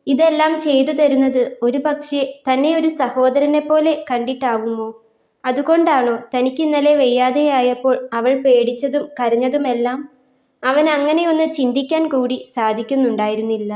ഇതെല്ലാം ചെയ്തു തരുന്നത് ഒരു പക്ഷേ തന്നെ ഒരു സഹോദരനെ പോലെ കണ്ടിട്ടാവുമോ? അതുകൊണ്ടാണോ തനിക്കിന്നലെ വയ്യാതെയായപ്പോൾ അവൾ പേടിച്ചതും കരഞ്ഞതുമെല്ലാം? അവൻ അങ്ങനെയൊന്ന് ചിന്തിക്കാൻ കൂടി സാധിക്കുന്നുണ്ടായിരുന്നില്ല.